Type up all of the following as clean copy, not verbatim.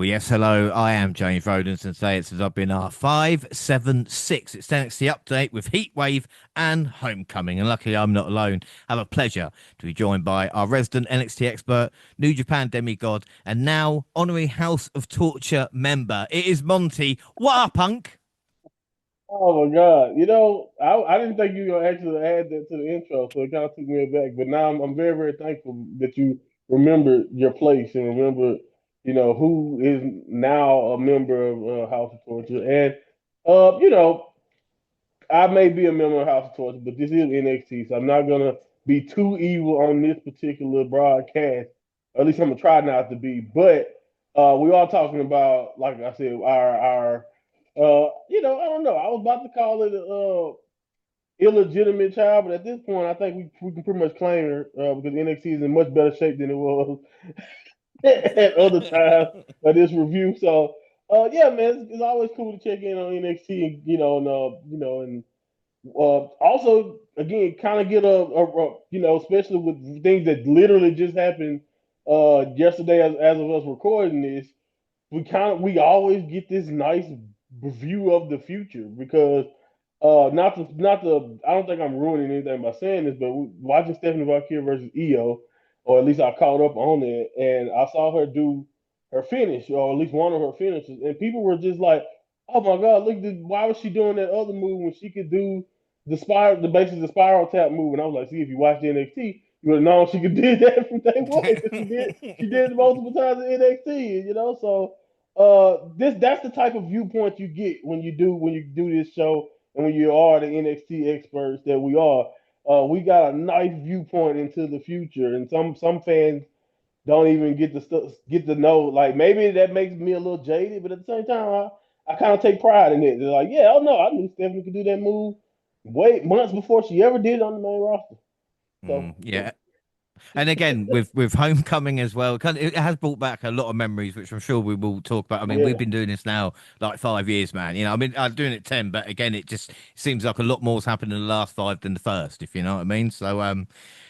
yes, hello. I am James Rodens, and today it's WNR 576. It's NXT update with Heatwave and Homecoming. And luckily, I'm not alone. I have a pleasure to be joined by our resident NXT expert, New Japan demigod, and now honorary House of Torture member. It is Monty. What up, punk? Oh my God! I didn't think you were gonna actually add that to the intro, so it kind of took me aback. But now I'm very, very thankful that you remembered your place and remember, who is now a member of House of Torture. And uh, you know, I may be a member of House of Torture, but this is NXT, so I'm not gonna be too evil on this particular broadcast. Or at least I'm gonna try not to be. But we are talking about, like I said, our I don't know. I was about to call it illegitimate child, but at this point, I think we can pretty much claim her because NXT is in much better shape than it was at other times of this review. So, yeah, man, it's always cool to check in on NXT, and also again, kind of get especially with things that literally just happened yesterday as of us recording this. We always get this nice review of the future because not the I don't think I'm ruining anything by saying this, but watching Stephanie Valkyrie versus Io, or at least I caught up on it, and I saw her do her finish, or at least one of her finishes, and people were just like, "Oh my God, why was she doing that other move when she could do the spiral tap move?" And I was like, "See, if you watch NXT, you would have known she could do that from day one because she did it multiple times in NXT, So that's the type of viewpoint you get when you do this show and when you are the NXT experts that we are. We got a nice viewpoint into the future, and some fans don't even get to know. Like maybe that makes me a little jaded, but at the same time, I kind of take pride in it. They're like, yeah, oh no, I knew Stephanie could do that move wait months before she ever did it on the main roster. So Yeah. And again, with Homecoming as well, it has brought back a lot of memories, which I'm sure we will talk about. I mean, we've yeah, been doing this now like 5 years, man. I mean, I'm doing it 10, but again, it just seems like a lot more's happened in the last five than the first, if you know what I mean. So, and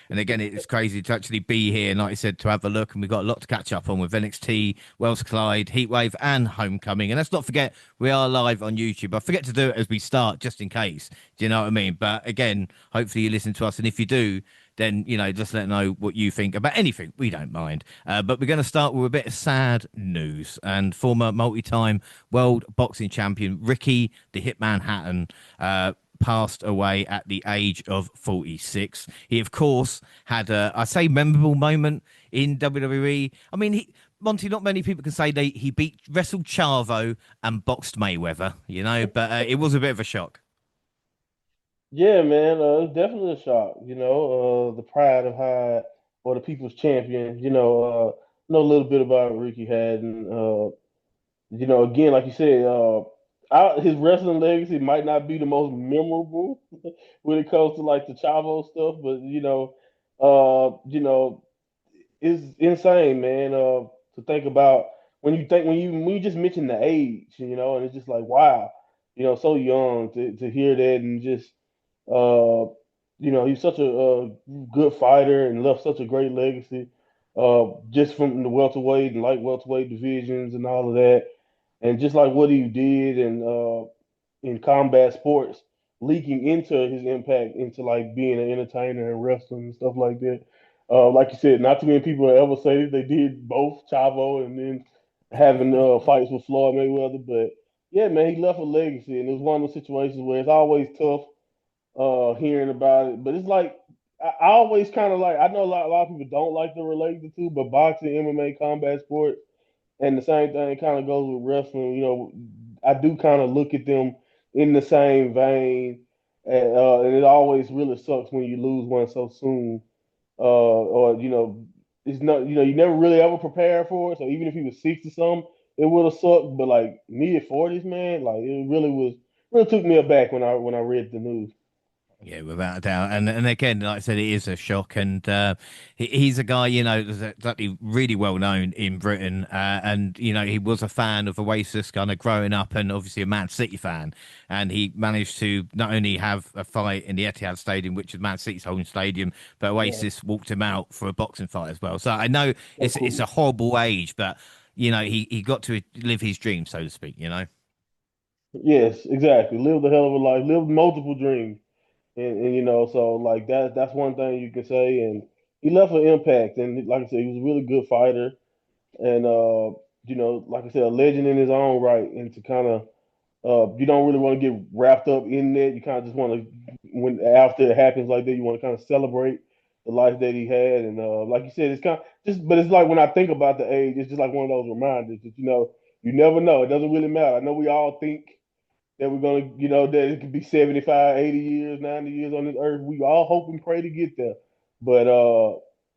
again, it's crazy to actually be here, and like I said, to have a look, and we've got a lot to catch up on with NXT, Wells Clyde, Heatwave, and Homecoming. And let's not forget, we are live on YouTube. I forget to do it as we start, just in case. Do you know what I mean? But again, hopefully you listen to us, and if you do, then just let know what you think about anything. We don't mind. But we're going to start with a bit of sad news. And former multi-time world boxing champion Ricky the Hitman Hatton passed away at the age of 46. He, of course, had I say, memorable moment in WWE. I mean, Monty, not many people can say he wrestled Chavo and boxed Mayweather, but it was a bit of a shock. yeah, man, it's definitely a shock. The pride of Hyde or the people's champion. Know a little bit about Ricky Hatton. Again, like you said, his wrestling legacy might not be the most memorable when it comes to like the Chavo stuff, but it's insane, man. To think about when you just mention the age, and it's just like wow, so young to hear that and just uh, he's such a good fighter and left such a great legacy. Just from the welterweight and light welterweight divisions and all of that, and just like what he did in combat sports, leaking into his impact into like being an entertainer and wrestling and stuff like that. Like you said, not too many people ever say they did both Chavo and then having fights with Floyd Mayweather, but yeah, man, he left a legacy, and it was one of those situations where it's always tough hearing about it. But it's like I always kind of like I know a lot of people don't like to relate the two, but boxing, MMA, combat sports, and the same thing kind of goes with wrestling. I do kind of look at them in the same vein, and it always really sucks when you lose one so soon. Or it's not you never really ever prepare for it. So even if he was 60 something, it would have sucked. But like mid 40s, man, like it really took me aback when I read the news. Yeah, without a doubt. And again, like I said, it is a shock. And he's a guy, that's actually really well known in Britain. And, he was a fan of Oasis kind of growing up and obviously a Man City fan. And he managed to not only have a fight in the Etihad Stadium, which is Man City's home stadium, but Yeah, Oasis walked him out for a boxing fight as well. So I know so it's cool. a horrible age, but he got to live his dream, so to speak. Yes, exactly. Lived a hell of a life. Lived multiple dreams, and so like that's one thing you can say. And he left an impact. And like I said, he was a really good fighter, and like I said, a legend in his own right. And to kind of you don't really want to get wrapped up in that. You kind of just want to, when after it happens like that, you want to kind of celebrate the life that he had. And like you said, it's kind of just, but it's like when I think about the age, it's just like one of those reminders that you never know. It doesn't really matter. I know we all think that we're gonna, that it could be 75, 80 years, 90 years on this earth. We all hope and pray to get there. But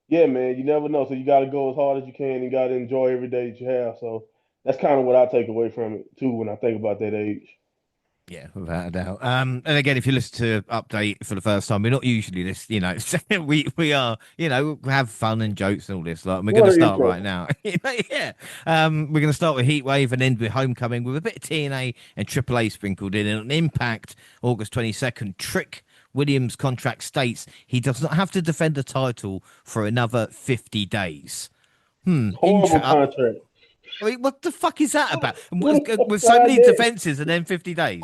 yeah, man, you never know. So you got to go as hard as you can. You got to enjoy every day that you have. So that's kind of what I take away from it too when I think about that age. Yeah, without a doubt. And again, if you listen to update for the first time, we're not usually this, we are, have fun and jokes and all this. Like, we're going What to an start intro. right now. Yeah. We're going to start with Heatwave and end with Homecoming with a bit of TNA and AAA sprinkled in. And an Impact, August 22nd, Trick Williams' contract states he does not have to defend the title for another 50 days. Horrible contract. I mean, what the fuck is that about? Who the fuck With so signed many that? defenses and then 50 days.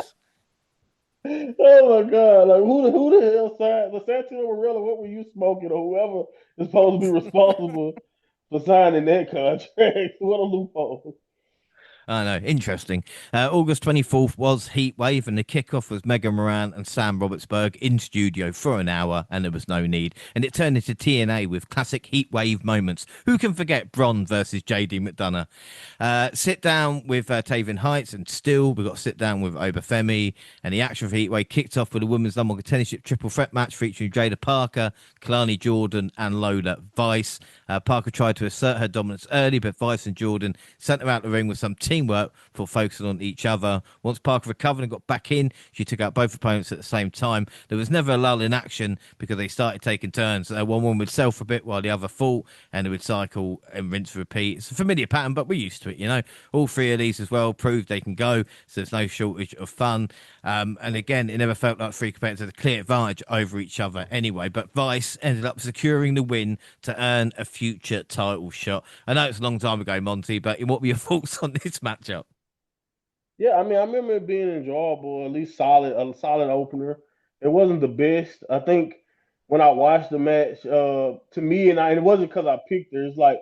Oh my God! Like who the hell signed the Santino Morella? What were you smoking, or whoever is supposed to be responsible for signing that contract? What a loophole! I know, interesting. August 24th was Heatwave, and the kickoff was Mega Moran and Sam Robertsberg in studio for an hour, and there was no need. And it turned into TNA with classic Heatwave moments. Who can forget Bron versus JD McDonough? Sit down with Tavian Heights, and still we got to sit down with Obafemi. And the action of Heatwave kicked off with a women's number one contendership triple threat match featuring Jada Parker, Kalani Jordan, and Lola Vice. Parker tried to assert her dominance early, but Vice and Jordan sent her out the ring with some teamwork for focusing on each other. Once Parker recovered and got back in, she took out both opponents at the same time. There was never a lull in action because they started taking turns. One woman would sell for a bit while the other fought, and they would cycle and rinse and repeat. It's a familiar pattern, but we're used to it. All three of these as well proved they can go, so there's no shortage of fun. And again, it never felt like three competitors had a clear advantage over each other anyway. But Vice ended up securing the win to earn a future title shot. I know it's a long time ago, Monty, but what were your thoughts on this matchup? Yeah, I mean, I remember it being enjoyable, at least solid, a solid opener. It wasn't the best. I think when I watched the match, to me, and it wasn't because I picked her. It's like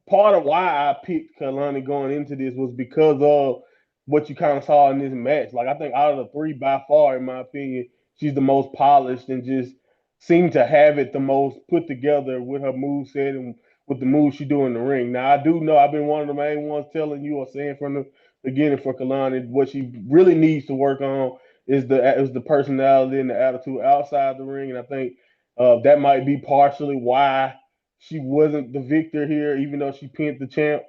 part of why I picked Kalani going into this was because of what you kind of saw in this match. Like I think out of the three, by far, in my opinion, she's the most polished and just seemed to have it the most put together with her move set and with the moves she do in the ring. Now I do know I've been one of the main ones telling you or saying from the beginning for Kalani. What she really needs to work on is the personality and the attitude outside the ring, and I think that might be partially why she wasn't the victor here, even though she pinned the champ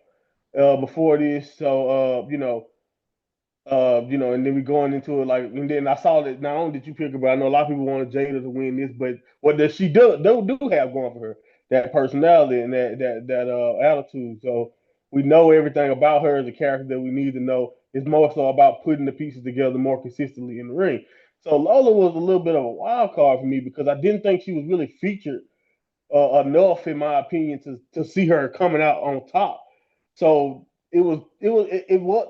before this. So and then we going into it like, and then I saw that not only did you pick her, but I know a lot of people wanted Jada to win this. But what does she do have going for her? That personality and that attitude. So we know everything about her as a character that we need to know. It's more so about putting the pieces together more consistently in the ring. So Lola was a little bit of a wild card for me because I didn't think she was really featured enough, in my opinion, to see her coming out on top. So it was.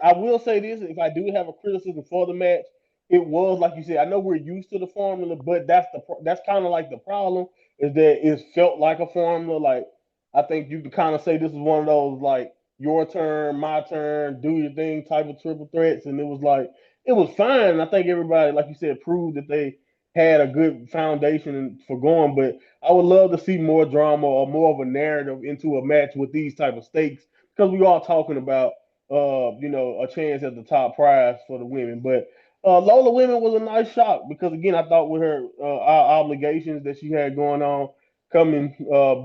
I will say this: if I do have a criticism for the match, it was like you said. I know we're used to the formula, but that's kind of like the problem is that it felt like a formula. Like I think you can kind of say this is one of those like your turn, my turn, do your thing type of triple threats, and it was fine. I think everybody, like you said, proved that they had a good foundation for going, but I would love to see more drama or more of a narrative into a match with these type of stakes because we are talking about a chance at the top prize for the women. But Lola Women was a nice shock because again, I thought with her obligations that she had going on, coming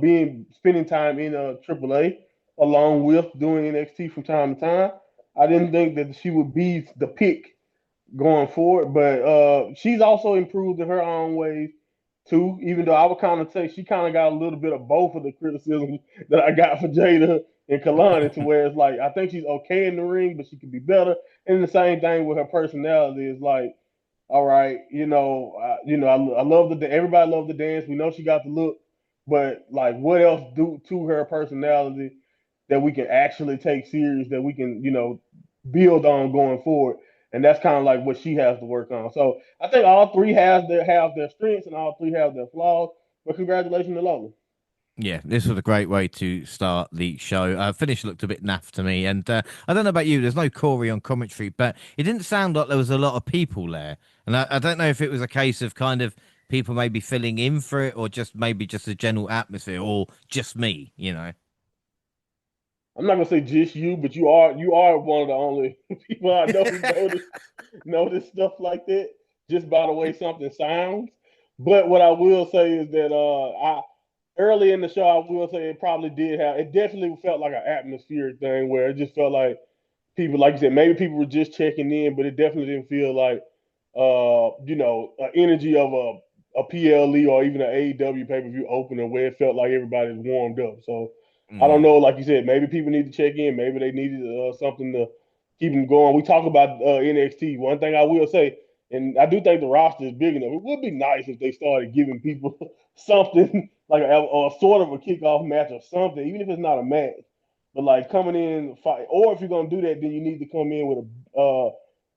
being spending time in AAA along with doing NXT from time to time, I didn't think that she would be the pick going forward. But she's also improved in her own ways too. Even though I would kind of say she kind of got a little bit of both of the criticism that I got for Jada and Kalani, to where it's like I think she's okay in the ring, but she could be better. And the same thing with her personality is like, all right, I love everybody loved the dance. We know she got the look, but like, what else do to her personality? that we can actually take serious, that we can, build on going forward. And that's kind of like what she has to work on. So I think all three have their strengths and all three have their flaws. But congratulations to Lola. Yeah, this was a great way to start the show. Finish looked a bit naff to me, and I don't know about you. There's no Corey on commentary, but it didn't sound like there was a lot of people there, and I don't know if it was a case of kind of people maybe filling in for it, or just maybe just a general atmosphere, or just me, you know. I'm not gonna say just you, but you are one of the only people I know who notice stuff like that just by the way something sounds. But what I will say is that I early in the show I will say it definitely felt like an atmospheric thing where it just felt like people, like you said, maybe people were just checking in, but it definitely didn't feel like energy of a PLE or even an AEW pay per view opener where it felt like everybody was warmed up. So I don't Mm. know, like you said, maybe people need to check in, maybe they needed something to keep them going. We talk about NXT. One thing I will say, and I do think the roster is big enough. It would be nice if they started giving people something like a sort of a kickoff match or something, even if it's not a match. But like coming in fight, or if you're gonna do that, then you need to come in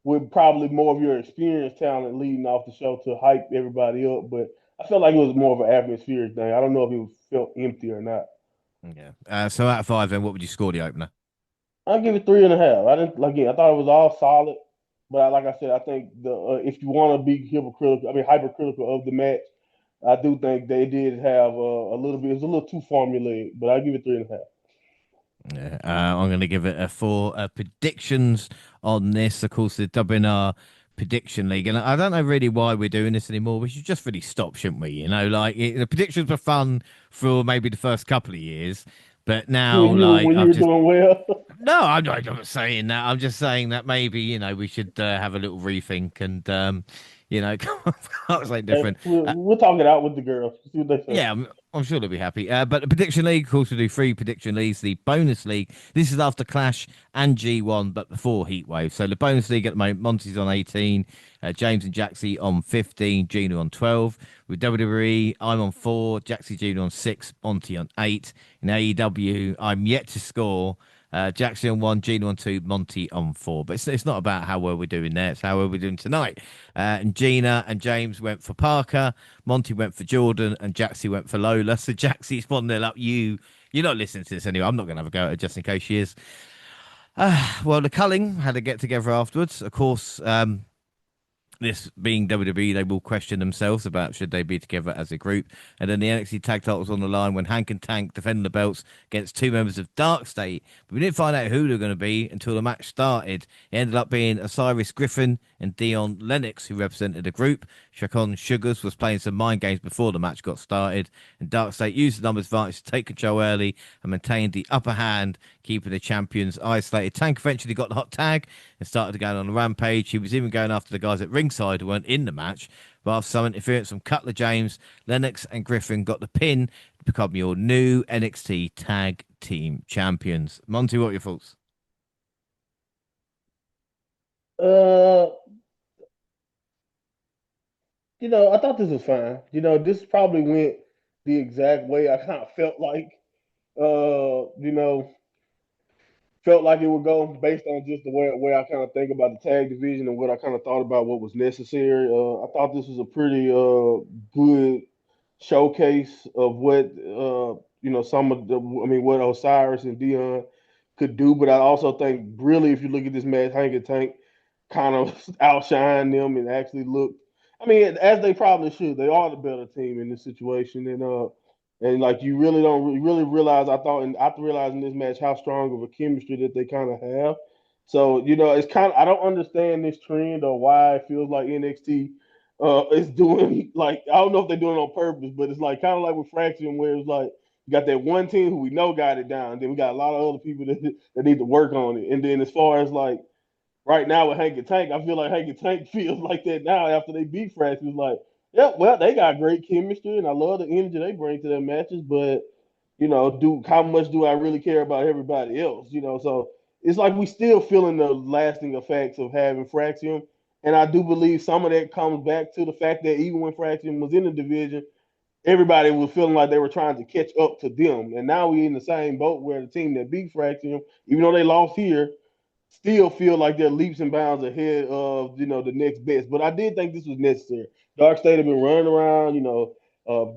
with probably more of your experienced talent leading off the show to hype everybody up. But I felt like it was more of an atmospheric thing. I don't know if it felt empty or not. Yeah. So out of five, then what would you score the opener? I'll give it 3.5. I didn't like it. I thought it was all solid, but like I said, I think the if you want to be hypercritical of the match, I do think they did have a little bit. It was a little too formulaic, but I give it 3.5. Yeah, I'm going to give it a four. Predictions on this, of course, the WNR prediction league, and I don't know really why we're doing this anymore. We should just really stop, shouldn't we? You know, like the predictions were fun for maybe the first couple of years, but now, When you like, when you I've were just doing well, no, I'm not saying that. I'm just saying that maybe we should have a little rethink and come up with something hey, different. we'll talk it out with the girls. See what they say. Yeah, I'm sure they'll be happy. But the prediction league, of course, we do three prediction leagues. The bonus league, this is after Clash and G1, but before Heatwave. So the bonus league at the moment, Monty's on 18, James and Jaxie on 15, Gina on 12. With WWE, I'm on 4, Jaxie Gina on 6, Monty on 8. In AEW, I'm yet to score. Jackson on 1, Gina on 2, Monty on 4. But it's not about how well we're doing there. It's how well we're doing tonight. And Gina and James went for Parker. Monty went for Jordan. And Jaxie went for Lola. So Jaxie's 1-0 up. You're not listening to this anyway. I'm not going to have a go at her just in case she is. Well, the Culling had a get together afterwards. Of course, this being WWE, they will question themselves about should they be together as a group. And then the NXT tag titles on the line when Hank and Tank defended the belts against two members of Dark State. But we didn't find out who they were going to be until the match started. It ended up being Osiris Griffin and Dion Lennox who represented the group. Chacon Sugars was playing some mind games before the match got started. And Dark State used the numbers advantage to take control early and maintained the upper hand, keeping the champions isolated. Tank eventually got the hot tag and started going on a rampage. He was even going after the guys at ringside who weren't in the match. But after some interference from Cutler James, Lennox and Griffin got the pin to become your new NXT Tag Team Champions. Monty, what are your thoughts? Uh, I thought this was fine. This probably went the exact way I kind of felt like. You know, felt like it would go based on just the way I kind of think about the tag division and what I kind of thought about what was necessary. I thought this was a pretty good showcase of what some of the I mean what Osiris and Dion could do. But I also think really if you look at this match, Hank and Tank kind of outshined them and actually looked. I mean, as they probably should. They are the better team in this situation, and like you really don't really realize. I thought, and after realizing this match, how strong of a chemistry that they kind of have. So it's kind of I don't understand this trend or why it feels like NXT is doing like I don't know if they're doing it on purpose, but it's like kind of like with Fraction where it's like you got that one team who we know got it down, then we got a lot of other people that need to work on it, and then as far as like right now with Hank and Tank, I feel like Hank and Tank feels like that now after they beat Fraction. It's like, yeah, well, they got great chemistry, and I love the energy they bring to their matches. But do how much do I really care about everybody else? So it's like we still feeling the lasting effects of having Fraction, and I do believe some of that comes back to the fact that even when Fraction was in the division, everybody was feeling like they were trying to catch up to them. And now we're in the same boat where the team that beat Fraction, even though they lost here, still feel like they're leaps and bounds ahead of the next best. But I did think this was necessary. Dark State have been running around,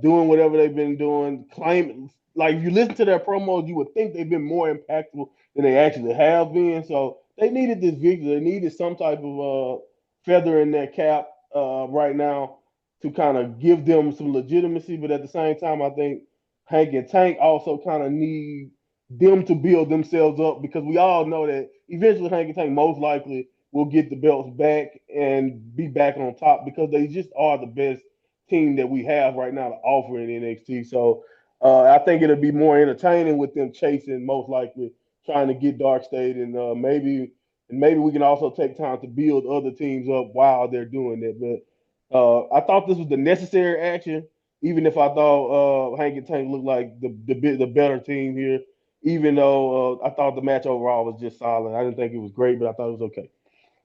doing whatever they've been doing, claiming like if you listen to their promos, you would think they've been more impactful than they actually have been. So they needed this victory. They needed some type of feather in their cap right now to kind of give them some legitimacy. But at the same time, I think Hank and Tank also kind of need them to build themselves up because we all know that eventually Hank and Tank most likely will get the belts back and be back on top because they just are the best team that we have right now to offer in NXT. So I think it'll be more entertaining with them chasing most likely trying to get Dark State and maybe we can also take time to build other teams up while they're doing that. But I thought this was the necessary action, even if I thought Hank and Tank looked like the better team here even though I thought the match overall was just solid. I didn't think it was great, but I thought it was okay.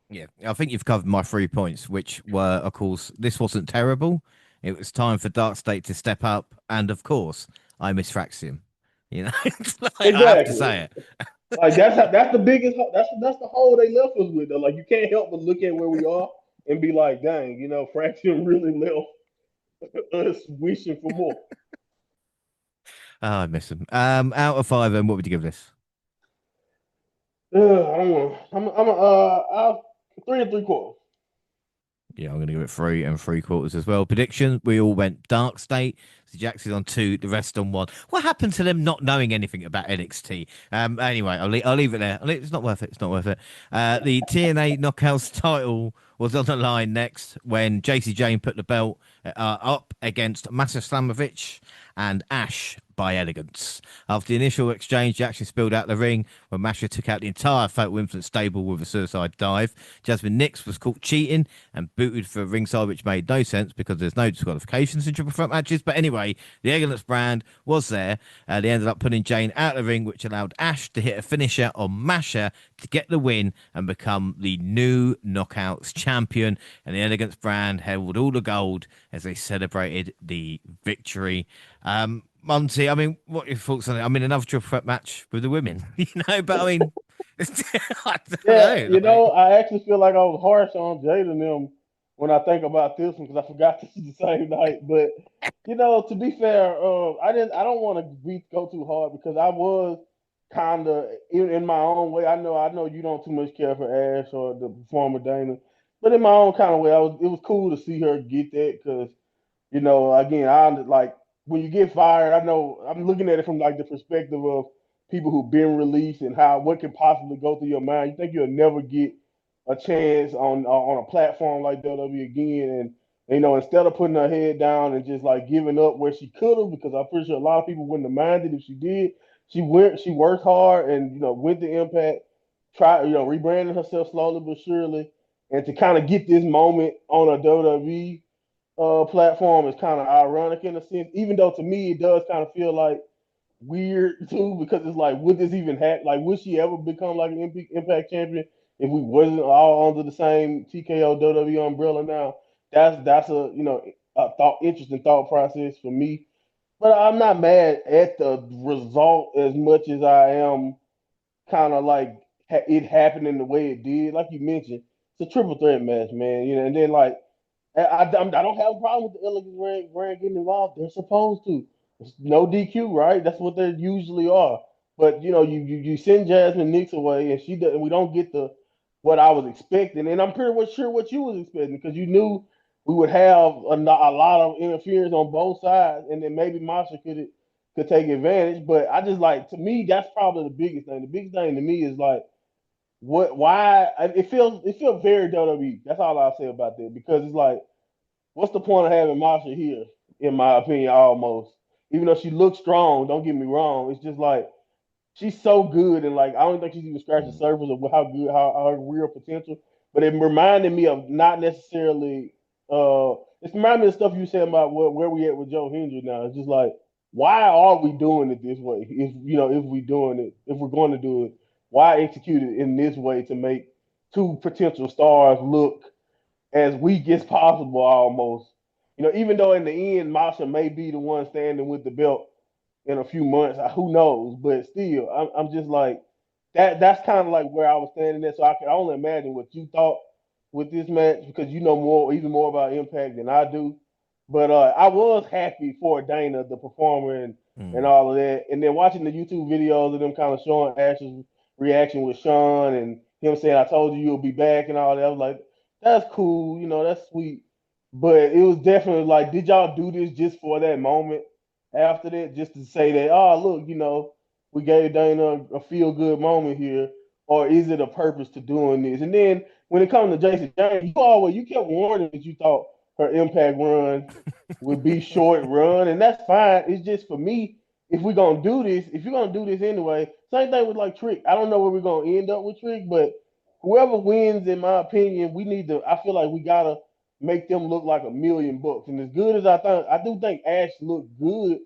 Yeah, I think you've covered my 3 points, which were, of course, this wasn't terrible. It was time for Dark State to step up, and of course, I miss Fraxium. You know, I have to Exactly. say it. Like that's the biggest that's the hole they left us with though. Like you can't help but look at where we are and be like, dang, Fraction really left us wishing for more. Oh, I miss him. Out of five, then what would you give this? I don't want. I'll 3 3/4. Yeah, I'm going to give it 3 3/4 as well. Prediction: we all went Dark State. So Jackson's on 2, the rest on 1. What happened to them not knowing anything about NXT? Anyway, I'll leave it there. It's not worth it. It's not worth it. The TNA Knockouts title was on the line next when JC Jane put the belt up against Masa Slamovich and Ash by Elegance. After the initial exchange, Jackson spilled out the ring when Masha took out the entire Fatal Influence stable with a suicide dive. Jasmine Nix was caught cheating and booted for ringside, which made no sense because there's no disqualifications in triple threat matches. But anyway, the Elegance brand was there. They ended up putting Jane out of the ring, which allowed Ash to hit a finisher on Masha to get the win and become the new Knockouts champion. And the Elegance brand held all the gold as they celebrated the victory. Monty, I mean, what are your thoughts on it? I mean, another triple threat match with the women, but I mean, I don't Yeah, know. Like, I actually feel like I was harsh on Jada and them when I think about this one because I forgot this is the same night. But to be fair, I don't want to go too hard because I was kind of in my own way. I know you don't too much care for Ash or the former Dana, but in my own kind of way, it was cool to see her get that because again, I like when you get fired. I know I'm looking at it from like the perspective of people who've been released and how what can possibly go through your mind. You think you'll never get a chance on a platform like WWE again, and instead of putting her head down and just like giving up where she could have, because I'm pretty sure a lot of people wouldn't have minded if she did. She worked hard and went to Impact, tried rebranding herself slowly but surely, and to kind of get this moment on a WWE platform is kind of ironic in a sense, even though to me it does kind of feel like weird too, because it's like, would this even happen? Like, would she ever become like an Impact champion if we wasn't all under the same TKO WWE umbrella now? That's a interesting thought process for me. But I'm not mad at the result as much as I am kind of like it happening the way it did. Like you mentioned, it's a triple threat match, man. And then like I don't have a problem with the Elegant brand getting involved. They're supposed to. It's no DQ, right? That's what they usually are. But you send Jasmine Nix away, and she does, and we don't get the what I was expecting. And I'm pretty much sure what you was expecting because you knew we would have a lot of interference on both sides, and then maybe Masha could take advantage. But I just like to me that's probably the biggest thing. The biggest thing to me is like what why it feels very WWE. That's all I'll say about that because it's like what's the point of having Masha here? In my opinion, almost. Even though she looks strong, don't get me wrong. It's just like she's so good, and like I don't think she's even scratched the surface of how good, how her real potential. But it reminded me of not necessarily. It's reminded me of stuff you said about where we at with Joe Hendry now. It's just like, why are we doing it this way? If we doing it, if we're going to do it, why execute it in this way to make two potential stars look as weak as possible almost. even though in the end Masha may be the one standing with the belt in a few months, who knows? But still, I'm just like that. That's kind of like where I was standing there. So I can only imagine what you thought with this match because you know more, even more about Impact than I do. But I was happy for Dana, the performer, and Mm. all of that. And then watching the YouTube videos of them kind of showing Ash's reaction with Sean and him saying, "I told you you'll be back" and all that. I was like, "That's cool, that's sweet." But it was definitely like, did y'all do this just for that moment? After that, just to say that, oh look, we gave Dana a feel good moment here, or is it a purpose to doing this? And then when it comes to Jason James, you kept warning that you thought her Impact run would be short run, and that's fine. It's just for me, if we're gonna do this, if you're gonna do this anyway, same thing with like Trick. I don't know where we're gonna end up with Trick, but whoever wins, in my opinion, we need to. I feel like we gotta make them look like $1,000,000. And as good as I do think Ash looked good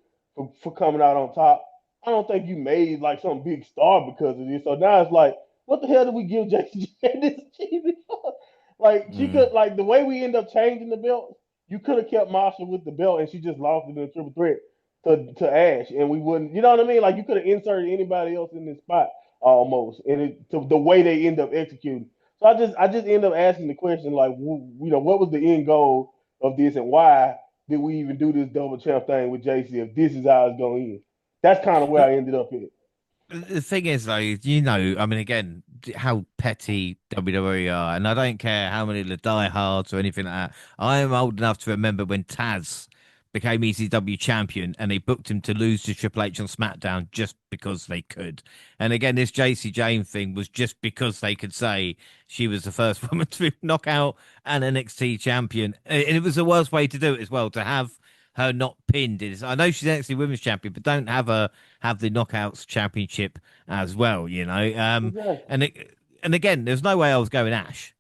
for coming out on top. I don't think you made like some big star because of this. So now it's like, what the hell did we give Jason this cheesy for? Like she Mm. could like the way we end up changing the belt, you could have kept Marsha with the belt and she just lost it in a triple threat to Ash, and we wouldn't. You know what I mean? Like you could have inserted anybody else in this spot almost, and to the way they end up executing. So I just end up asking the question like, what was the end goal of this, and why did we even do this double champ thing with JC if this is how it's going to end? That's kind of where I ended up at. The thing is, though, I mean, again, how petty WWE are, and I don't care how many of the diehards or anything like that. I am old enough to remember when Taz became ECW champion and they booked him to lose to Triple H on SmackDown just because they could. And again, this JC Jane thing was just because they could say she was the first woman to knock out an NXT champion. And it was the worst way to do it as well, to have her not pinned. I know she's NXT Women's Champion, but don't have her have the Knockouts Championship as well, you know. Exactly. And again, there's no way I was going Ash.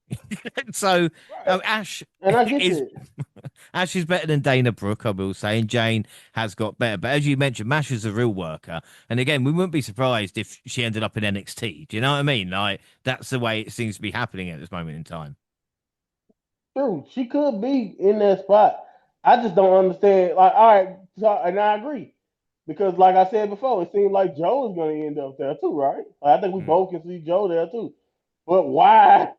So Right. Ash And I get is that. Ash is better than Dana Brooke, I will say, and Jane has got better. But as you mentioned, Mash is a real worker, and again, we wouldn't be surprised if she ended up in NXT. Do you know what I mean? Like that's the way it seems to be happening at this moment in time. True. She could be in that spot. I just don't understand. Like, all right, so, and I agree. Because like I said before, it seems like Joe is gonna end up there too, right? Like, I think we Mm. both can see Joe there too. But why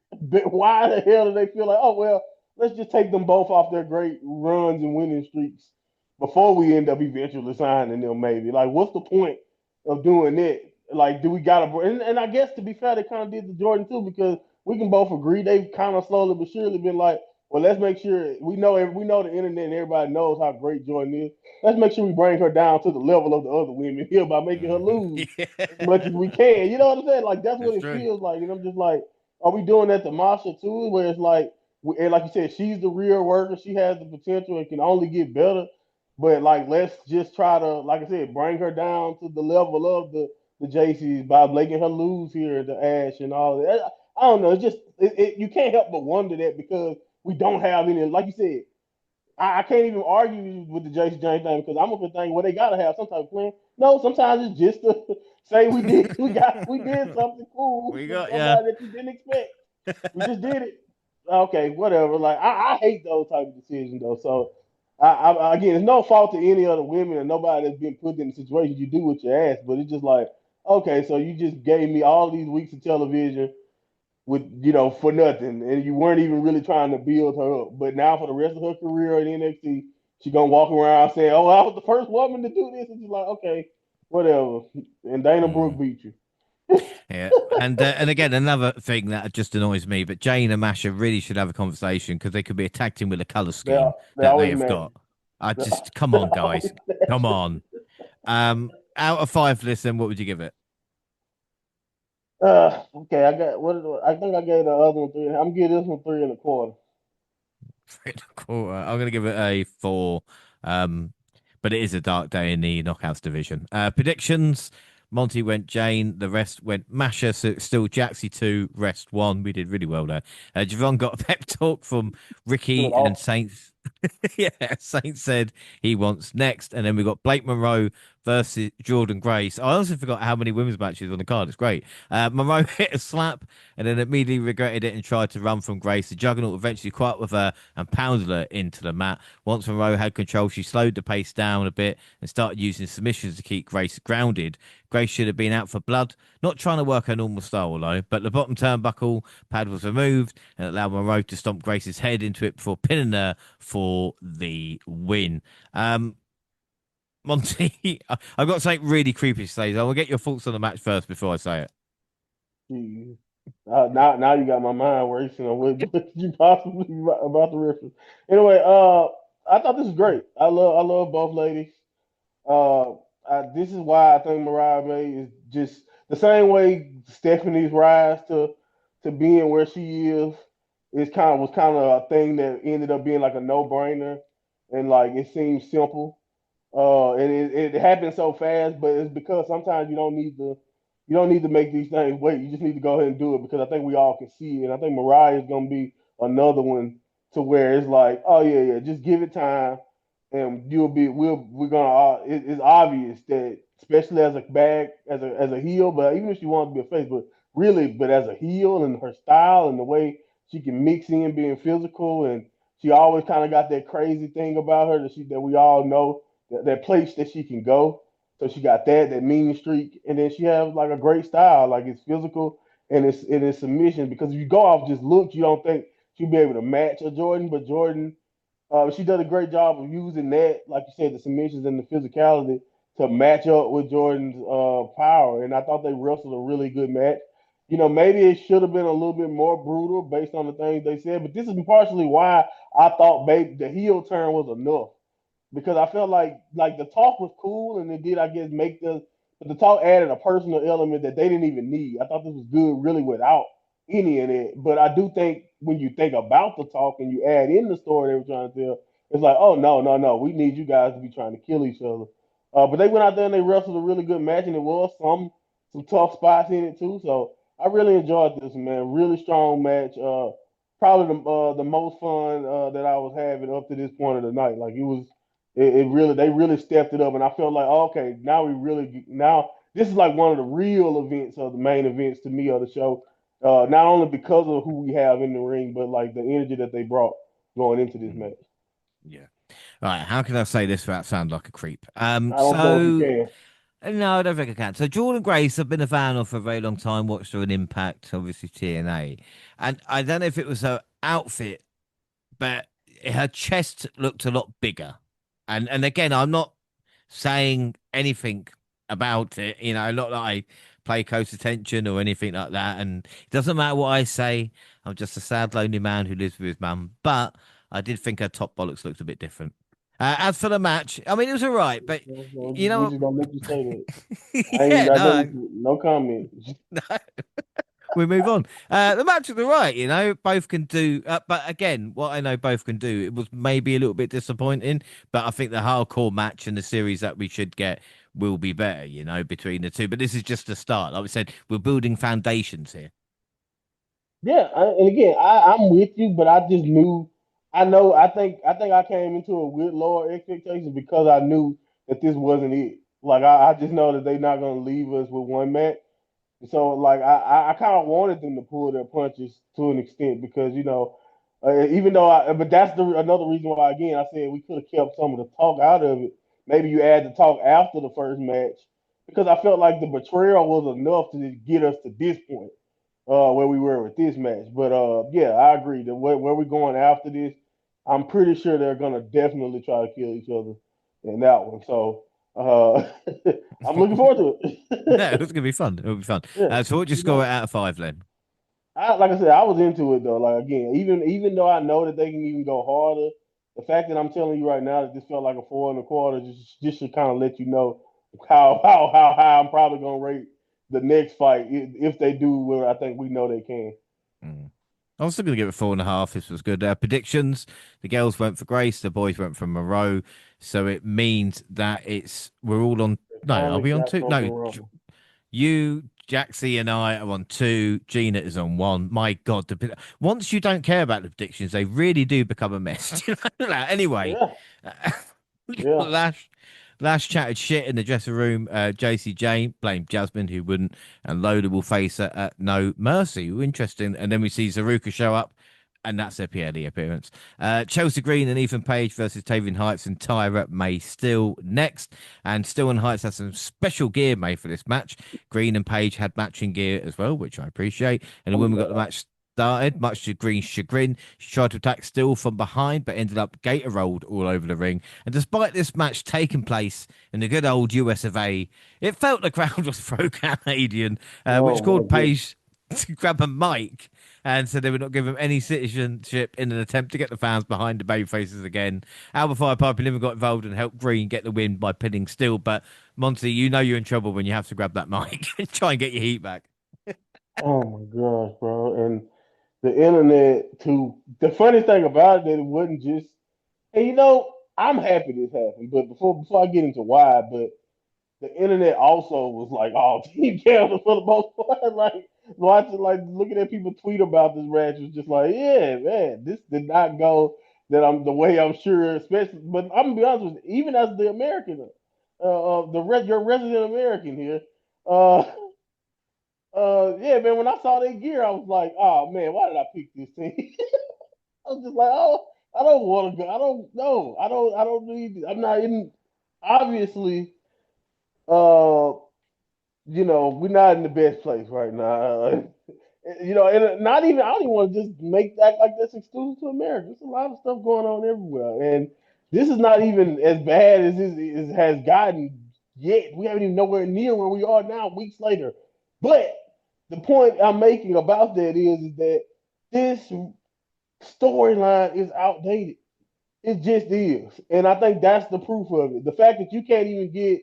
why the hell do they feel like, oh well, let's just take them both off their great runs and winning streaks before we end up eventually signing them, maybe? Like, what's the point of doing that? Like, do we gotta and I guess to be fair, they kind of did the Jordan too, because we can both agree they've kind of slowly but surely been like, well, let's make sure we know the internet and everybody knows how great Jordan is. Let's make sure we bring her down to the level of the other women here by making her Mhm. lose Yeah, as much as we can. You know what I'm saying? Like that's what that's it true. feels like. And I'm just like, are we doing that to Masha too? Where it's like, and like you said, she's the real worker. She has the potential and can only get better. But like, let's just try to, like I said, bring her down to the level of the JCs by making her lose here at the Ash and all that. I don't know. It's just you can't help but wonder that because we don't have any. Like you said, I can't even argue with the Jason James thing because I'm of the thing where they gotta have some type of plan. No, sometimes it's just to say we did something cool We for got yeah. somebody that you didn't expect. We just did it. Okay, whatever. Like I hate those type of decisions though. So again, it's no fault to any other women and nobody that's been put in the situation. You do what you ask, but it's just like, okay, so you just gave me all these weeks of television with for nothing, and you weren't even really trying to build her up. But now for the rest of her career in NXT, she gonna walk around saying, "Oh, I was the first woman to do this," and she's like, "Okay, whatever." And Dana Mm. Brooke beat you. Yeah, and again, another thing that just annoys me, but Jane and Masha really should have a conversation because they could be attacked in with a color They scheme they that they always have match. got. I They just come on, always guys, come match. on. Out of five, listen, what would you give it? Okay, I got I think I gave the other one three. I'm giving this one 3 1/4. Three and a quarter. I'm gonna give it a four. Um, but it is a dark day in the knockouts division. Predictions. Monty went Jane, the rest went Masha, so it's still Jaxie 2, rest 1. We did really well there. Javon got a pep talk from Doing Ricky and all Saints. Yeah, Saints said he wants next. And then we got Blake Monroe versus Jordan Grace. I also forgot how many women's matches on the card. It's great. Monroe hit a slap and then immediately regretted it and tried to run from Grace. The Juggernaut eventually caught up with her and pounded her into the mat. Once Monroe had control, she slowed the pace down a bit and started using submissions to keep Grace grounded. Grace should have been out for blood, not trying to work her normal style though, but the bottom turnbuckle pad was removed and allowed Monroe to stomp Grace's head into it before pinning her for the win. Monty, I've got something really creepy to say. So I'll get your thoughts on the match first before I say it. Jeez. Now you got my mind racing on what you possibly about the reference. Anyway, I thought this was great. I love both ladies. Uh, this is why I think Mariah May is just the same way Stephanie's rise to being where she is kind of a thing that ended up being like a no brainer, and like it seems simple. And it happened so fast, but it's because sometimes you don't need to make these things wait. You just need to go ahead and do it because I think we all can see it. And I think Mariah is gonna be another one to where it's like, oh yeah, yeah, just give it time, and we're gonna. It's obvious that especially as a bag as a heel, but even if she wants to be a face, but really, but as a heel and her style and the way she can mix in being physical, and she always kind of got that crazy thing about her that we all know that place that she can go. So she got that mean streak, and then she has like a great style, like it's physical and it's submission. Because if you go off just looks, you don't think she'll be able to match a Jordan, but Jordan, she does a great job of using that, like you said, the submissions and the physicality to match up with Jordan's power. And I thought they wrestled a really good match. Maybe it should have been a little bit more brutal based on the things they said, but this is partially why I thought, babe, the heel turn was enough because I felt like the talk was cool and it did I guess make but the talk added a personal element that they didn't even need. I thought this was good really without any of it. But I do think when you think about the talk and you add in the story they were trying to tell, it's like, oh no, no, no, we need you guys to be trying to kill each other. But they went out there and they wrestled a really good match and it was some tough spots in it too. So I really enjoyed this, man. Really strong match. Probably the most fun that I was having up to this point of the night. Like it really they really stepped it up, and I felt like okay, now this is like one of the real events of the main events to me of the show. Not only because of who we have in the ring, but like the energy that they brought going into this Mm, match. yeah. All right. How can I say this without sound like a creep? I don't know if you So can. no, I don't think I can. So Jordan Grace, I've been a fan of for a very long time. Watched her in Impact, obviously TNA, and I don't know if it was her outfit, but her chest looked a lot bigger. And again, I'm not saying anything about it. Not that I pay close attention or anything like that. And it doesn't matter what I say. I'm just a sad, lonely man who lives with his mum. But I did think her top bollocks looked a bit different. As for the match, I mean, it was all right, but you We know, just gonna let you say that. I ain't yeah, got no, nothing. No comment. no, we move on. The match was all right, both can do. But again, what I know both can do, it was maybe a little bit disappointing, but I think the hardcore match and the series that we should get will be better, between the two. But this is just a start. Like we said, we're building foundations here. Yeah, and again, I'm with you, but I just knew. I know. I think I came into it with lower expectations because I knew that this wasn't it. Like I just know that they're not gonna leave us with one match. So like I kind of wanted them to pull their punches to an extent because even though but that's another reason why again I said we could have kept some of the talk out of it. Maybe you add the talk after the first match because I felt like the betrayal was enough to get us to this point where we were with this match. But yeah, I agree that where we're going after this, I'm pretty sure they're gonna definitely try to kill each other in that one. So uh, I'm looking forward to No, it it. was gonna be fun. It'll be fun. Yeah, So what would you you score it know, out of five, then? like I said, I was into it though. Like again, even though I know that they can even go harder, the fact that I'm telling you right now that this felt like a 4 1/4 just should kind of let you know how high I'm probably gonna rate the next fight if they do what I think we know they can. Mm. I'm still going to give it 4.5. This was good. Predictions: the girls went for Grace, the boys went for Moreau. So it means that we're all on. They No, are finally we on got two? something No, wrong. you, Jaxie, and I are on two. Gina is on one. My God, once you don't care about the predictions, they really do become a mess. Anyway, Yeah, uh, yeah. Lash Lash chatted shit in the dressing room. JC Jane blamed Jasmine, who wouldn't, and Loda will face her at No Mercy. Interesting. And then we see Zaruka show up, and that's their PLE appearance. Chelsea Green and Ethan Page versus Tavian Heights and Tyra May Still next. And Still and Heights has some special gear made for this match. Green and Page had matching gear as well, which I appreciate. And the women got the match started, much to Green's chagrin. She tried to attack Still from behind, but ended up gator rolled all over the ring. And despite this match taking place in the good old US of A, it felt the crowd was pro-Canadian, which Oh my called goodness. Page to grab a mic, and so they would not give him any citizenship in an attempt to get the fans behind the baby faces again. Alba Fire Piper even got involved and helped Green get the win by pinning Still. But Monty, you know you're in trouble when you have to grab that mic and try and get your heat back. Oh my gosh, bro. And the internet too. The funny thing about it that it wasn't just, and I'm happy this happened, but before I get into why, but the internet also was like all Team Canada for the most part. Like watching, like looking at people tweet about this match was just like, yeah, man, this did not go that I'm the way I'm sure, especially. But I'm gonna be honest with you, even as the American, your resident American here, uh, yeah, man. When I saw that gear, I was like, oh man, why did I pick this team? I was just like, oh, I don't want to go. I don't know. I don't need. I'm not in. Obviously, uh, we're not in the best place right now. And not even I don't even want to just make that like that's exclusive to America. There's a lot of stuff going on everywhere, and this is not even as bad as it has gotten yet. We haven't even nowhere near where we are now, weeks later. But the point I'm making about that is that this storyline is outdated. It just is, and I think that's the proof of it. The fact that you can't even get,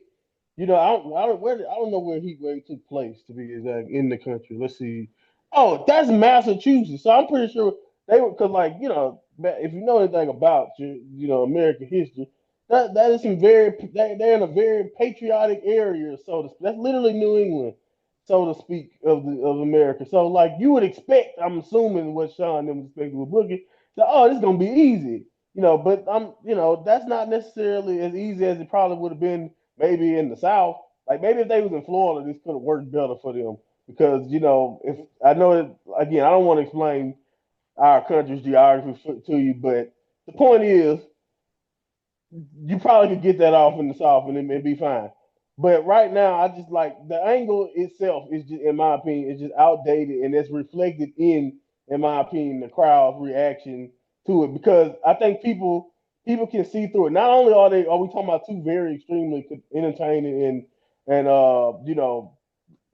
I don't know where Heatwave took place to be exact in the country. Let's see. Oh, that's Massachusetts. So I'm pretty sure they were because, like, if you know anything about American history, that is some they're in a very patriotic area. So that's literally New England, so to speak, of America. So like you would expect, I'm assuming what Sean them expected with Boogie. So this is gonna be easy. But that's not necessarily as easy as it probably would have been maybe in the South. Like maybe if they was in Florida, this could have worked better for them because if I know it again, I don't want to explain our country's geography to you, but the point is you probably could get that off in the South and it'd be fine. But right now, I just like the angle itself is just, in my opinion, is just outdated, and it's reflected in my opinion, the crowd's reaction to it because I think people can see through it. Not only are we talking about two very extremely entertaining and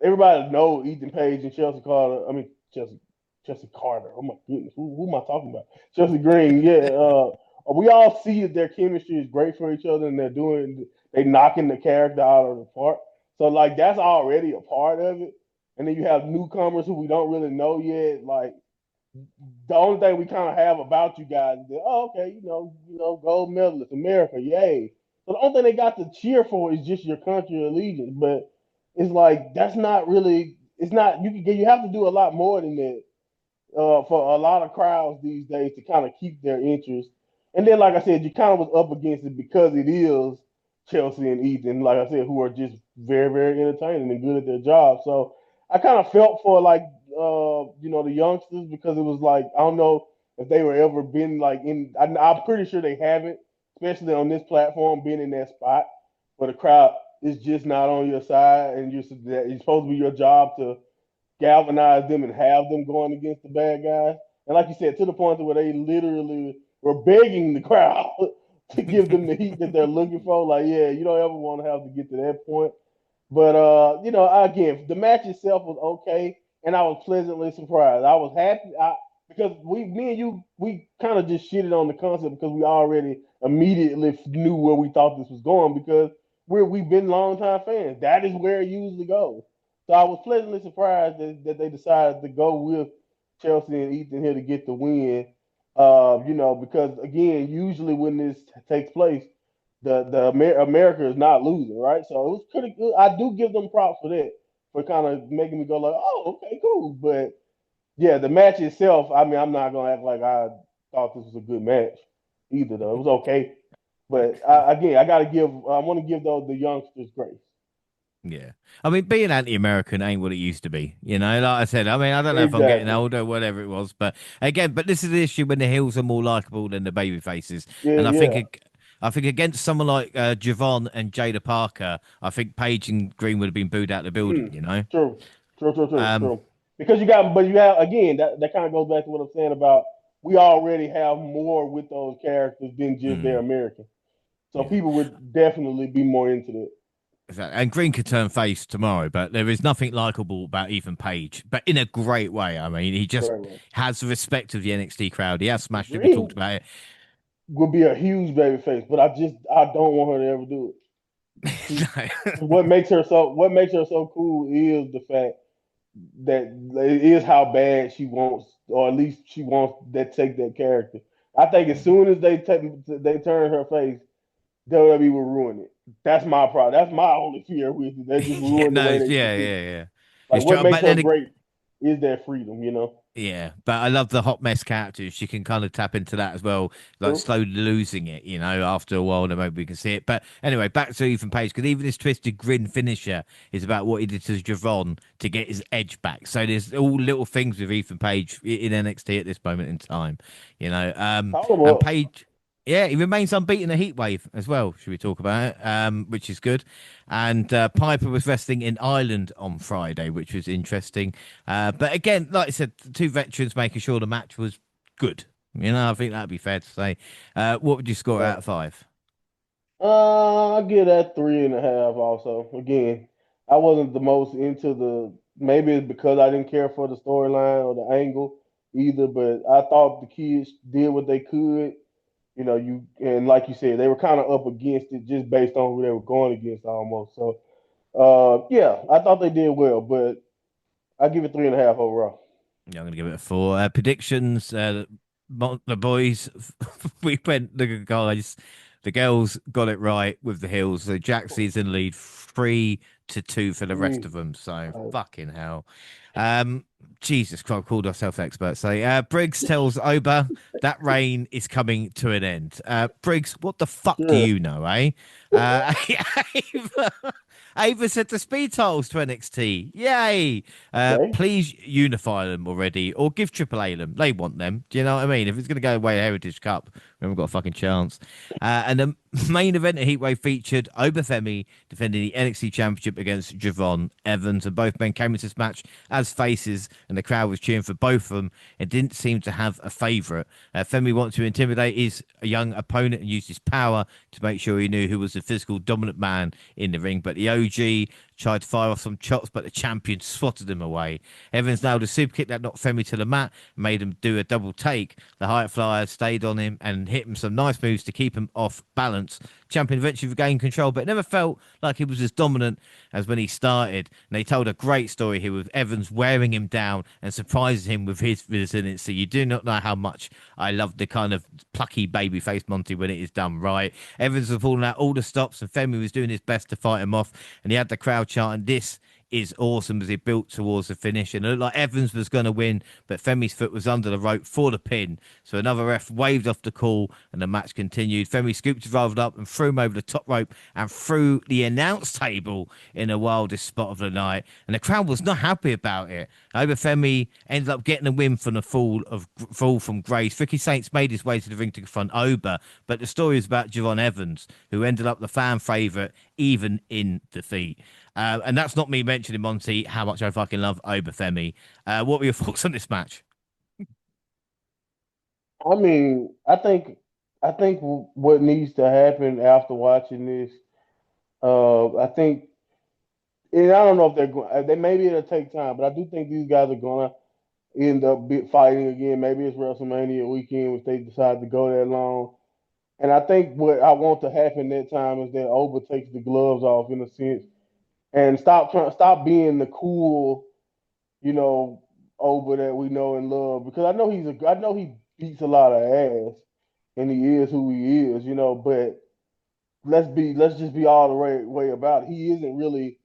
everybody knows Ethan Page and Chelsea Carter. I mean Chelsea Carter. Oh my goodness, who am I talking about? Chelsea Green. Yeah. We all see that their chemistry is great for each other, and they knocking the character out of the park. So like that's already a part of it. And then you have newcomers who we don't really know yet. Like the only thing we kind of have about you guys is that, oh, okay, gold medalist, America, yay. So the only thing they got to cheer for is just your country allegiance. But it's like that's not really. It's not. You have to do a lot more than that for a lot of crowds these days to kind of keep their interest. And then, like I said, you kind of was up against it because it is Chelsea and Ethan, like I said, who are just very, very entertaining and good at their job. So I kind of felt for like the youngsters because it was like I don't know if they were ever been like in. I'm pretty sure they haven't, especially on this platform, been in that spot where the crowd is just not on your side, and it's supposed to be your job to galvanize them and have them going against the bad guys. And like you said, to the point where they literally were begging the crowd to give them the heat that they're looking for. Like, yeah, you don't ever want to have to get to that point. But again, the match itself was okay, and I was pleasantly surprised. I was happy because me and you, we kind of just shitted on the concept because we already immediately knew where we thought this was going because we've been longtime fans. That is where it usually goes. So I was pleasantly surprised that they decided to go with Chelsea and Ethan here to get the win. Because again, usually when this takes place, America is not losing, right? So it was pretty good. I do give them props for that, for kind of making me go like, oh, okay, cool. But yeah, the match itself, I mean, I'm not gonna act like I thought this was a good match either, though. It was okay. But again, I want to give those the youngsters grace. Yeah. I mean, being anti-American ain't what it used to be. Like I said, I mean, I don't know if I'm getting Exactly. older, whatever it was, but again, but this is the issue when the heels are more likable than the baby faces. Yeah, And yeah. I think against someone like Javon and Jada Parker, I think Paige and Green would have been booed out of the building, Mm, you know? true, true, true, true, Um, true. Because you have again that kind of goes back to what I'm saying about we already have more with those characters than just their mm, American. So yeah. people would definitely be more into that. And Green could turn face tomorrow, but there is nothing likable about Ethan Page, but in a great way. I mean, he just Right, right. has the respect of the NXT crowd. He has smashed it. We talked Green about it. would be a huge baby face, but I don't want her to ever do it. She what makes her so cool is the fact that it is how bad she wants, or at least she wants that take that character. I think as soon as they turn her face, WWE will ruin it. That's my problem. That's my only fear with it. They just Yeah, ruin the no, way they yeah, depicted. yeah, yeah. Like It's what true, makes but her then great is that freedom, you know. yeah, but I love the hot mess characters. She can kind of tap into that as well, like True. slowly losing it, after a while, then maybe we can see it. But anyway, back to Ethan Page, because even his twisted grin finisher is about what he did to Javon to get his edge back. So there's all little things with Ethan Page in NXT at this moment in time, Talk and about Page. Yeah, he remains unbeaten in Heatwave as well. Should we talk about it? Which is good. And Piper was wrestling in Ireland on Friday, which was interesting. But again, like I said, the two veterans making sure the match was good. I think that'd be fair to say. What would you score right. out of five? I give that 3.5 also. Again, I wasn't the most into maybe it's because I didn't care for the storyline or the angle either, but I thought the kids did what they could. And like you said, they were kind of up against it just based on who they were going against almost. So yeah, I thought they did well, but I give it 3.5 overall. Yeah, I'm going to give it a four. Predictions. The boys, we went the guys. The girls got it right with the heels. So Jaxie's in lead 3-2 for the rest Mm, of them. So all fucking hell. Um, Jesus Christ, called ourselves experts. So Briggs tells Oba that reign is coming to an end. Briggs, what the fuck do sure. you know, eh? Ava, Ava said the speed titles to NXT. Yay! Okay. Please unify them already, or give Triple A them. They want them. Do you know what I mean? If it's going to go away Heritage Cup, we haven't got a fucking chance. And the main event of Heatwave featured Obafemi defending the NXT Championship against Javon Evans, and both men came into this match as faces, and the crowd was cheering for both of them. It didn't seem to have a favourite. Femi wanted to intimidate his young opponent and use his power to make sure he knew who was the physical dominant man in the ring, but the OG tried to fire off some chops, but the champion swatted him away. Evans nailed a super kick that knocked Femi to the mat, made him do a double take. The high flyer stayed on him and hit him some nice moves to keep him off balance. Champion eventually regained control, but it never felt like he was as dominant as when he started. And they told a great story here with Evans wearing him down and surprising him with his resiliency. You do not know how much I love the kind of plucky baby face Monty when it is done right. Evans was pulling out all the stops, and Femi was doing his best to fight him off. And he had the crowd chanting, "This is awesome," as he built towards the finish. And it looked like Evans was going to win, but Femi's foot was under the rope for the pin. So another ref waved off the call, and the match continued. Femi scooped his rival up and threw him over the top rope and through the announce table in the wildest spot of the night. And the crowd was not happy about it. Over Femi ended up getting a win from the fall from grace. Ricky Saints made his way to the ring to confront Oba, but the story is about Javon Evans, who ended up the fan favourite even in defeat. And that's not me mentioning, Monty, how much I fucking love Obafemi. What were your thoughts on this match? I mean, I think what needs to happen after watching this, I think, and I don't know if they're going. They maybe it'll take time, but I do think these guys are gonna end up fighting again. Maybe it's WrestleMania weekend if they decide to go that long. And I think what I want to happen that time is that Oba takes the gloves off in a sense and stop being the cool, you know, Oba that we know and love. Because I know he beats a lot of ass and he is who he is, but let's just be all the way about it. He isn't really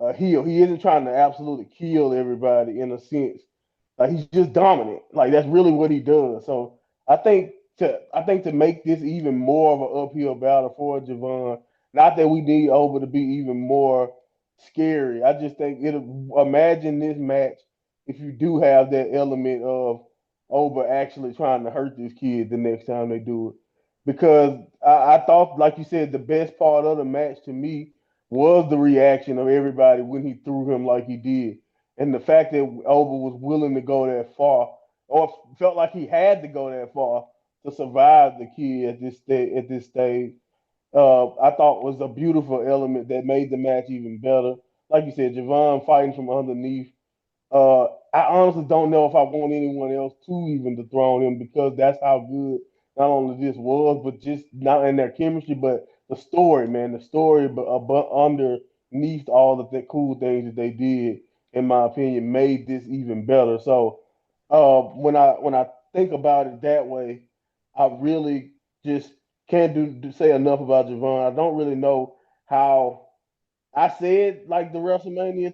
a heel. He isn't trying to absolutely kill everybody in a sense. Like he's just dominant. Like that's really what he does. So I think I think to make this even more of an uphill battle for Javon. Not that we need Oba to be even more scary. I just think it'll imagine this match if you do have that element of Oba actually trying to hurt this kid the next time they do it. Because I thought, like you said, the best part of the match to me was the reaction of everybody when he threw him like he did. And the fact that Oba was willing to go that far, or felt like he had to go that far to survive the kid at this stage, I thought was a beautiful element that made the match even better. Like you said, Javon fighting from underneath. I honestly don't know if I want anyone else to even dethrone him because that's how good not only this was, but just not in their chemistry, but the story, man, the story, but underneath all of the cool things that they did, in my opinion, made this even better. So when I think about it that way, I really just can't say enough about Javon. I don't really know how I said like the WrestleMania,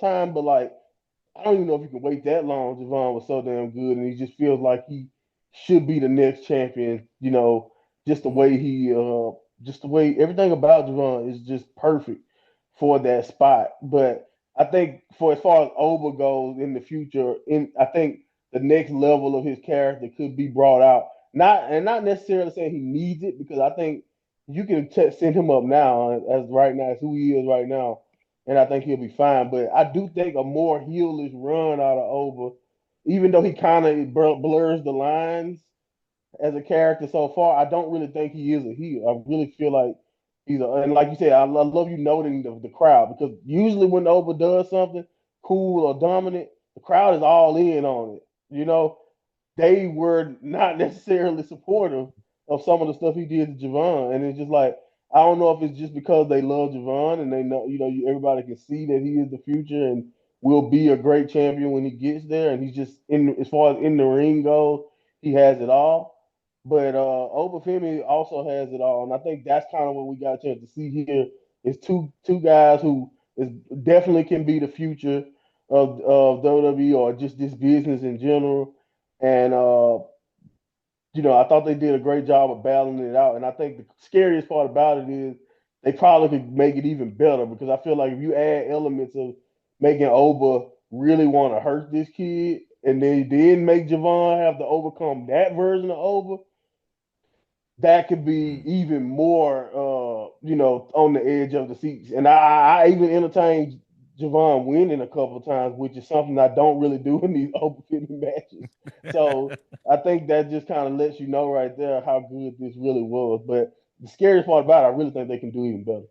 time, but like I don't even know if you can wait that long. Javon was so damn good, and he just feels like he should be the next champion. Just the way just the way everything about Javon is just perfect for that spot. But I think for as far as Oba goes in the future, I think the next level of his character could be brought out. Not necessarily saying he needs it because I think you can send him up now as right now as who he is right now and I think he'll be fine. But I do think a more heelish run out of Oba, even though he kind of blurs the lines as a character so far, I don't really think he is a heel. I really feel like and like you said, I love you noting the crowd because usually when Oba does something cool or dominant, the crowd is all in on it. They were not necessarily supportive of some of the stuff he did to Javon. And it's just like, I don't know if it's just because they love Javon and they know, everybody can see that he is the future and will be a great champion when he gets there. And he's just as far as in the ring goes, he has it all. But Obafemi also has it all. And I think that's kind of what we got a chance to see here is two guys who is definitely can be the future of WWE or just this business in general and I thought they did a great job of battling it out. And I think the scariest part about it is they probably could make it even better because I feel like if you add elements of making Oba really want to hurt this kid, and then make Javon have to overcome that version of Oba, that could be even more, on the edge of the seats. And I even entertained Javon winning a couple of times, which is something I don't really do in these open fitting matches. So I think that just kind of lets you know right there how good this really was. But the scariest part about it, I really think they can do even better.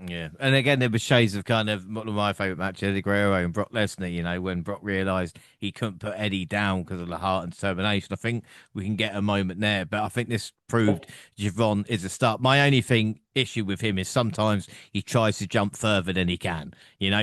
Yeah, and again, there was shades of kind of one of my favorite matches, Eddie Guerrero and Brock Lesnar. When Brock realized he couldn't put Eddie down because of the heart and determination. I think we can get a moment there, but I think this proved Javon is a start. My only issue with him is sometimes he tries to jump further than he can,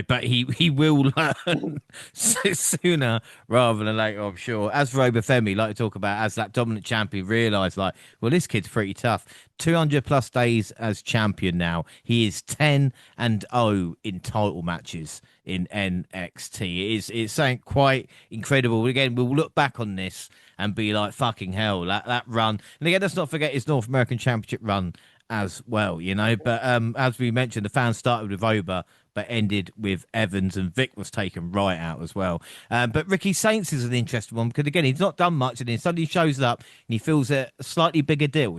but he will learn sooner rather than later, I'm sure. As for Obafemi, like to talk about as that dominant champion, realised like, well, this kid's pretty tough. 200 plus days as champion now. He is 10-0 in title matches in NXT. It's something quite incredible. Again, we'll look back on this and be like, fucking hell, that run. And again, let's not forget his North American Championship run as well, But as we mentioned, the fans started with Oba, but ended with Evans, and Vic was taken right out as well. But Ricky Saints is an interesting one because again, he's not done much, and then suddenly shows up and he feels a slightly bigger deal.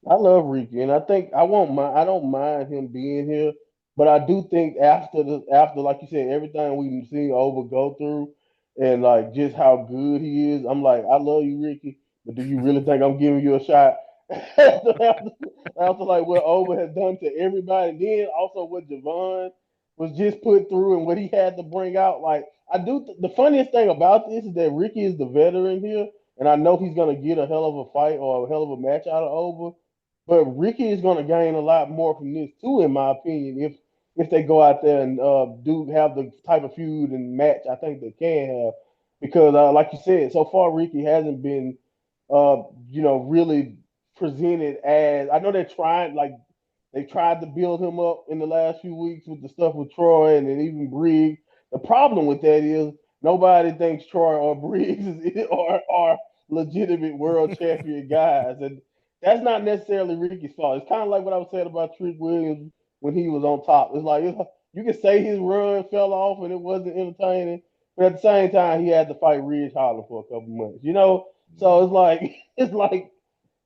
I love Ricky, and I think I won't mind. I don't mind him being here, but I do think after like you said, everything we've seen Over go through, and like just how good he is, I'm like, I love you, Ricky, but do you really think I'm giving you a shot after like what Over has done to everybody? Then also what Javon was just put through and what he had to bring out. Like I do. The funniest thing about this is that Ricky is the veteran here, and I know he's gonna get a hell of a fight or a hell of a match out of Over. But Ricky is going to gain a lot more from this too, in my opinion. If they go out there and do have the type of feud and match, I think they can have because, like you said, so far Ricky hasn't been, really presented as. I know they're trying, like they tried to build him up in the last few weeks with the stuff with Troy and then even Briggs. The problem with that is nobody thinks Troy or Briggs is, or legitimate world champion guys, and that's not necessarily Ricky's fault. It's kind of like what I was saying about Trick Williams when he was on top. It's like you can say his run fell off and it wasn't entertaining, but at the same time, he had to fight Ridge Holland for a couple months, you know. So it's like it's like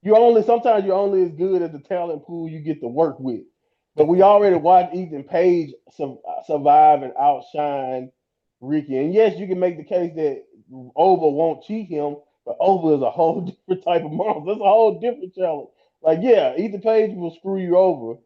you only sometimes you're only as good as the talent pool you get to work with. But we already watched Ethan Page survive and outshine Ricky. And yes, you can make the case that Oba won't cheat him, but Oba is a whole different type of monster. That's a whole different challenge. Like, yeah, Ethan Page will screw you over,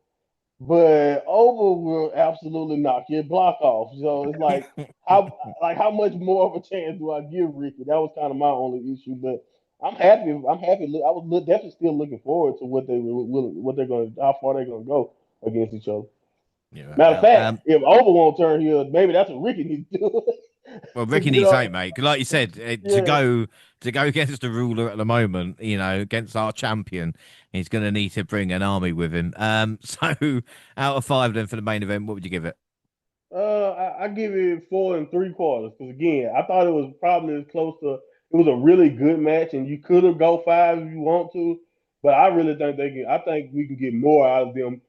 but Oba will absolutely knock your block off. So it's like how much more of a chance do I give Ricky? That was kind of my only issue, but I'm happy. I'm happy. I was definitely still looking forward to what they're going, how far they're going to go against each other. Yeah, Matter of no fact, doubt. if Oba won't turn heel, maybe that's what Ricky needs to do Well, to Ricky get needs up. eight, mate. 'Cause like you said, Yeah. to go against the ruler at the moment, against our champion, he's going to need to bring an army with him. So out of five, then for the main event, what would you give it? I give it 4 3/4 because again, I thought it was probably as close to. It was a really good match, and you could have go five if you want to, but I really think they can. I think we can get more out of them,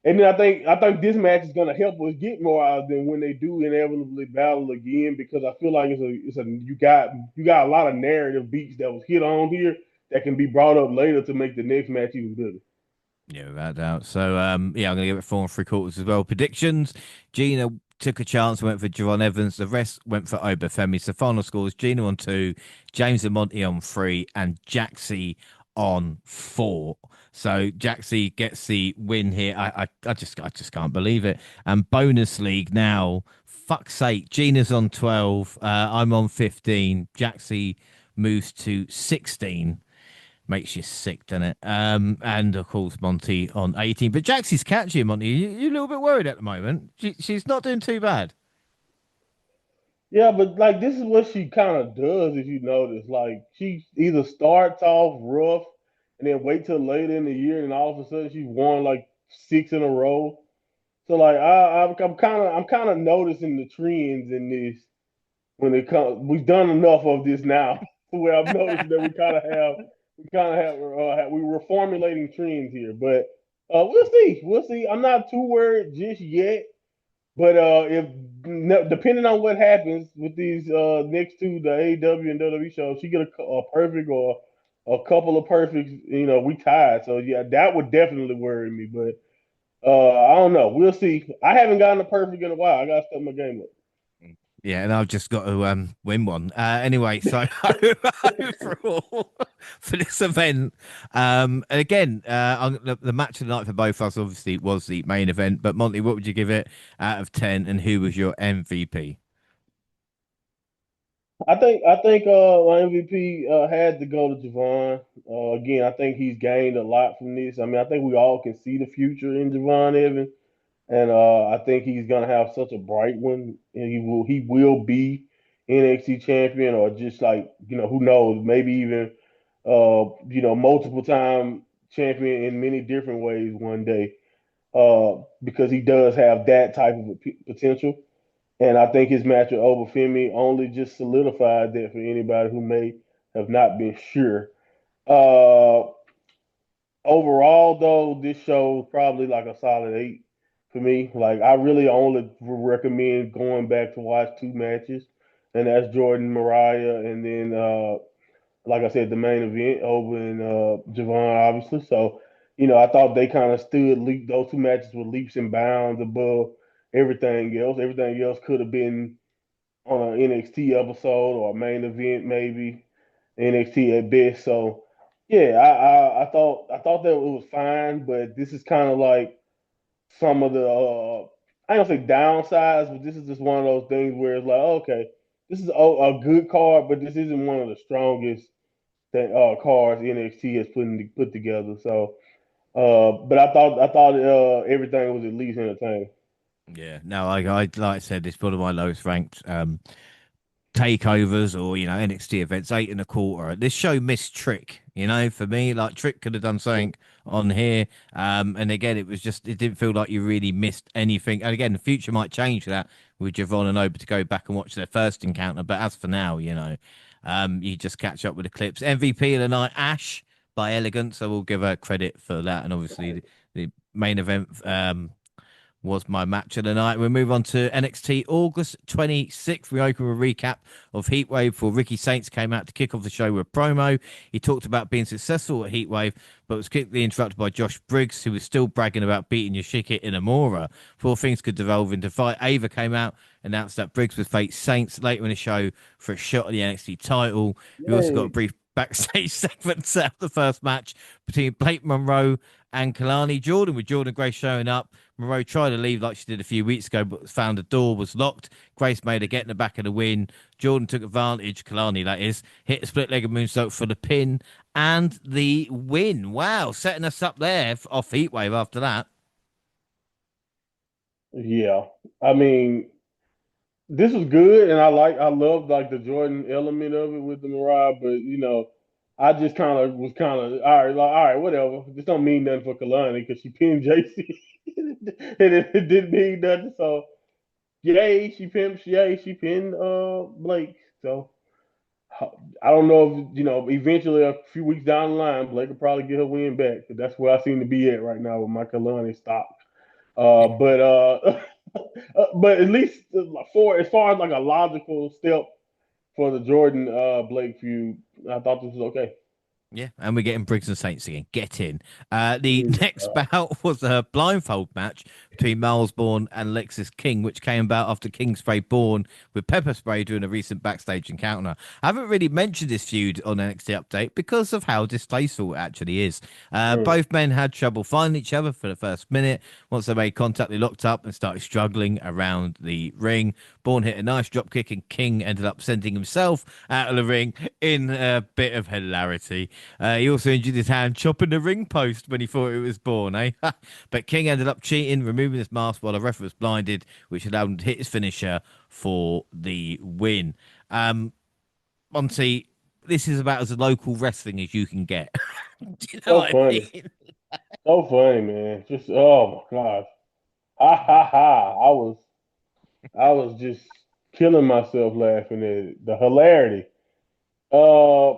and then I think this match is going to help us get more out of them when they do inevitably battle again because I feel like it's a you got a lot of narrative beats that was hit on here that can be brought up later to make the next match even better. Yeah, without doubt. So, yeah, I'm going to give it 4 3/4 as well. Predictions: Gina took a chance, went for Javon Evans. The rest went for Obafemi. So, final scores: Gina on two, James and Monty on three, and Jaxie on four. So, Jaxie gets the win here. I just can't believe it. And bonus league now. Fuck's sake, Gina's on 12. I'm on 15. Jaxie moves to 16. Makes you sick, doesn't it? And of course Monty on 18. But Jaxie's catching Monty. You're a little bit worried at the moment. She's not doing too bad. Yeah, but like this is what she kind of does, if you notice. Like she either starts off rough and then wait till later in the year, and all of a sudden she's won like six in a row. So like I'm kind of noticing the trends in this when it comes. We've done enough of this now, where I'm noticing that we're formulating trends here. But we'll see. I'm not too worried just yet. But if depending on what happens with these next two, the AEW and WWE shows, she get a perfect or a couple of perfects, we tied. So yeah, that would definitely worry me. But I don't know. We'll see. I haven't gotten a perfect in a while. I got to step my game up. Yeah, and I've just got to win one. Anyway, so overall for this event, and again, the match of the night for both of us obviously was the main event. But Monty, what would you give it out of 10, and who was your MVP? I think my MVP had to go to Javon. Again, I think he's gained a lot from this. I mean, I think we all can see the future in Javon Evans. And I think he's gonna have such a bright one, and he will be NXT champion, or just like who knows, maybe even multiple time champion in many different ways one day, because he does have that type of potential. And I think his match with Obafemi only just solidified that for anybody who may have not been sure. Uh, Overall, though, this show is probably like a solid 8 for me. Like, I really only recommend going back to watch two matches, and that's Jordan Mariah, and then, like I said, the main event over in Javon, obviously. So, I thought they kind of those two matches were leaps and bounds above everything else. Everything else could have been on an NXT episode or a main event, maybe NXT at best. So yeah, I thought that it was fine, but this is kind of like some of the I don't say downsides, but this is just one of those things where it's like, okay, this is a good card, but this isn't one of the strongest cards NXT has put together. So, but I thought everything was at least entertaining. Yeah, no, like I said, it's one of my lowest ranked takeovers or NXT events, 8 1/4. This show missed Trick, for me. Like Trick could have done something on here. And again, it didn't feel like you really missed anything. And again, the future might change that with Javon and Oba to go back and watch their first encounter. But as for now, You just catch up with the clips. MVP of the night, Ash by Elegant. So we'll give her credit for that. And obviously the main event was my match of the night. We move on to NXT August 26th. We open with a recap of Heatwave before Ricky Saints came out to kick off the show with a promo. He talked about being successful at Heatwave, but was quickly interrupted by Josh Briggs, who was still bragging about beating Yoshiki Inamura. Before things could devolve into fight, Ava came out, announced that Briggs would face Saints later in the show for a shot at the NXT title. We also got a Yay. brief backstage segment set up the first match between Blake Monroe and Kalani Jordan, with Jordan Grace showing up. Monroe tried to leave like she did a few weeks ago, but found the door was locked. Grace made her get in the back of the win. Jordan took advantage, Kalani that is, hit a split-legged moonsault for the pin and the win. Wow, setting us up there off Heatwave after that. Yeah. I mean, this was good, and I loved like the Jordan element of it with the Mariah, but I just kind of was kind of all right, whatever. This don't mean nothing for Kalani because she pinned JC, and it didn't mean nothing. So yay, she pinned Blake. So I don't know if eventually a few weeks down the line, Blake will probably get her win back. But that's where I seem to be at right now with my Kalani stock. But but at least for as far as like a logical step for the Jordan Blake feud, I thought this was okay. Yeah, and we're getting Briggs and Saints again. Get in. The Mm, next bout was a blindfold match between Miles Bourne and Lexis King, which came about after King sprayed Bourne with pepper spray during a recent backstage encounter. I haven't really mentioned this feud on NXT Update because of how distasteful it actually is. mm. Both men had trouble finding each other for the first minute. Once they made contact, they locked up and started struggling around the ring. Bourne hit a nice drop kick, and King ended up sending himself out of the ring in a bit of hilarity. He also injured his hand chopping the ring post when he thought it was Bourne, eh? But King ended up cheating, removing his mask while the ref was blinded, which allowed him to hit his finisher for the win. Monty, this is about as local wrestling as you can get. Do you know So what I funny, mean? so funny, man. Just oh my gosh, ha ha ha! I was just killing myself laughing at it. The hilarity. Uh,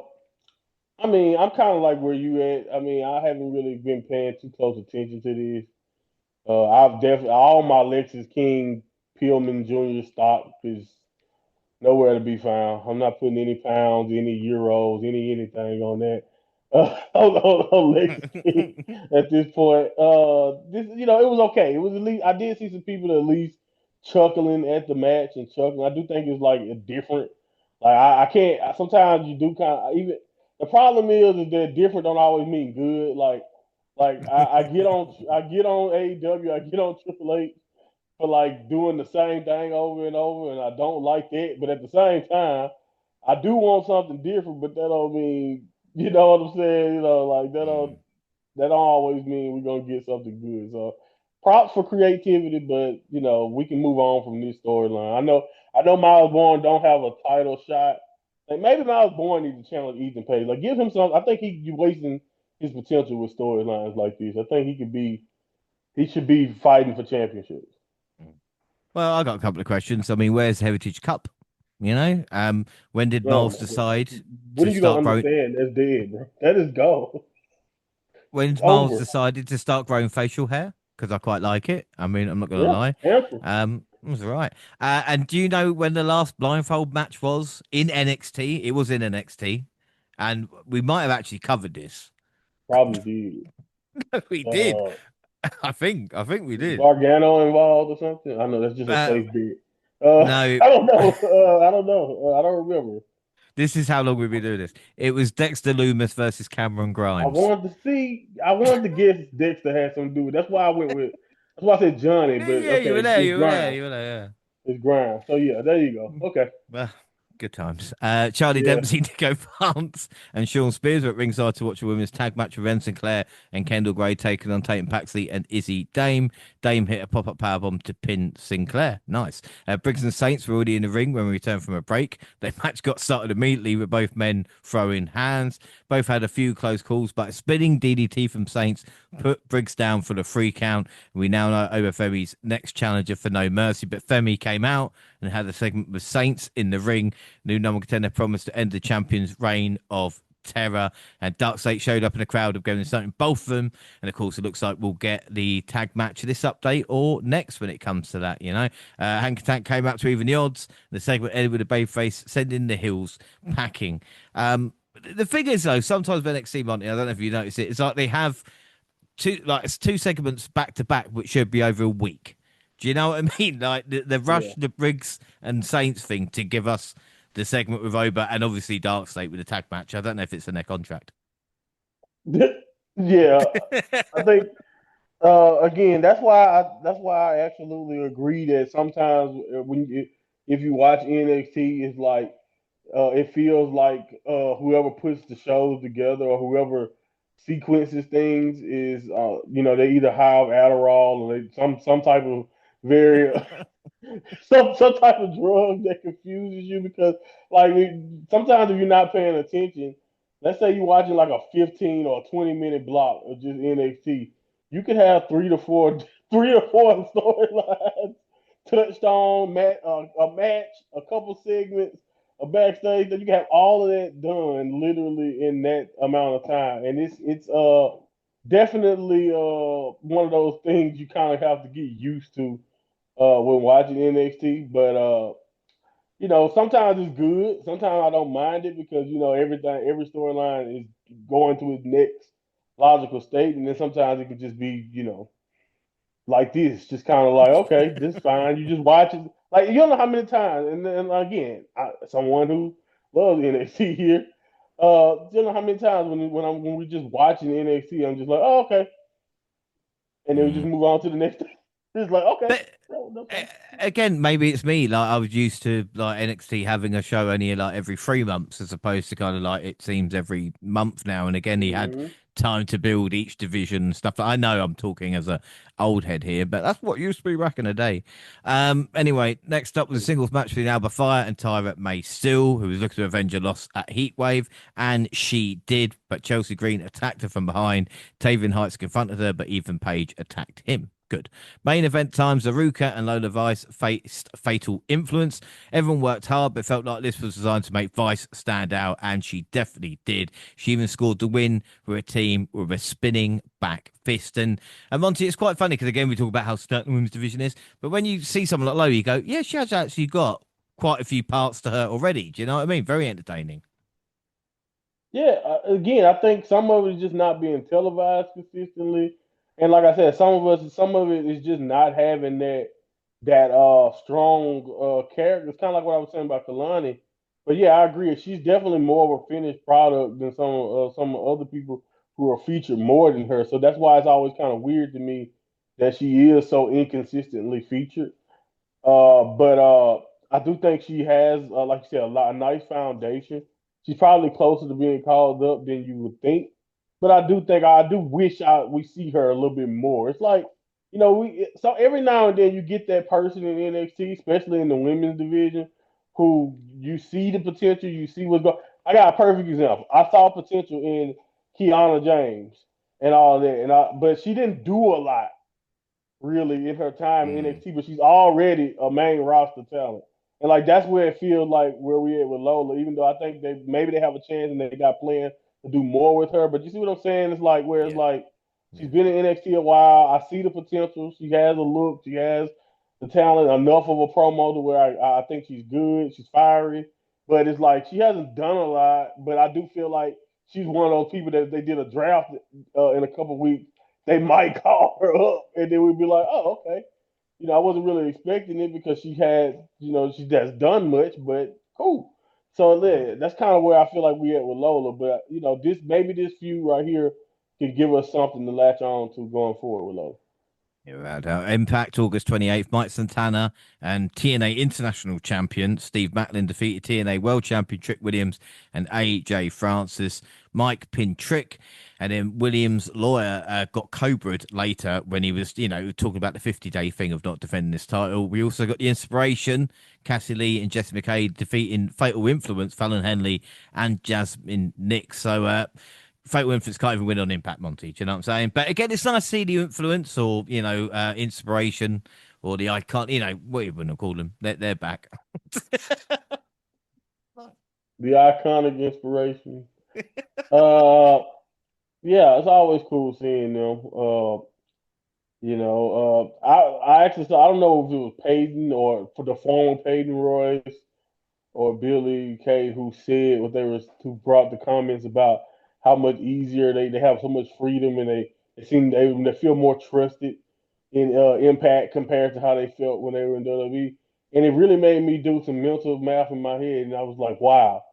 I mean, I'm kind of like where you at. I mean, I haven't really been paying too close attention to this. I've definitely all my Lexus King Pillman Jr. stock is nowhere to be found. I'm not putting any pounds, any euros, anything on that. On Lexus King at this point. This it was okay. It was at least I did see some people at least chuckling at the match and chuckling. I do think it's like a different. Like I can't. Sometimes you do kind of even. The problem is that different don't always mean good. Like I get on AEW, I get on Triple H for like doing the same thing over and over, and I don't like that. But at the same time, I do want something different. But that don't mean you know what I'm saying. Like Mm. that don't always mean we're gonna get something good. So props for creativity, but we can move on from this storyline. I know Miles Bourne don't have a title shot. Like maybe Miles Bourne needs to challenge Ethan Page. Like give him some. I think he's wasting his potential with storylines like this. I think he should be fighting for championships. Well, I got a couple of questions. I mean, where's Heritage Cup? When did Oh Miles my god. decide What to are you gonna start growing? understand? That's dead, bro. That is go. When It's did Miles over. decided to start growing facial hair? Because I quite like it. I mean, I'm not gonna Yeah, lie. handsome. It was all right. And do you know when the last blindfold match was in NXT? It was in NXT, and we might have actually covered this. Probably did. We did. Uh, I think we is did. Gargano involved or something? I know that's just a Uh, safe bet. no, I don't know. I don't know. I don't remember. this is how long we've been doing this. It was Dexter Loomis versus Cameron I Grimes. wanted to see. I wanted to guess Dexter had something to do with. That's why I went with. That's why I said Johnny. Yeah, But yeah, you were okay, there. it's You were there. Grimes. You were there. It's Grimes. So yeah, there you go. Yeah. Okay. Well, good times. Charlie Yeah. Dempsey, Nico Vance, and Sean Spears were at ringside to watch a women's tag match with Ren Sinclair and Kendall Gray taking on Tatum Paxley and Izzy Dame. Dame hit a pop-up powerbomb to pin Sinclair. Nice. Briggs and Saints were already in the ring when we returned from a break. Their match got started immediately with both men throwing hands. Both had a few close calls, but a spinning DDT from Saints put Briggs down for the free count. We now know over Femi's next challenger for No Mercy, but Femi came out and had a segment with Saints in the ring. New number contender promised to end the champion's reign of terror, and Dark State showed up in a crowd of going something both of them. And of course, it looks like we'll get the tag match of this update or next when it comes to that. Hank Attack came out to even the odds. The segment ended with a babyface sending the heels packing. The thing is, though, sometimes with NXT, Monty, I don't know if you notice it, it's like they have it's two segments back to back, which should be over a week. Do you know what I mean? Like the rush, Yeah. the Briggs and Saints thing to give us the segment with Oba and obviously Dark State with the tag match. I don't know if it's in their contract. Yeah, I think again, that's why I absolutely agree that sometimes if you watch NXT, it's like it feels like whoever puts the shows together or whoever sequences things is they either have Adderall or some type of very some type of drug that confuses you because like sometimes if you're not paying attention, let's say you're watching like a 15 or 20-minute block of just NXT, you could have three or four storylines touched on a match, a couple segments, a backstage that you can have all of that done literally in that amount of time, and it's definitely one of those things you kind of have to get used to when watching NXT. But sometimes it's good. Sometimes I don't mind it because every storyline is going to its next logical state, and then sometimes it can just be like this, just kind of like okay, this is fine. You just watch it. Like you don't know how many times, and then again, someone who loves NXT here, you know how many times when we just watching NXT, I'm just like, oh okay, and then we just Mm. move on to the next thing. It's like okay, But no problem. again, maybe it's me. Like I was used to like NXT having a show only like every 3 months, as opposed to kind of like it seems every month now. And again, he had Mm-hmm. time to build each division and stuff. I know I'm talking as a old head here, but that's what used to be back in the day. Anyway, next up was a singles match between Alba Fire and Tyra May Still, who was looking to avenge a loss at Heatwave, and she did. But Chelsea Green attacked her from behind. Tavian Heights confronted her, but Ethan Page attacked him. Good. Main event times, Aruka and Lola Vice faced Fatal Influence. Everyone worked hard, but felt like this was designed to make Vice stand out, and she definitely did. She even scored the win with a team with a spinning back fist. And Monty, it's quite funny because, again, we talk about how certain women's division is, but when you see someone like Lola, you go, yeah, she has actually got quite a few parts to her already. Do you know what I mean? Very entertaining. Yeah, again, I think some of it is just not being televised consistently, and like I said, some of it is just not having that strong character. It's kind of like what I was saying about Kalani, but yeah, I agree. She's definitely more of a finished product than some other people who are featured more than her. So that's why it's always kind of weird to me that she is so inconsistently featured. But I do think she has, like you said, a nice foundation. She's probably closer to being called up than you would think. But I do wish we see her a little bit more. It's like, so every now and then you get that person in NXT, especially in the women's division, who you see the potential, you see what's going. I got a perfect example. I saw potential in Kiana James and all that, but she didn't do a lot really in her time in Mm, NXT, but she's already a main roster talent. And like that's where it feels like where we at with Lola, even though I think they have a chance and they got plans to do more with her. But you see what I'm saying? It's like where it's yeah. like she's Yeah. been in NXT a while. I see the potential. She has a look. She has the talent. Enough of a promo to where I think she's good. She's fiery. But it's like she hasn't done a lot. But I do feel like she's one of those people that they did a draft in a couple weeks they might call her up, and then we'd be like, oh, okay. I wasn't really expecting it because she has done much, but cool. So Mm. yeah, that's kind of where I feel like we at with Lola. But this feud right here can give us something to latch on to going forward with Lola. Yeah, without doubt. Impact August 28th. Mike Santana and TNA International Champion Steve Macklin defeated TNA World Champion Trick Williams and AJ Francis. Mike pinned Trick, and then Williams' lawyer got cobra'd later when he was, talking about the 50-day thing of not defending this title. We also got the inspiration, Cassie Lee and Jesse McCade defeating Fatal Influence, Fallon Henley and Jasmine Nix. So, Fatal Influence can't even win on Impact, Monty. Do you know what I'm saying? But again, it's nice to see the influence or, inspiration or the icon. You know, what you wouldn't call them. They're back. The iconic inspiration. Uh, yeah, it's always cool seeing them. I actually saw, I don't know if it was Peyton or for the former Peyton Royce or Billy Kay who said what they was who brought the comments about how much easier they have so much freedom and they seem they feel more trusted in Impact compared to how they felt when they were in WWE. And it really made me do some mental math in my head, and I was like, wow,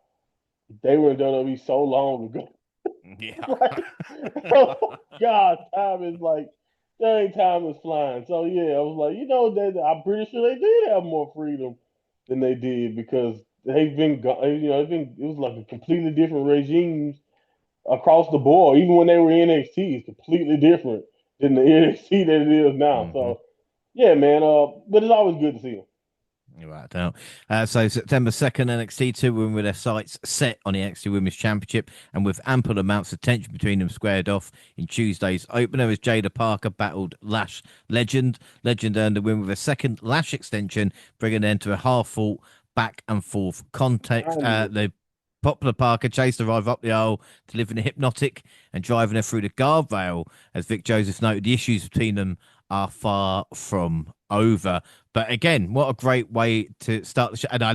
they were in WWE so long ago. Yeah. Like, oh God, time is like, dang, time is flying. So yeah, I was like, that I'm pretty sure they did have more freedom than they did because they've been, it was like a completely different regimes across the board. Even when they were in NXT, it's completely different than the NXT that it is now. hmm So yeah, man. But it's always good to see them. You're right out. So September 2nd, NXT 2 win with their sights set on the NXT Women's Championship and with ample amounts of tension between them squared off in Tuesday's opener as Jada Parker battled Lash Legend. Legend earned the win with a second Lash extension, bringing an end to a half-fought back and forth context. Finally. The popular Parker chased the rival up the aisle, delivering a hypnotic and driving her through the guardrail. As Vic Joseph noted, the issues between them are far from over. But again, what a great way to start the show. And I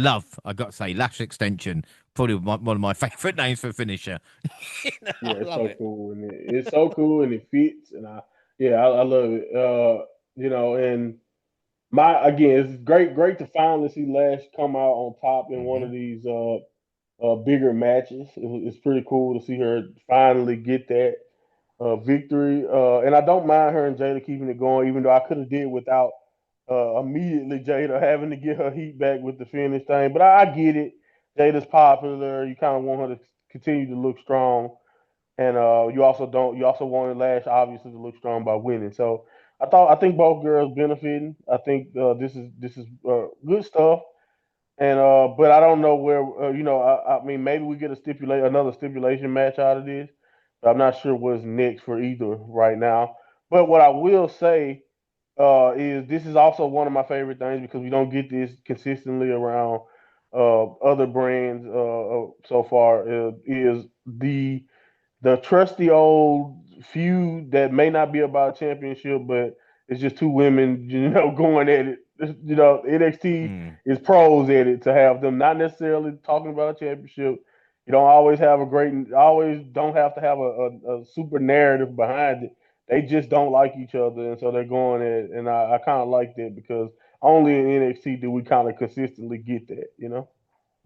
got to say, Lash Extension, probably one of my favorite names for a finisher. Yeah, I it's love so it. cool and it's so cool and it fits and I love it. And my again, it's great to finally see Lash come out on top in one hmm of these bigger matches. It's pretty cool to see her finally get that victory. And I don't mind her and Jada keeping it going, even though I could have did without immediately Jada having to get her heat back with the finish thing. But I get it. Jada's popular. You kind of want her to continue to look strong, and you also don't. You also wanted Lash obviously to look strong by winning. So I think both girls benefiting. I think this is good stuff. And but I don't know where I mean maybe we get another stipulation match out of this. But I'm not sure what's next for either right now. But what I will say is this is also one of my favorite things because we don't get this consistently around other brands so far. Is the trusty old feud that may not be about a championship, but it's just two women, going at it. NXT Mm. is pros at it to have them not necessarily talking about a championship. You don't always have always don't have to have a super narrative behind it. They just don't like each other, and so they're going at it. And I kind of like that because only in NXT do we kind of consistently get that.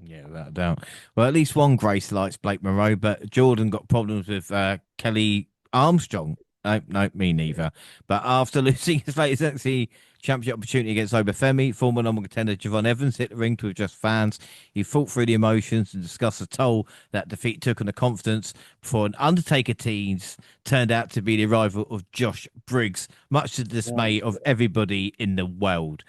Yeah, without a doubt. Well, at least one Grace likes Blake Monroe, but Jordan got problems with Kelly Armstrong. No, no, me neither. But after losing his latest NXT championship opportunity against Obafemi, former number one contender Javon Evans hit the ring to adjust fans. He fought through the emotions and discussed the toll that defeat took on the confidence before an Undertaker tease turned out to be the arrival of Josh Briggs, much to the Oh, dismay of everybody in the world.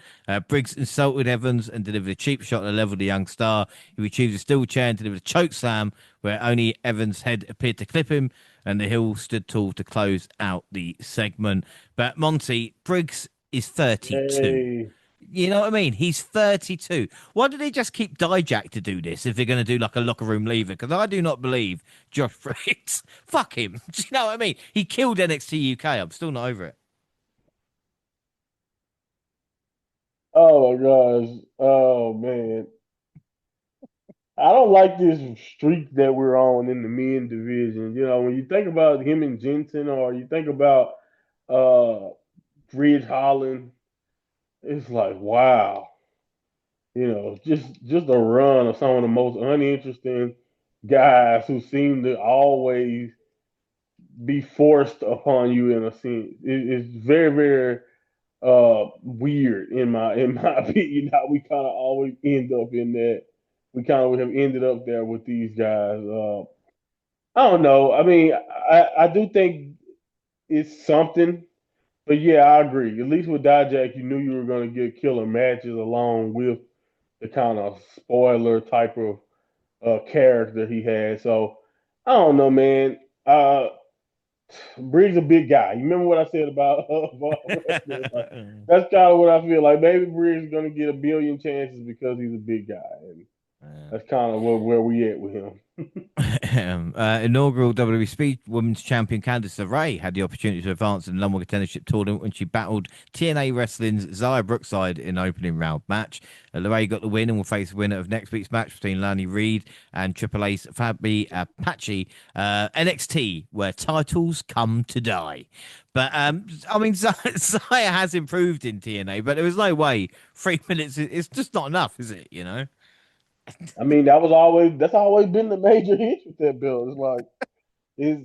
Briggs insulted Evans and delivered a cheap shot at the level of the young star, who retrieved a steel chair and delivered a choke slam where only Evans' head appeared to clip him, and the Hill stood tall to close out the segment. But Monty, Briggs is 32. yay. You know what I mean? He's 32. Why do they just keep Dijak to do this if they're going to do like a locker room leaver? Because I do not believe Josh Briggs. Fuck him. Do you know what I mean? He killed NXT UK. I'm still not over it. Oh my gosh. Oh man. I don't like this streak that we're on in the men division. When you think about him and Jensen or you think about uh Ridge Holland, it's like wow. Just a run of some of the most uninteresting guys who seem to always be forced upon you in a sense. It's very, very weird in my opinion how we kind of always end up in that. We kind of have ended up there with these guys. I don't know. I mean, I do think it's something, but yeah, I agree. At least with Dijak, you knew you were going to get killer matches along with the kind of spoiler type of character he had. So I don't know, man. Briggs a big guy. You remember what I said about wrestling? Like, that's kind of what I feel like. Maybe Briggs is gonna get a billion chances because he's a big guy, and that's kind of where we at with him. Inaugural WWE Speed Women's Champion Candice LeRae had the opportunity to advance in the London Contendership Tournament when she battled TNA Wrestling's Zaya Brookside in an opening round match. LeRae got the win and will face the winner of next week's match between Lani Reed and Triple Ace Fabi Apache. NXT, where titles come to die. But I mean, Zaya has improved in TNA, but there was no way 3 minutes. It's just not enough, is it? You know. I mean, that's always been the major hitch with that belt. It's like is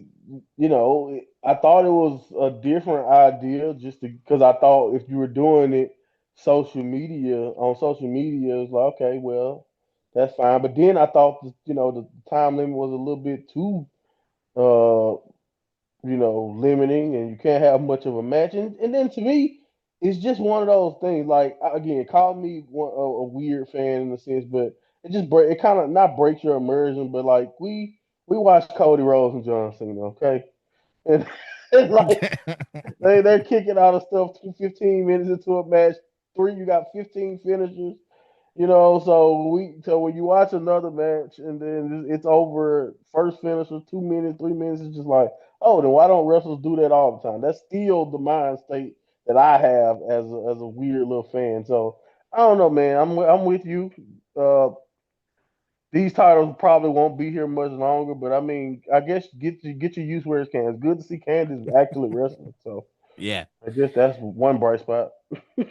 I thought it was a different idea just because I thought if you were doing it social media, it's like okay, well, that's fine. But then I thought the time limit was a little bit too uh limiting, and you can't have much of a match. And then to me, it's just one of those things. Like again, call me a weird fan in a sense, but it kind of not breaks your immersion, but like we watched Cody Rhodes and John Cena, okay, and, and like they're kicking out of stuff 15 minutes into a match. You got 15 finishers. So when you watch another match and then it's over first finish of 2 minutes, 3 minutes, it's just like, oh, then why don't wrestlers do that all the time? That's still the mind state that I have as a weird little fan. So I don't know, man. I'm with you. Uh, these titles probably won't be here much longer, but I mean, I guess get your use where it can. It's good to see Candice actually wrestling. So Yeah. I guess that's one bright spot.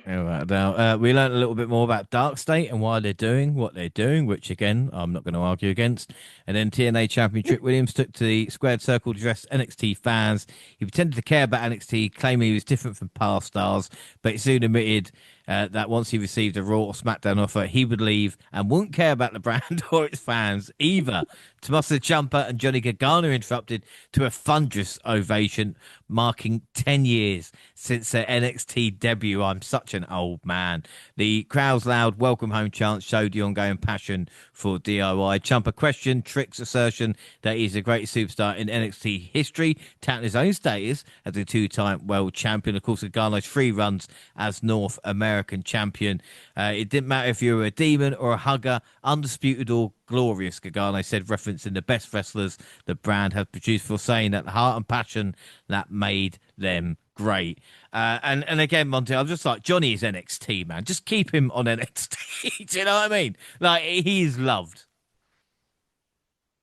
All right, now, we learned a little bit more about Dark State and why they're doing what they're doing, which again I'm not going to argue against. And then TNA champion Trick Williams took to the squared circle to address NXT fans. He pretended to care about NXT, claiming he was different from past stars, but he soon admitted that once he received a Raw or SmackDown offer, he would leave and wouldn't care about the brand or its fans either. Tommaso Ciampa and Johnny Gargano interrupted to a thunderous ovation, marking 10 years since their NXT debut. I'm such an old man. The crowd's loud welcome home chants showed the ongoing passion for DIY. Ciampa questioned Trick's assertion that he's the greatest superstar in NXT history, touting his own status as a two-time world champion. Of course, Gargano's 3 runs as North American champion. It didn't matter if you were a demon or a hugger, undisputed or glorious, Gargano said, referencing the best wrestlers the brand has produced, for saying that the heart and passion that made them great. And again, Monty, I'm just like, Johnny is NXT, man. Just keep him on NXT. Do you know what I mean? Like, he is loved.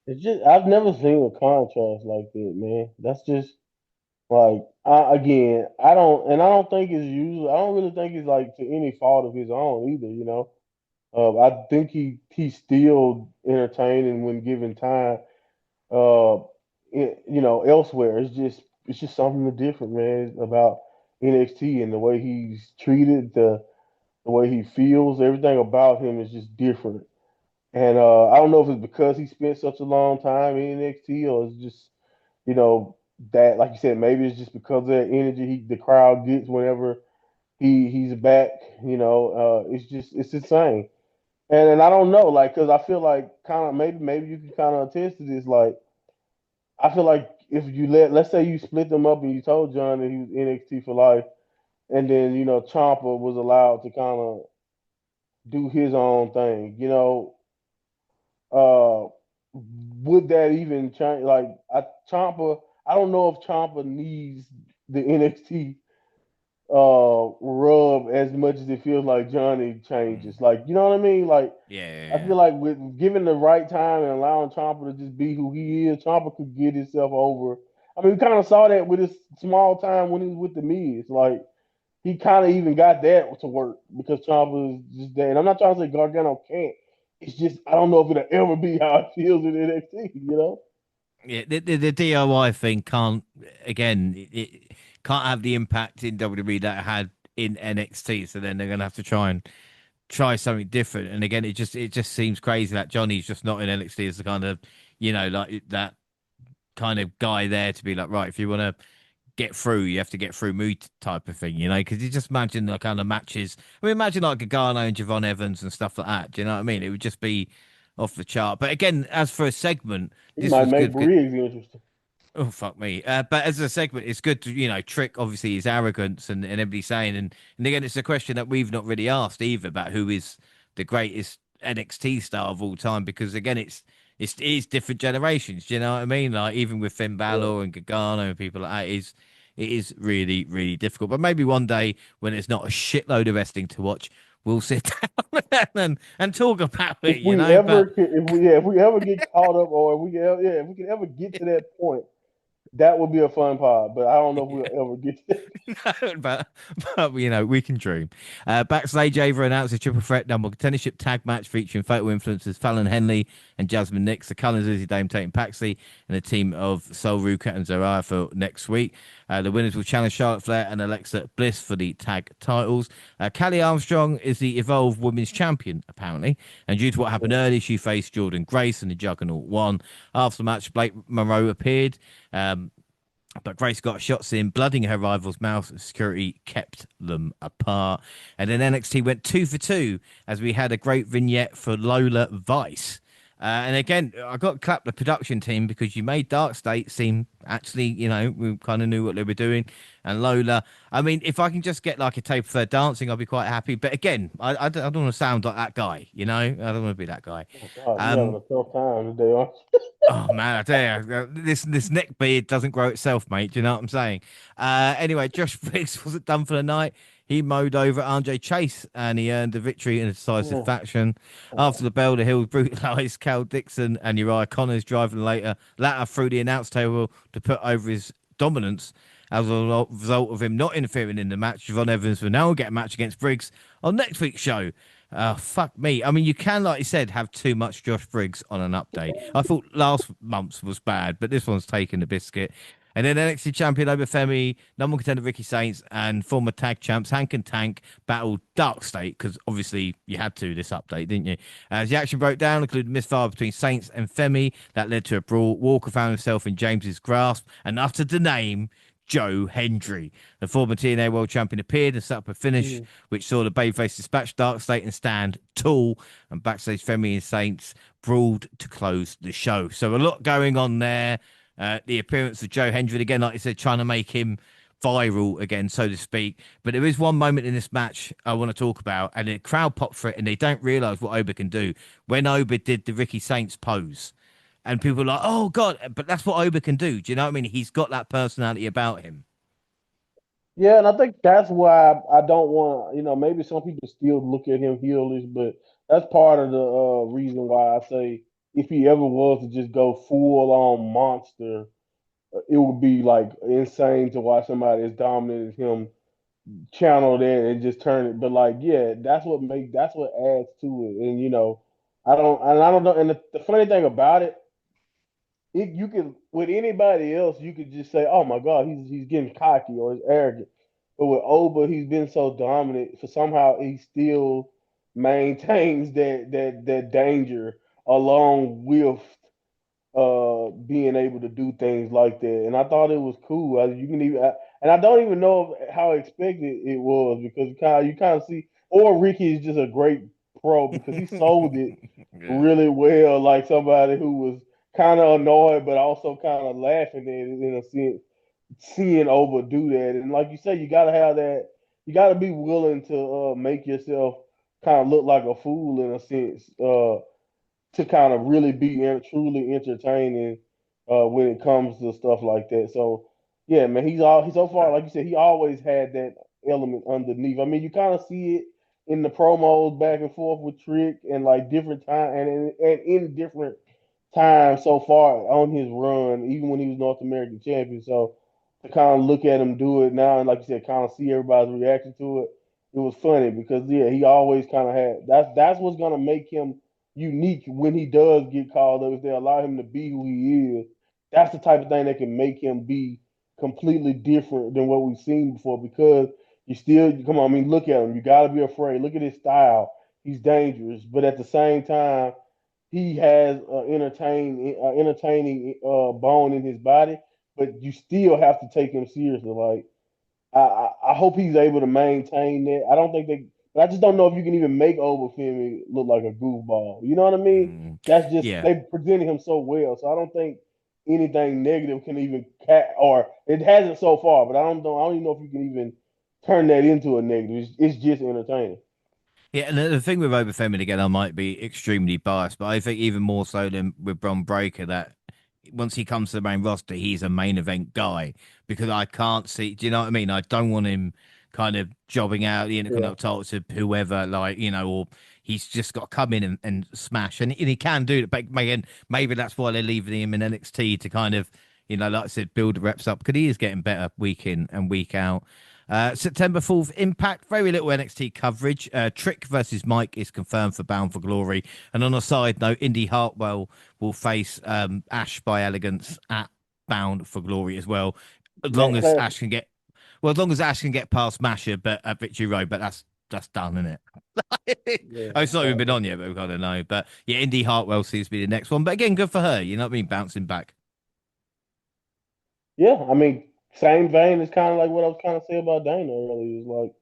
It's just I've never seen a contrast like that, man. That's just like I don't think it's usually. I don't really think it's like to any fault of his own either. I think he's still entertaining when given time. Uh, elsewhere, it's just something different, man, about NXT and the way he's treated, the way he feels, everything about him is just different. And I don't know if it's because he spent such a long time in NXT or it's just you know that, like you said, maybe it's just because of that energy the crowd gets whenever he's back. It's insane. And I don't know, like, because I feel like kind of maybe you can kind of attest to this. Like, I feel like if let's say you split them up and you told John that he was NXT for life, and then Ciampa was allowed to kind of do his own thing. Uh, would that even change? Like, Ciampa, I don't know if Ciampa needs the NXT rub as much as it feels like Johnny changes. Like, you know what I mean? Like, I Yeah. feel like with given the right time and allowing Ciampa to just be who he is, Ciampa could get himself over. I mean, we kind of saw that with his small time when he was with the Miz. Like, he kind of even got that to work because Ciampa is just there. And I'm not trying to say Gargano can't. It's just I don't know if it'll ever be how it feels in NXT. Yeah, the DIY thing can't, again, it can't have the impact in WWE that it had in NXT. So then they're going to have to try something different. And again, it just seems crazy that Johnny's just not in NXT as the kind of, like that kind of guy there to be like, right, if you want to get through, you have to get through me type of thing, because you just imagine the kind of matches. I mean, imagine like Gargano and Javon Evans and stuff like that. Do you know what I mean? It would just be off the chart. But again, as for a segment, He this might was make good. Briggs interesting. Oh fuck me! But as a segment, it's good to trick obviously his arrogance and everybody saying and again it's a question that we've not really asked either about who is the greatest NXT star of all time because again it is different generations. Do you know what I mean? Like even with Finn Yeah. Balor and Gargano and people like that, it is really difficult. But maybe one day when there's not a shitload of wrestling to watch, we'll sit down and talk about If it. we But ever can, if we ever get caught up, or if we can ever get to that point, that would be a fun pod. But I don't know if we'll ever get to no, but we can dream. Backstage, Ava announced a triple threat number contendership tag match featuring photo influencers Fallon Henley and Jasmine Nix, the Cullens, Izzy Dame, Tate, and Paxley, and a team of Sol Ruka and Zariah for next week. The winners will challenge Charlotte Flair and Alexa Bliss for the tag titles. Callie Armstrong is the Evolve Women's Champion, apparently, and due to what happened earlier, she faced Jordan Grace and the Juggernaut won. After the match, Blake Monroe appeared. But Grace got shots in, blooding her rival's mouth. Security kept them apart. And then NXT went 2 for 2 as we had a great vignette for Lola Vice. And again, I got to clap the production team because you made Dark State seem actually, we kind of knew what they were doing. And Lola, I mean, if I can just get like a tape of her dancing, I'll be quite happy. But again, I don't want to sound like that guy, I don't want to be that guy. Oh God, you having Um, a tough time today, aren't Oh man, I tell you, this neck beard doesn't grow itself, mate. Do you know what I'm saying? Anyway, Josh Briggs wasn't done for the night. He mowed over Andre Chase and he earned the victory in a decisive you? fashion. After the bell, the Hills brutalised Cal Dixon and Uriah Connors, driving latter through the announce table to put over his dominance. As a result of him not interfering in the match, Von Evans will now get a match against Briggs on next week's show. Fuck me. I mean, you can, like you said, have too much Josh Briggs on an update. I thought last month's was bad, but this one's taken the biscuit. And then NXT champion over Femi, number one contender Ricky Saints, and former tag champs Hank and Tank battled Dark State because obviously you had to this update, didn't you? As the action broke down, including misfire between Saints and Femi, that led to a brawl. Walker found himself in James's grasp and uttered the name Joe Hendry. The former TNA World Champion appeared and set up a finish, Mhm. which saw the Babyface dispatch Dark State and stand tall, and backstage Femi and Saints brawled to close the show. So a lot going on there. The appearance of Joe Hendry, again, like I said, trying to make him viral again, so to speak. But there is one moment in this match I want to talk about, and the crowd popped for it, and they don't realize what Oba can do. When Oba did the Ricky Saints pose, and people are like, oh, God, but that's what Oba can do. Do you know what I mean? He's got that personality about him. Yeah, and I think that's why I don't want, maybe some people still look at him heelish, but that's part of the reason why I say if he ever was to just go full on monster, it would be like insane to watch somebody as dominant as him channel that and just turn it. But like, yeah, that's what adds to it. And I don't know. And the funny thing about it, you can with anybody else, you could just say, "Oh my God, he's getting cocky or he's arrogant." But with Oba, he's been so dominant for somehow he still maintains that danger along with being able to do things like that. And I thought it was cool. You can even and I don't even know how expected it was because you kind of see or Ricky is just a great pro because he sold it Yeah. really well, like somebody who was kind of annoyed but also kind of laughing at it in a sense, seeing Oba do that. And like you say, you got to have that. You got to be willing to make yourself kind of look like a fool in a sense. To kind of really be truly entertaining when it comes to stuff like that. So yeah, man, he's so far like you said, he always had that element underneath. I mean, you kind of see it in the promos back and forth with Trick and like different time and in different times so far on his run, even when he was North American champion. So to kind of look at him do it now and like you said, kind of see everybody's reaction to it, it was funny because yeah, he always kind of had that's what's gonna make him unique when he does get called up. If they allow him to be who he is, that's the type of thing that can make him be completely different than what we've seen before. Because you still come on, I mean, look at him. You got to be afraid. Look at his style. He's dangerous, but at the same time, he has entertaining bone in his body. But you still have to take him seriously. Like I hope he's able to maintain that. I don't think they, but I just don't know if you can even make Obafemi look like a goofball. You know what I mean? That's just Yeah. they presented him so well, so I don't think. anything negative can even or it hasn't so far. But I don't even know if you can even turn that into a negative. It's just entertaining. Yeah, and the thing with Overfemin, again, I might be extremely biased, but I think even more so than with Bron Breakker, that once he comes to the main roster, he's a main event guy because I can't see. Do you know what I mean? I don't want him kind of jobbing out the Yeah, Intercontinental title to whoever, like, or he's just got to come in and smash, and he can do it. But maybe that's why they're leaving him in NXT to kind of, like I said, build the reps up because he is getting better week in and week out. September 4th, Impact. Very little NXT coverage. Trick versus Mike is confirmed for Bound for Glory. And on a side note, Indy Hartwell will face Ash by Elegance at Bound for Glory as well. As long Matt as Classic. Ash can get, well, as long as Ash can get past Masher, but at Victory Road. But that's done, isn't it? Yeah, Oh, it's not even been on yet, but we've got to know. But yeah, Indy Hartwell seems to be the next one. But again, good for her. You know what I mean? Bouncing back. yeah. I mean, same vein is kind of like what I was kind of saying about Dana earlier. Is like,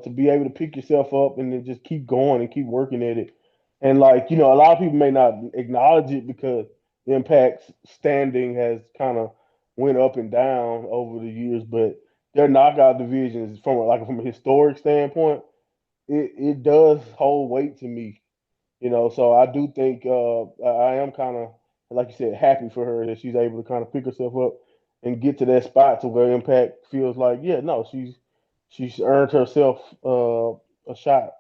to be able to pick yourself up and then just keep going and keep working at it. And like, a lot of people may not acknowledge it because the Impact's standing has kind of went up and down over the years, but their knockout divisions from a historic standpoint, it does hold weight to me. So I do think I am kind of, like you said, happy for her that she's able to kind of pick herself up and get to that spot to where Impact feels like, yeah, no, she's earned herself a shot.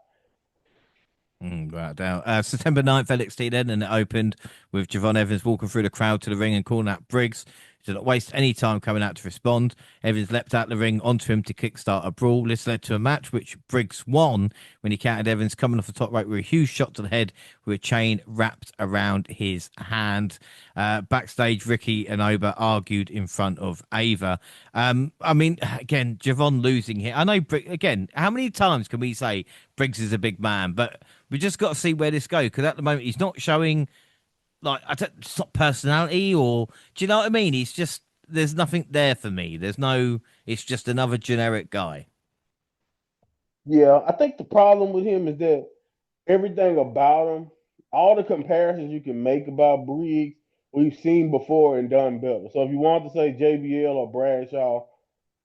Right down. September 9th, NXT then, and it opened with Javon Evans walking through the crowd to the ring and calling out Briggs. Did not waste any time coming out to respond. Evans leapt out the ring onto him to kickstart a brawl. This led to a match which Briggs won when he countered Evans coming off the top rope with a huge shot to the head with a chain wrapped around his hand. Backstage, Ricky and Oba argued in front of Ava. I mean, again, Javon losing here. I know, again, how many times can we say Briggs is a big man? But we just got to see where this goes because at the moment he's not showing like it's not personality or do you know what I mean? He's just there's nothing there for me. There's no. It's just another generic guy. Yeah, I think the problem with him is that everything about him, all the comparisons you can make about Briggs, we've seen before and done better. So if you want to say JBL or Bradshaw,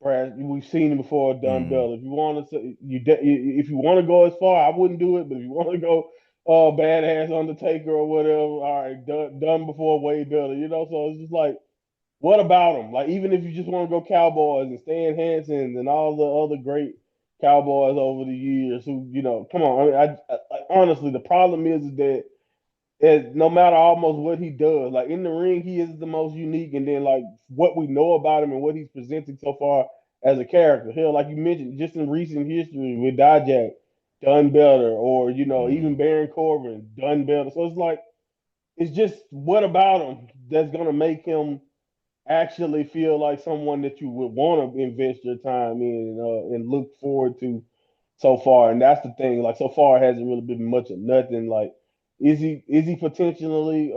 we've seen him before, done Mm, better. If you want to say if you want to go as far, I wouldn't do it. But if you want to go, badass Undertaker or whatever, all right, done before, way better. So it's just like, what about him? Like, even if you just want to go Cowboys and Stan Hansen and all the other great Cowboys over the years, who come on. I mean, honestly, the problem is that no matter almost what he does, like in the ring, he is the most unique. And then like what we know about him and what he's presenting so far as a character, hell, like you mentioned, just in recent history with Dijak, done better, or even mm. Baron Corbin, done better. So it's like it's just what about him that's gonna make him actually feel like someone that you would want to invest your time in and look forward to so far. And that's the thing. Like so far, it hasn't really been much of nothing. Like, is he potentially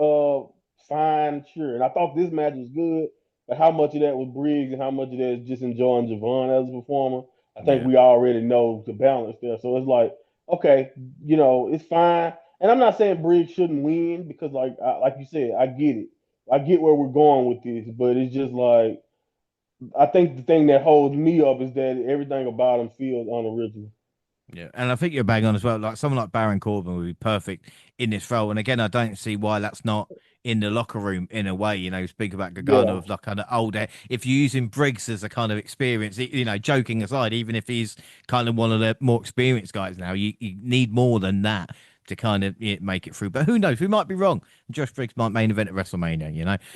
fine? Sure. And I thought this match was good, but how much of that was Briggs and how much of that is just enjoying Javon as a performer? I think Yeah. we already know the balance there. So it's like, okay, it's fine. And I'm not saying Briggs shouldn't win because, like you said, I get it. I get where we're going with this, but it's just like I think the thing that holds me up is that everything about him feels unoriginal. Yeah, and I think you're bang on as well. Like someone like Baron Corbin would be perfect in this role. And again, I don't see why that's not in the locker room in a way. Speak about Gargano Yeah, of like kind of older. If you're using Briggs as a kind of experience, joking aside, even if he's kind of one of the more experienced guys now, you need more than that to kind of make it through. But who knows? We might be wrong. Josh Briggs might main event at WrestleMania.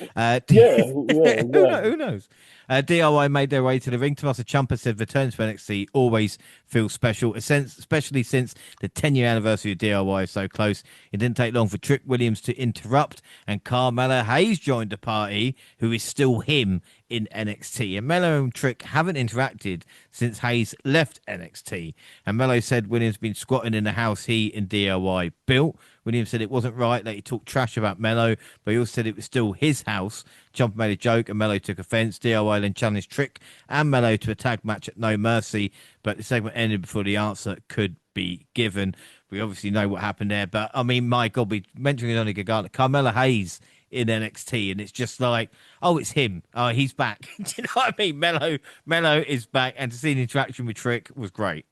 yeah, yeah, Who knows? exactly. Who knows? DIY made their way to the ring. Tommaso Ciampa said returns to NXT always feels special, especially since the 10-year anniversary of DIY is so close. It didn't take long for Trick Williams to interrupt, and Carmella Hayes joined the party, who is still him in NXT. And Mello and Trick haven't interacted since Hayes left NXT. And Mello said Williams been squatting in the house he and DIY built. Williams said it wasn't right that he talked trash about Mello, but he also said it was still his house. Ciampa made a joke and Mello took offense. DIY then challenged Trick and Mello to a tag match at No Mercy, but the segment ended before the answer could be given. We obviously know what happened there, but I mean, my God, we mentioned it only Gargano. Carmella Hayes in NXT, and it's just like, oh, it's him. Oh, he's back. Do you know what I mean? Mello is back, and to see the interaction with Trick was great.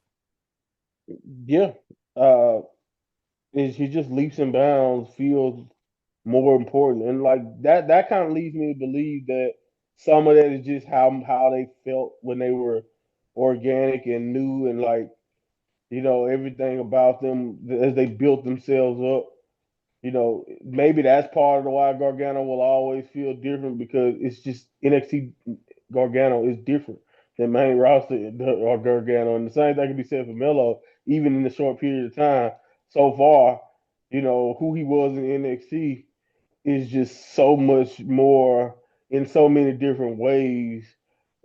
Yeah. Uh, he just leaps and bounds, feels more important, and like that kind of leads me to believe that some of that is just how they felt when they were organic and new, and like everything about them as they built themselves up. Maybe that's part of the why Gargano will always feel different because it's just NXT Gargano is different than main roster or Gargano. And the same thing can be said for Melo, even in the short period of time so far. Who he was in NXT is just so much more in so many different ways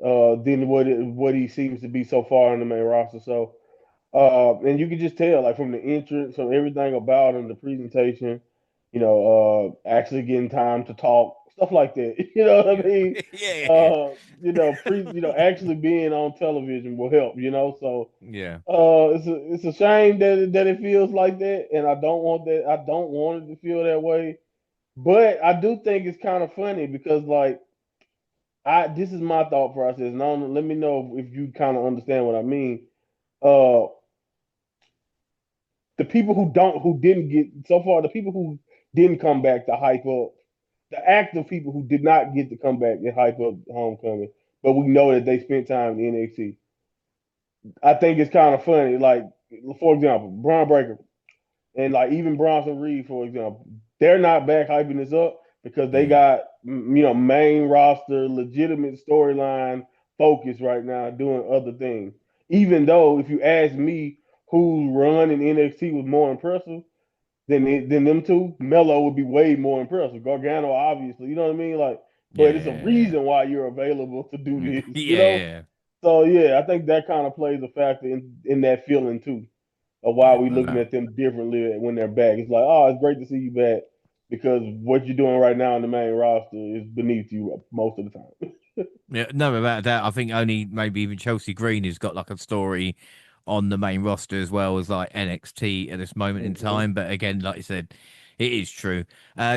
than what he seems to be so far in the main roster. So and you can just tell, like from the entrance, from everything about him, the presentation, actually getting time to talk, stuff like that. You know what I Yeah, mean? yeah, Actually being on television will help. So yeah. it's a shame that it feels like that, and I don't want that. I don't want it to feel that way. But I do think it's kind of funny because like this is my thought process. Now let me know if you kind of understand what I mean. Uh, the people who didn't get so far, the people who didn't come back to hype up, the active people who did not get to come back and hype up Homecoming, but we know that they spent time in NXT. I think it's kind of funny. Like, for example, Braun Breaker and like even Bronson Reed, for example, they're not back hyping this up because they Mm. got main roster, legitimate storyline focus right now, doing other things. Even though, if you ask me, whose run in NXT was more impressive than them two, Mello would be way more impressive. Gargano, obviously, you know what I mean? Like, but it's a Yeah, reason why you're available to do yeah, this, yeah, So yeah, I think that kind of plays a factor in that feeling too of why yeah. we No looking doubt. at them differently when they're back. It's like, oh, it's great to see you back because what you're doing right now in the main roster is beneath you most of the time. Yeah, no, about that. I think only maybe even Chelsea Green has got like a story on the main roster as well as like NXT at this moment in Mm-hmm. time. But again, like you said, it is true.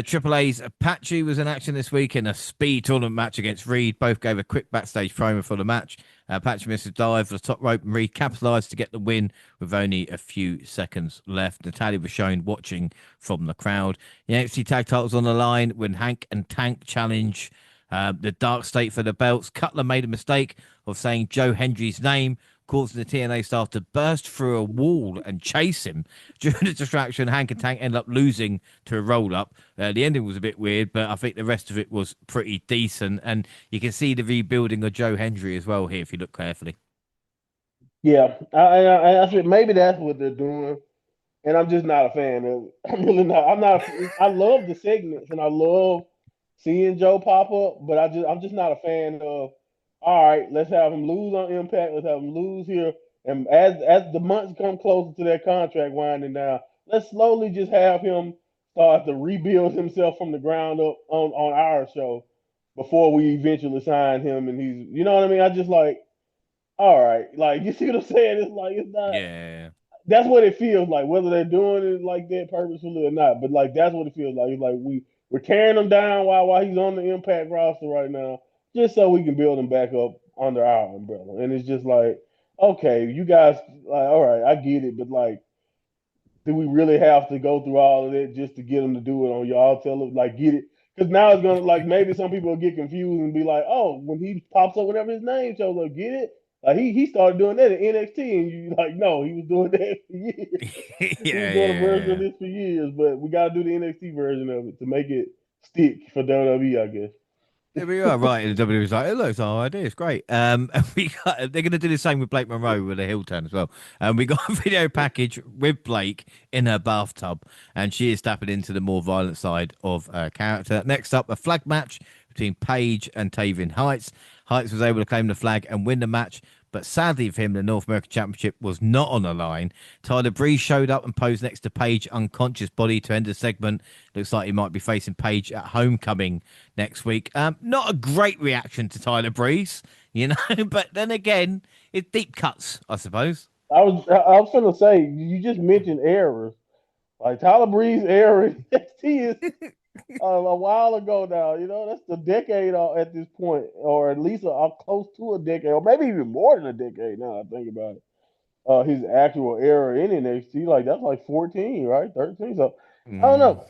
Triple A's Apache was in action this week in a speed tournament match against Reed. Both gave a quick backstage promo for the match. Apache missed a dive for the top rope and Reed capitalized to get the win with only a few seconds left. Natalia was shown watching from the crowd. The NXT tag titles on the line when Hank and Tank challenge the dark state for the belts. Cutler made a mistake of saying Joe Hendry's name, causing the TNA staff to burst through a wall and chase him. During the distraction, Hank and Tank ended up losing to a roll up. The ending was a bit weird, but I think the rest of it was pretty decent. And you can see the rebuilding of Joe Hendry as well here if you look carefully. Yeah, I said maybe that's what they're doing, and I'm just not a fan of it. I'm really not. I'm not. I love the segments and I love seeing Joe pop up, but I'm just not a fan of. All right, let's have him lose on Impact. Let's have him lose here, and as the months come closer to that contract winding down, let's slowly just have him start to rebuild himself from the ground up on our show before we eventually sign him. And you know what I mean. I just like, all right, like you see what I'm saying? It's like it's not Yeah. that's what it feels like, whether they're doing it like that purposefully or not. But like that's what it feels like. It's like we're carrying him down while he's on the Impact roster right now, just so we can build him back up under our umbrella. And it's just like, okay, you guys, like, all right, I get it, but like, do we really have to go through all of that just to get him to do it on y'all? Tell him like get it. Because now it's gonna like maybe some people will get confused and be like, oh, when he pops up whenever his name shows up, get it? Like he started doing that at NXT, and you like, no, he was doing that for years. Yeah, He was yeah, doing a version of yeah. this for years, but we gotta do the NXT version of it to make it stick for WWE, I guess. There we are, right? And the WWE was like, it looks our idea, it's great. And they're going to do the same with Blake Monroe with a heel turn as well. And we got a video package with Blake in her bathtub, and she is stepping into the more violent side of her character. Next up, a flag match between Paige and Tavian Heights. Heights was able to claim the flag and win the match, but sadly for him, the North American Championship was not on the line. Tyler Breeze showed up and posed next to Paige, unconscious body to end the segment. Looks like he might be facing Paige at Homecoming next week. Not a great reaction to Tyler Breeze, you know, but then again, it's deep cuts, I suppose. I was gonna say you just mentioned errors. Like Tyler Breeze error in NXT a while ago now. You know, that's a decade at this point, or at least close to a decade, or maybe even more than a decade. Now I think about it. His actual era in NXT, like that's like 14, right? 13. So I don't Mm. know.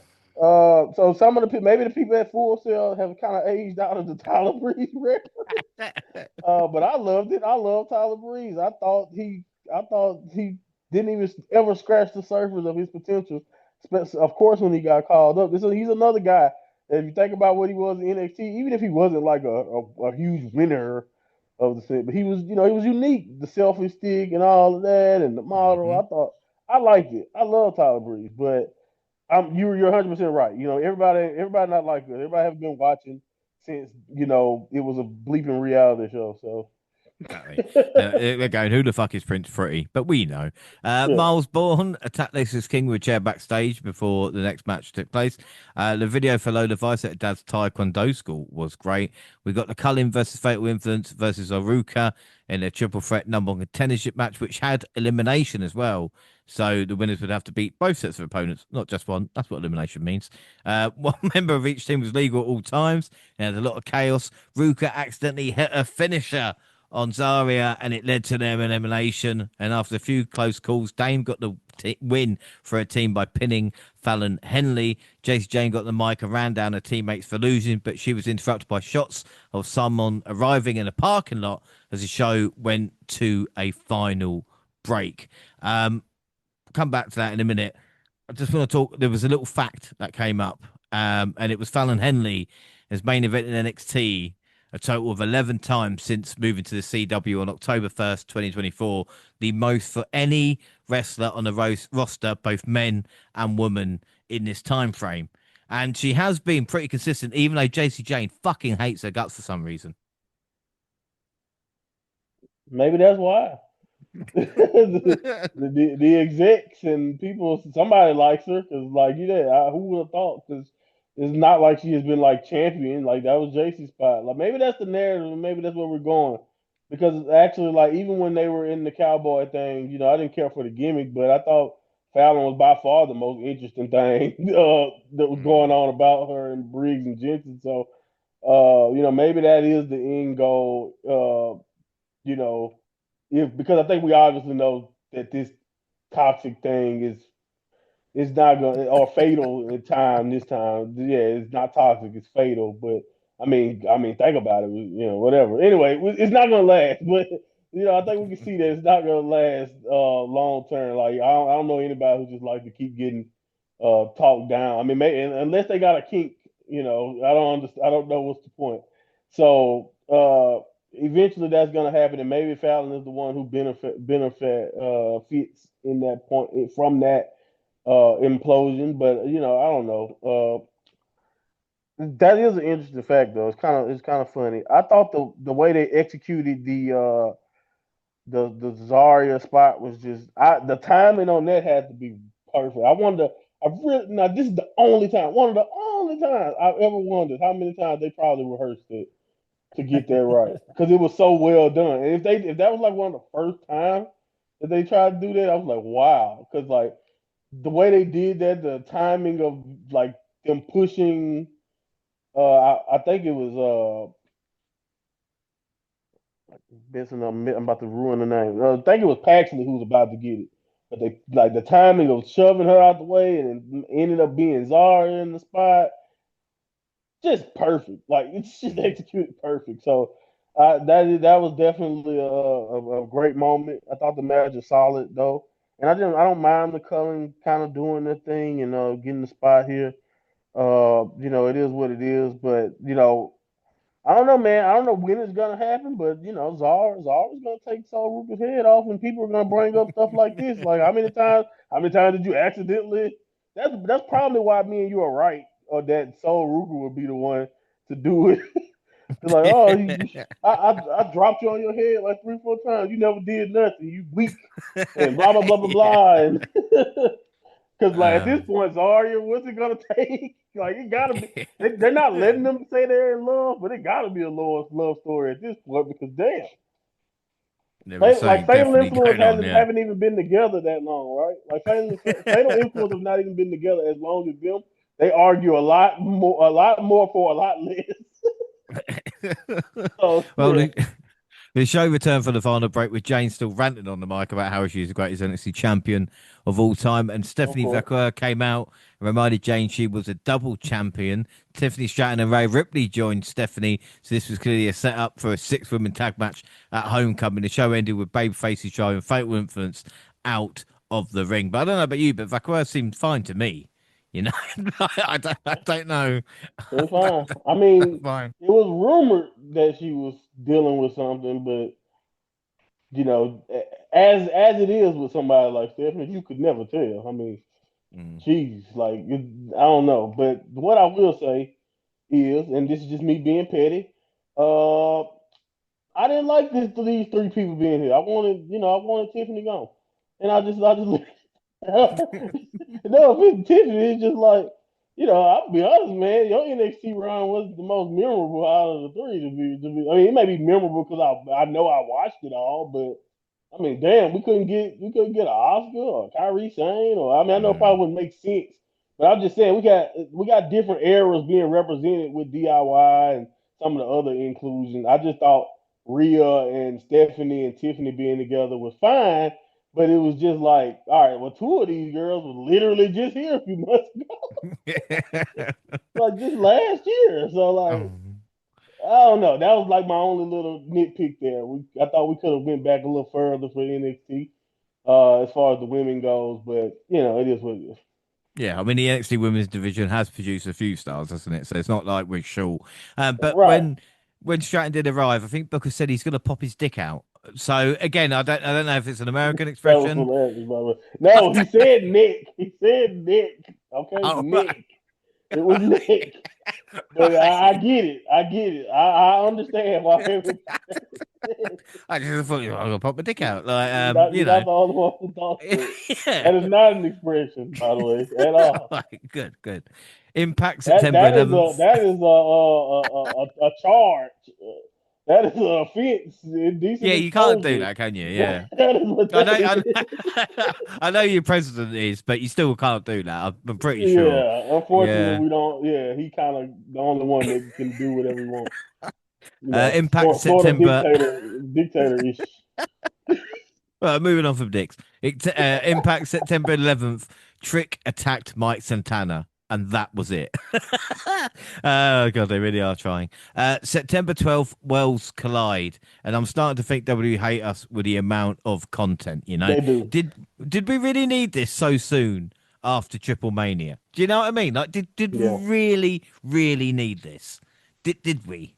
So some of the maybe the people at Full Sail have kind of aged out of the Tyler Breeze record. But I loved it. I love Tyler Breeze. I thought he didn't even ever scratch the surface of his potential. Of course, when he got called up, he's another guy. If you think about what he was in NXT, even if he wasn't like a huge winner of the set, but he was, he was unique. The selfie stick and all of that, and the model. Hmm. I thought I liked it. I love Tyler Breeze, but you're 100% right. Everybody not like that. Everybody have been watching since it was a bleeping reality show. So Exactly. They're going, who the fuck is Prince Pretty? But we know. yeah, Miles Bourne attacked Lexus King with a chair backstage before the next match took place. The video for Lola Vice at Dad's Taekwondo school was great. We got the Cullen versus Fatal Influence versus Aruka in a triple threat number one contendership match, which had elimination as well. So the winners would have to beat both sets of opponents, not just one. That's what elimination means. One member of each team was legal at all times. There's a lot of chaos. Ruka accidentally hit a finisher on Zarya, and it led to their elimination. And after a few close calls, Dame got the win for her team by pinning Fallon Henley. Jacy Jane got the mic and ran down her teammates for losing, but she was interrupted by shots of someone arriving in a parking lot as the show went to a final break. Come back to that in a minute. I just want to talk. There was a little fact that came up, and it was Fallon Henley as main event in NXT a total of 11 times since moving to the CW on October 1st, 2024, the most for any wrestler on the roster, both men and women, in this time frame. And she has been pretty consistent, even though JC Jane fucking hates her guts for some reason. maybe that's why. The execs and people, somebody likes her because, like, who would have thought? Because it's not like she has been like champion. Like that was JC's spot. Like maybe that's the narrative, and maybe that's where we're going. Because actually, like even when they were in the cowboy thing, I didn't care for the gimmick, but I thought Fallon was by far the most interesting thing that was going Mm. on about her and Briggs and Jensen. So, maybe that is the end goal. You know, if because I think we obviously know that this toxic thing is not going or fatal in time this time. Yeah, it's not toxic, it's fatal. But I mean, think about it. Whatever. Anyway, it's not going to last. But I think we can see that it's not going to last long term. Like I don't know anybody who just like to keep getting talked down. I mean, unless they got a kink. I don't understand. I don't know what's the point. So eventually that's going to happen, and maybe Fallon is the one who benefit fits in that point from that implosion. But I don't know. That is an interesting fact, though. It's kind of funny. I thought the way they executed the Zarya spot was just the timing on that had to be perfect. I wonder. I really now this is the only time, one of the only times I've ever wondered how many times they probably rehearsed it to get that right because it was so well done. And if that was like one of the first times that they tried to do that, I was like, wow, because like the way they did that, the timing of like them pushing. I think it was Benson. I'm about to ruin the name. I think it was Paxley who was about to get it, but they like the timing of shoving her out the way and it ended up being Zara in the spot just perfect. Like it's just executed perfect. So that was definitely a great moment. I thought the match was solid though, and I don't mind the Cullen kind of doing their thing and getting the spot here. It is what it is, but I don't know, man. I don't know when it's gonna happen, but Zara's gonna take Sol Ruka's head off, and people are gonna bring up stuff like this. Like how many times did you accidentally? That's probably why me and you are right, or that Sol Ruka would be the one to do it. They're like, oh, I dropped you on your head like 3, 4 times. You never did nothing. You weak, and blah blah blah blah Yeah. blah. And because like at this Um, point, Zarya, what's it gonna take? Like it gotta be. They're not letting them say they're in love, but it gotta be a love story at this point because damn, there is Like something Fatal definitely Influence going on, hasn't yeah. haven't even been together that long, right? Like Fatal Influence have not even been together as long as them. They argue a lot more for a lot less. So Well, yeah, the show returned for the final break with Jane still ranting on the mic about how she's the greatest NXT champion of all time. And of Stephanie course. Vaquer came out and reminded Jane she was a double champion. Tiffany Stratton and Ray Ripley joined Stephanie. So this was clearly a setup for a six-woman tag match at Homecoming. The show ended with Babyface's driving Fatal Influence out of the ring. But I don't know about you, but Vaquer seemed fine to me. You know, I don't know. It's fine. I mean, Fine. it was rumored that she was dealing with something, but as it is with somebody like Stephanie, you could never tell. I mean, Mm. she's like, I don't know. But what I will say is, and this is just me being petty, uh, I didn't like these three people being here. I wanted Tiffany gone, and I just no, if it's Tiffany, it's just like, I'll be honest, man. Your NXT run was the most memorable out of the three. I mean, it may be memorable because I know I watched it all, but I mean, damn, we couldn't get an Oscar or Kyrie Sane, or I mean, I know it probably Mm. wouldn't make sense, but I'm just saying we got different eras being represented with DIY and some of the other inclusion. I just thought Rhea and Stephanie and Tiffany being together was fine, but it was just like, all right, well, two of these girls were literally just here a few months ago, like just last year. So like, Oh. I don't know. That was like my only little nitpick there. I thought we could have went back a little further for NXT as far as the women goes, but it is what it is. Yeah, I mean the NXT Women's division has produced a few stars, hasn't it? So it's not like we're short. But Right. when Stratton did arrive, I think Booker said he's going to pop his dick out. So again, I don't know if it's an American That was expression. hilarious, by the way. No, he said Nick. He said Nick. Okay, Oh, right, Nick. It was Nick. But I right. get it. I get it. I understand why everybody said I just thought I'm gonna pop my dick out, like you're not the only one who thought that. yeah. That is not an expression, by the way, at all. Right, good, good. Impact That September that is a 11th. that is a charge. That is an offense, indecent Yeah, you can't do exposure. that, can you? That, Yeah. that is what I that know, is. I know your president is, but you still can't do that. I'm pretty sure. Yeah, unfortunately, Yeah. we don't. Yeah, he kind of the only one that can do whatever he wants. Impact Sort of September. dictator ish. Moving on from Dix. Impact September 11th. Trick attacked Mike Santana, and that was it. Oh god, they really are trying. September 12th, Worlds collide, and I'm starting to think W hate us with the amount of content. You know, They do. did did we really need this so soon after Triple Mania? Do you know what I mean? Like, did we Yeah, really need this? Did we?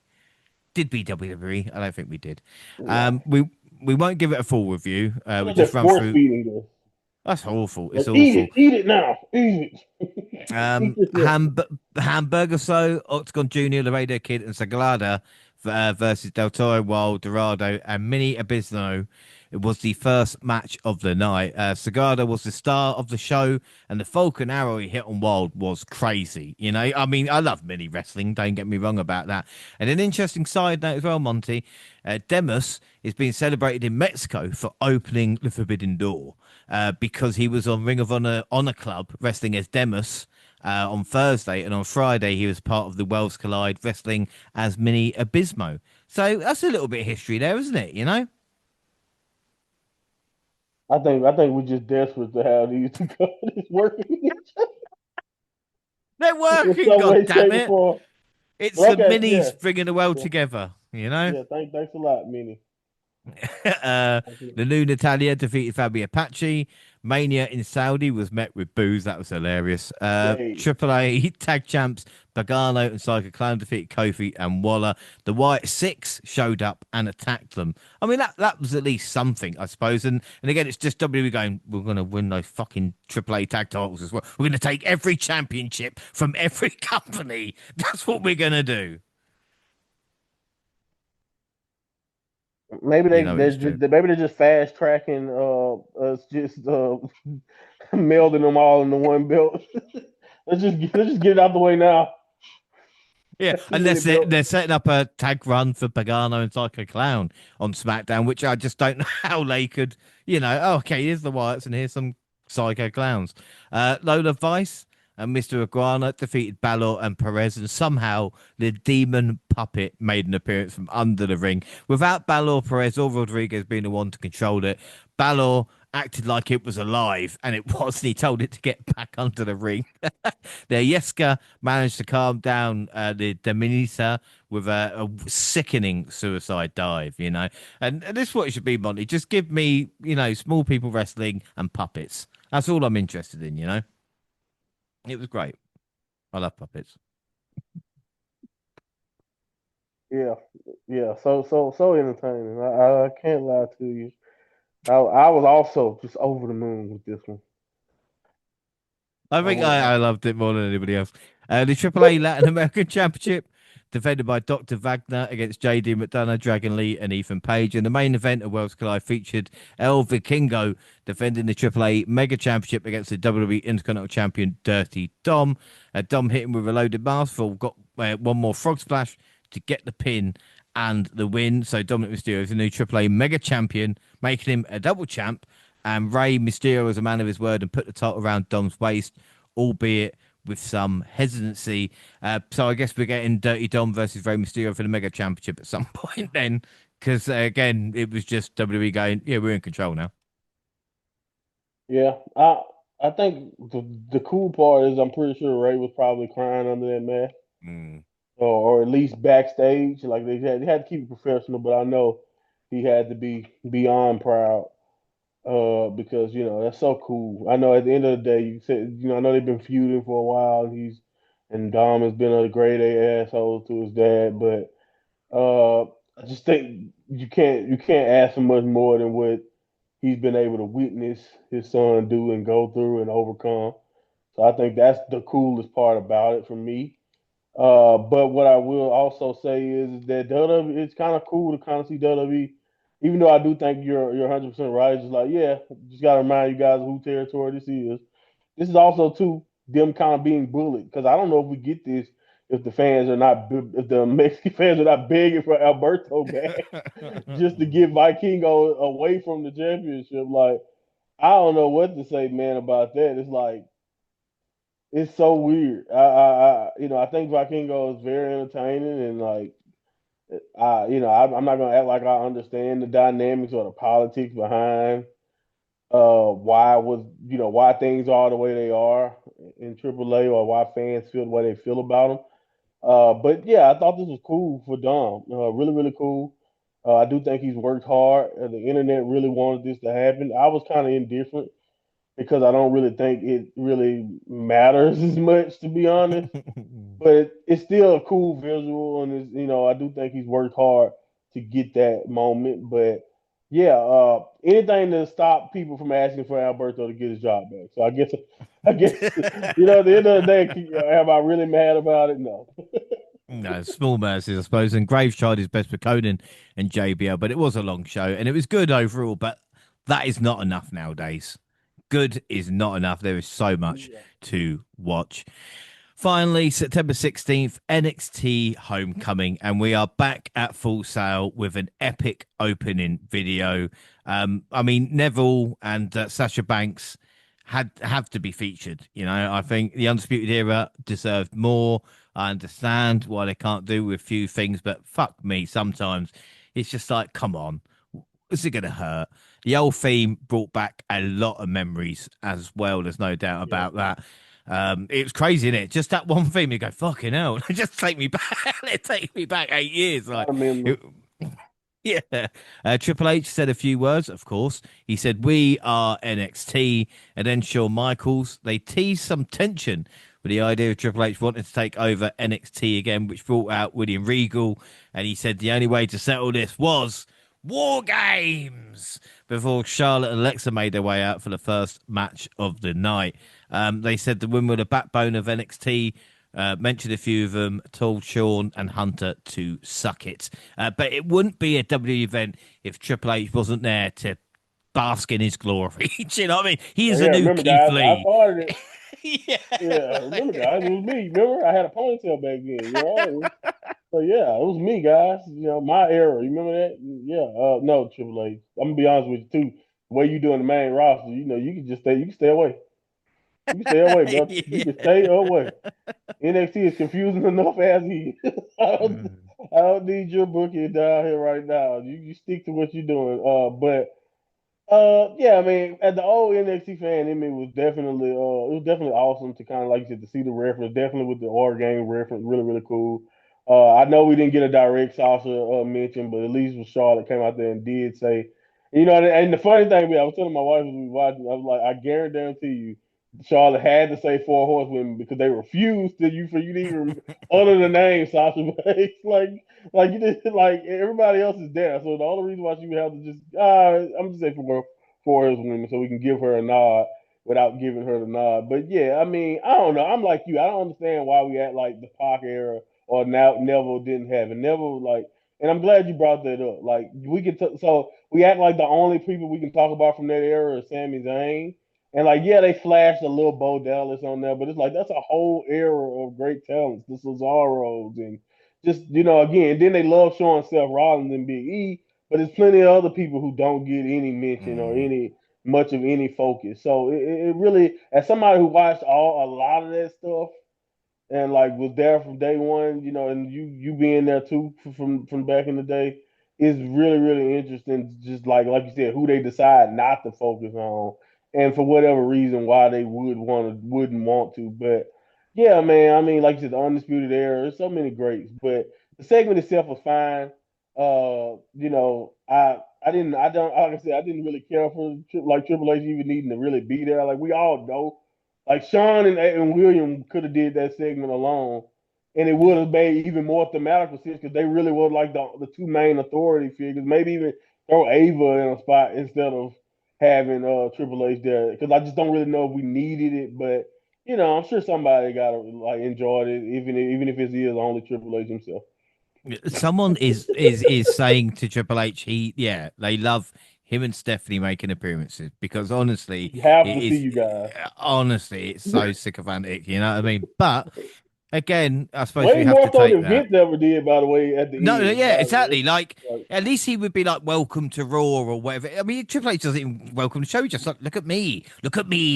Did we WWE? I don't think we did. no. We won't give it a full review. We What just that run force through. feeding this? That's awful. It's Like, eat awful. it, eat it now, eat it. Eat this Hamburger So, Octagon Junior, Laredo Kid, and Sagrada versus Del Toro, Wild, Dorado, and Mini Abisno. It was the first match of the night. Sagrada was the star of the show, and the Falcon Arrow he hit on Wild was crazy. You know, I mean, I love mini wrestling. Don't get me wrong about that. And an interesting side note as well, Monty. Demus is being celebrated in Mexico for opening the Forbidden Door because he was on Ring of Honor Club wrestling as Demus on Thursday, and on Friday he was part of the Worlds Collide wrestling as Mini Abismo. So that's a little bit of history there, isn't it? You know, I think we're just desperate to have these two companies working with each other they're in working. some God way, damn shape, or it! form. It's But the okay, minis yeah, bringing the world yeah, together. You know. yeah. Thanks a lot, Minnie. uh, the new Natalia defeated Fabi Apache. Mania in Saudi was met with boos. That was hilarious. Yay. Triple A tag champs Pagano and Psycho Clown defeated Kofi and Waller. The White Six showed up and attacked them. I mean, that was at least something, I suppose. And again, it's just WWE going, we're going to win those fucking Triple A tag titles as well. We're going to take every championship from every company. That's what we're going to do. Maybe You know it's true. they're just fast tracking us just melding them all into one belt. Let's just get it out the way now. Yeah, Too many unless belts. they're setting up a tag run for Pagano and Psycho Clown on SmackDown, which I just don't know how they could, oh, okay, here's the Wyatts and here's some Psycho Clowns. Lola Vice and Mr. Iguana defeated Balor and Perez, and somehow the demon puppet made an appearance from under the ring. Without Balor, Perez, or Rodriguez being the one to control it, Balor acted like it was alive, and it was, and he told it to get back under the ring. The Yeska managed to calm down the Dominica with a sickening suicide dive, and this is what it should be, Monty. Just give me, small people wrestling and puppets. That's all I'm interested in, It was great. I love puppets. Yeah, yeah. So entertaining. I can't lie to you. I was also just over the moon with this one. I I think was. I loved it more than anybody else. The AAA Latin American Championship, defended by Dr. Wagner against JD McDonough, Dragon Lee, and Ethan Page. And the main event of Worlds Collide featured El Vikingo defending the AAA Mega Championship against the WWE Intercontinental Champion Dirty Dom. Dom hit him with a loaded mouthful, got one more frog splash to get the pin and the win. So Dominic Mysterio is the new AAA Mega Champion, making him a double champ. And Rey Mysterio was a man of his word and put the title around Dom's waist, albeit with some hesitancy. So I guess we're getting Dirty Dom versus Rey Mysterio for the Mega Championship at some point then, because again, it was just WWE going, yeah, we're in control now. Yeah, I think the cool part is I'm pretty sure Ray was probably crying under that mask, Mm. or at least backstage. Like they had to keep it professional, but I know he had to be beyond proud. Because that's so cool. I know at the end of the day, you said I know they've been feuding for a while, and Dom has been a grade A asshole to his dad, but I just think you can't ask for much more than what he's been able to witness his son do and go through and overcome. So I think that's the coolest part about it for me. But what I will also say is that WWE, it's kind of cool to kind of see WWE, even though I do think you're 100% right. It's just like, yeah, just got to remind you guys who territory this is. This is also too them kind of being bullied, because I don't know if we get this if the fans are not if the Mexican fans are not begging for Alberto back just to get Vikingo away from the championship. Like, I don't know what to say, man, about that. It's like it's so weird. I think Vikingo is very entertaining, and like, I'm not gonna act like I understand the dynamics or the politics behind why things are the way they are in AAA, or why fans feel the way they feel about them. But yeah, I thought this was cool for Dom. Really, really cool. I do think he's worked hard. The internet really wanted this to happen. I was kind of indifferent because I don't really think it really matters as much, to be honest. But it's still a cool visual, and I do think he's worked hard to get that moment. But yeah, anything to stop people from asking for Alberto to get his job back. So I guess at the end of the day, am I really mad about it? No. No, small mercies, I suppose. And Graves tried his best for Conan and JBL, but it was a long show and it was good overall. But that is not enough nowadays. Good is not enough. There is so much Yeah. to watch. Finally, September 16th, NXT Homecoming, and we are back at Full Sail with an epic opening video. I mean, Neville and Sasha Banks have to be featured. I think the Undisputed Era deserved more. I understand why they can't do a few things, but fuck me, sometimes it's just like, come on, is it going to hurt? The old theme brought back a lot of memories as well. There's no doubt Yeah. about that. It was crazy, isn't it? Just that one theme, you go, fucking hell, just take me back. Take me back 8 years. I Like, remember. it, yeah. Triple H said a few words, of course. He said, "We are NXT." And then Shawn Michaels, they teased some tension with the idea of Triple H wanting to take over NXT again, which brought out William Regal. And he said the only way to settle this was War Games before Charlotte and Alexa made their way out for the first match of the night. They said the women were the backbone of NXT. Mentioned a few of them, told Sean and Hunter to suck it. But it wouldn't be a W event if Triple H wasn't there to bask in his glory. Do you know what I mean? He is Oh a yeah, new remember Keith guys, I Lee. started it. Yeah. Yeah, remember guys, it was me. Remember, I had a ponytail back then. So yeah, it was me, guys. My era. You remember that? Yeah. No, Triple H. I'm gonna be honest with you too. The way you doing the main roster, you can stay away. You can stay away, bro. You Yeah. can stay away. NXT is confusing enough as he. I don't, Mm. I don't need your bookie down here right now. You stick to what you're doing. But yeah, I mean, as the old NXT fan in me was definitely it was definitely awesome to kind of like you said to see the reference, definitely with the Or game reference, really really cool. I know we didn't get a direct Sasha mention, but at least with Charlotte came out there and did say, and the funny thing, I was telling my wife as we watching, I was like, I guarantee you, Charlotte had to say four horsewomen because they refused for you to even utter the name Sasha Banks. Like you just like everybody else is there, so the only reason why she would have to just I'm just saying for his women, so we can give her a nod without giving her the nod. But yeah, I mean, I don't know. I'm like you. I don't understand why we act like the Pac era or now Neville didn't have it. Neville and I'm glad you brought that up. Like so we act like the only people we can talk about from that era is Sami Zayn. And like, yeah, they flashed a little Bo Dallas on there, but it's like that's a whole era of great talents, the Cesaros and just again. Then they love showing Seth Rollins and Big E, but there's plenty of other people who don't get any mention or Mm. any much of any focus. So it really, as somebody who watched a lot of that stuff and like was there from day one, and you being there too from back in the day, is really really interesting. Just like you said, who they decide not to focus on, and for whatever reason why they wouldn't want to. But yeah, man, I mean, like you said, the undisputed era. There's so many greats, but the segment itself was fine. I didn't I don't like I said I didn't really care for like Triple H even needing to really be there. Like we all know like Sean and William could have did that segment alone, and it would have made even more thematical sense because they really were like the two main authority figures. Maybe even throw Ava in a spot instead of having Triple H there because I just don't really know if we needed it, but I'm sure somebody got to like enjoyed it, even if it is only Triple H himself. Someone is saying to Triple H, they love him and Stephanie making appearances because honestly, You have it to see is you guys. honestly it's so sycophantic, you know what I mean? But again, I suppose we Way have more to so take than that. Vince ever did, by the way, at No, the no, end. yeah, By the way, exactly. Like, like, at least he would be like, "Welcome to Raw" or whatever. I mean, Triple H doesn't even welcome the show. He just like, look at me,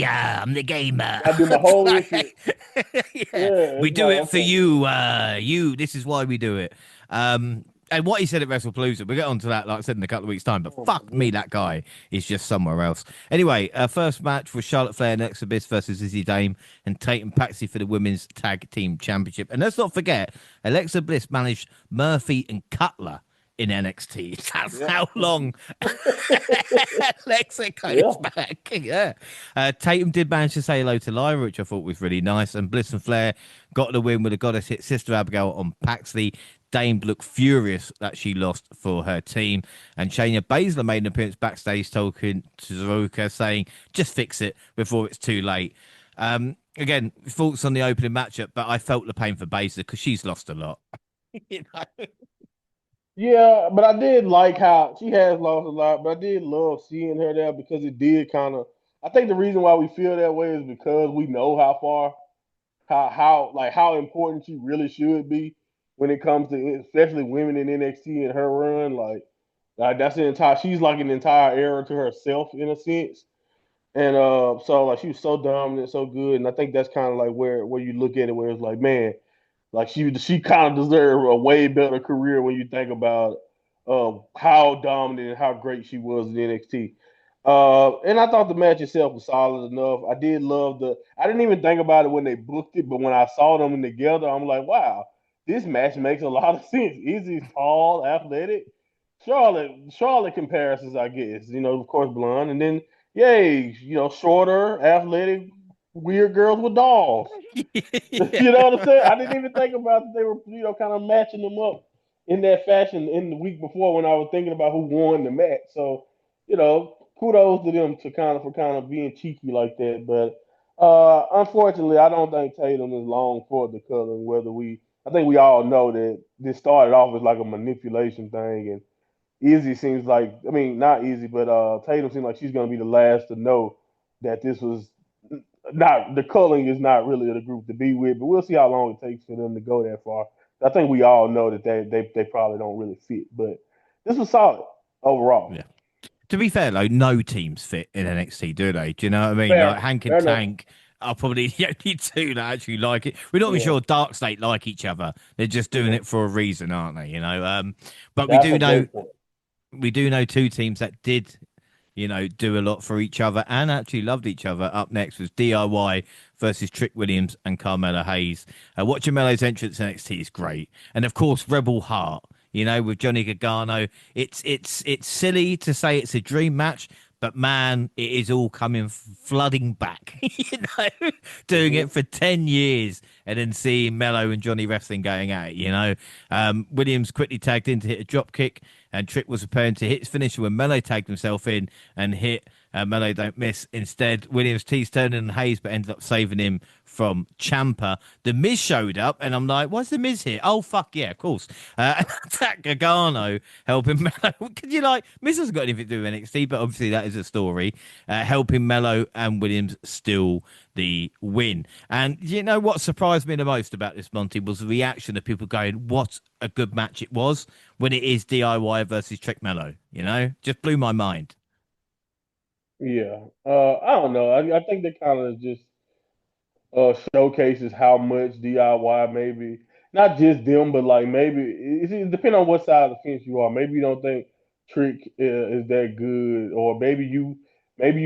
I'm the gamer. I do my It's whole entrance. like, yeah, Yeah, we it's do like it for okay. you. This is why we do it. And what he said at WrestlePalooza, we'll get onto that, like I said, in a couple of weeks' time. But fuck me, Mhm. that guy is just somewhere else. Anyway, first match was Charlotte Flair and Alexa Bliss versus Izzy Dame and Tatum Paxi for the Women's Tag Team Championship. And let's not forget, Alexa Bliss managed Murphy and Cutler in NXT. That's Yeah. how long Alexa goes Yeah. back. Yeah. Tatum did manage to say hello to Lyra, which I thought was really nice. And Bliss and Flair got the win with a goddess hit Sister Abigail on Paxley. Dame looked furious that she lost for her team. And Shayna Baszler made an appearance backstage talking to Zaruka, saying, just fix it before it's too late. Again, thoughts on the opening matchup, but I felt the pain for Baszler because she's lost a lot. You know? Yeah, but I did like how she has lost a lot, but I did love seeing her there because it did kind of. I think the reason why we feel that way is because we know how far, how important she really should be when it comes to especially women in NXT and her run. Like that's an entire. She's like an entire era to herself in a sense. And so like she was so dominant, so good, and I think that's kind of like where you look at it, where it's like, man, like she kind of deserved a way better career when you think about how dominant and how great she was in NXT. And I thought the match itself was solid enough. I did love the. I didn't even think about it when they booked it, but when I saw them together, I'm like, wow, this match makes a lot of sense. Izzy's tall, athletic. Charlotte comparisons, I guess. Of course, blonde, and then yay, shorter, athletic, weird girls with dolls. Yeah. You know what I'm saying? I didn't even think about that they were, kind of matching them up in that fashion in the week before when I was thinking about who won the match. So, kudos to them to kind of being cheeky like that. But unfortunately, I don't think Tatum is long for the color. I think we all know that this started off as like a manipulation thing, and Izzy seems like, I mean, not Izzy, but Tatum seems like she's going to be the last to know that this was not the culling is not really the group to be with. But we'll see how long it takes for them to go that far. I think we all know that they probably don't really fit, but this was solid overall. Yeah. To be fair, though, no teams fit in NXT, do they? Do you know what I mean? Like Fair, Hank and fair enough. Tank. are probably the only two that actually like it. We're not even Yeah, sure Dark State like each other. They're just doing yeah. it for a reason, aren't they? But That's a great point. we do know two teams that did, do a lot for each other and actually loved each other. Up next was DIY versus Trick Williams and Carmelo Hayes. Watching Melo's entrance in NXT is great, and of course Rebel Heart. With Johnny Gargano, it's silly to say it's a dream match, but man, it is all coming flooding back. Doing Hmm. it for 10 years and then seeing Melo and Johnny wrestling going at it. Williams quickly tagged in to hit a drop kick, and Trick was preparing to hit his finisher when Melo tagged himself in and hit. Melo don't miss. Instead, Williams teased Turner and Hayes, but ended up saving him from Champa. The Miz showed up, and I'm like, why's the Miz here? Oh, fuck yeah, of course. Attack Gargano helping Melo. Could you Miz hasn't got anything to do with NXT, but obviously that is a story. Helping Melo and Williams steal the win. And you know what surprised me the most about this, Monty, was the reaction of people going, what a good match it was when it is DIY versus Trick Mello. Just blew my mind. Yeah. I don't know. I think they kind of just showcases how much DIY maybe not just them, but like maybe it depends on what side of the fence you are. Maybe you don't think Trick is that good, or maybe you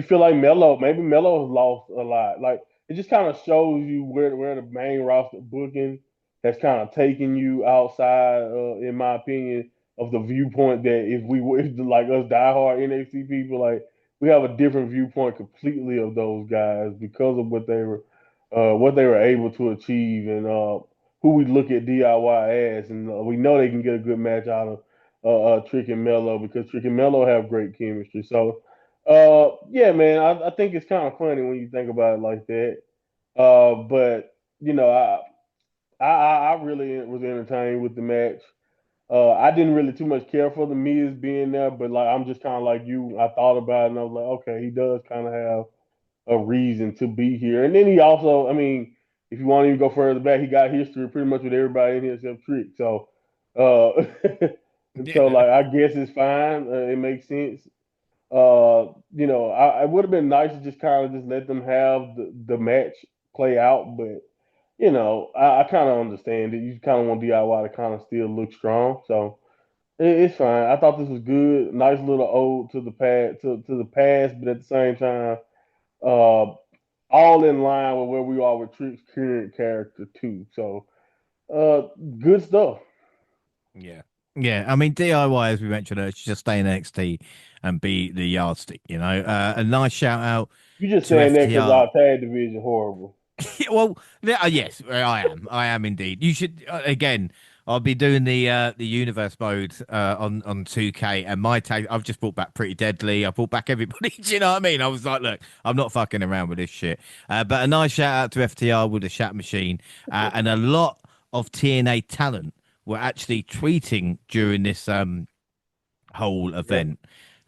feel like Melo has lost a lot. Like it just kind of shows you where the main roster booking has kind of taken you outside, in my opinion, of the viewpoint that if like us diehard NXT people, like we have a different viewpoint completely of those guys because of what they were able to achieve, and who we look at DIY as, and we know they can get a good match out of Trick and Mello because Trick and Mello have great chemistry. So, yeah, man, I think it's kind of funny when you think about it like that. But you know, I really was entertained with the match. I didn't really too much care for the Miz being there, but like I'm just kind of like you. I thought about it and I was like, okay, he does kind of have a reason to be here. And then he also, I mean, if you want to even go further back, he got history pretty much with everybody in here except Trick. So, uh, so Yeah. like I guess it's fine. It makes sense. I would have been nice to just kind of just let them have the match play out, but I kind of understand it. You kind of want DIY to kind of still look strong, so it's fine. I thought this was good. Nice little ode to the past, to the past, but at the same time, uh, all in line with where we are with Trick's current character too. So, good stuff. Yeah. Yeah. I mean, DIY, as we mentioned, should just stay in NXT and be the yardstick, A nice shout out You just to saying that because FTR. our tag division horrible. Well, yes, I am. I am indeed. You should again. I'll be doing the universe mode on 2K, and my tag. I've just brought back Pretty Deadly. I brought back everybody. Do you know what I mean? I was like, look, I'm not fucking around with this shit. But a nice shout out to FTR with the Shat Machine, and a lot of TNA talent were actually tweeting during this whole Yeah. event.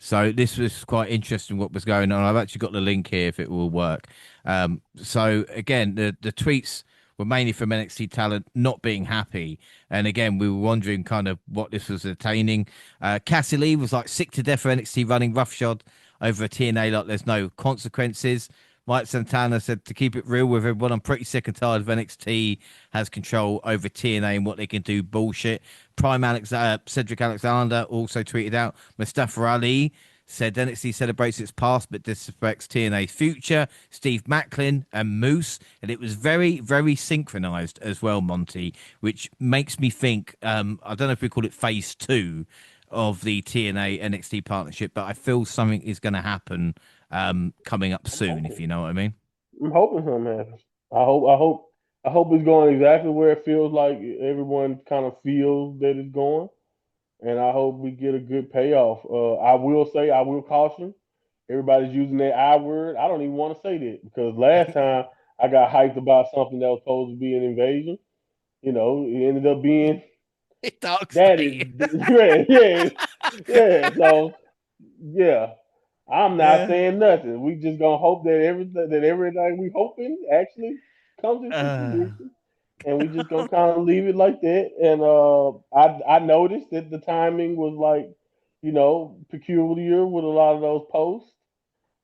So this was quite interesting what was going on. I've actually got the link here if it will work. So again, the tweets were mainly from NXT talent not being happy. And again, we were wondering kind of what this was attaining. Cassie Lee was like sick to death for NXT running roughshod over a TNA like there's no consequences. Mike Santana said, to keep it real with everyone, I'm pretty sick and tired of NXT has control over TNA and what they can do bullshit. Cedric Alexander also tweeted out, Mustafa Ali said NXT celebrates its past but disrespects TNA's future. Steve Macklin and Moose, and it was very, very synchronized as well, Monty, which makes me think, I don't know if we call it phase two of the TNA NXT partnership, but I feel something is going to happen coming up I'm soon, if hoping. you know what I mean. I'm hoping something happens. I hope it's going exactly where it feels like everyone kind of feels that it's going, and I hope we get a good payoff. I will say, I will caution. Everybody's using that I word. I don't even want to say that because last time I got hyped about something that was supposed to be an invasion. It ended up being Dark that State. is yeah, yeah, yeah. So yeah, I'm not Yeah. saying nothing. We just gonna hope that everything we hoping actually comes into Uh, fruition, and we just gonna kind of leave it like that. And I noticed that the timing was like, peculiar with a lot of those posts.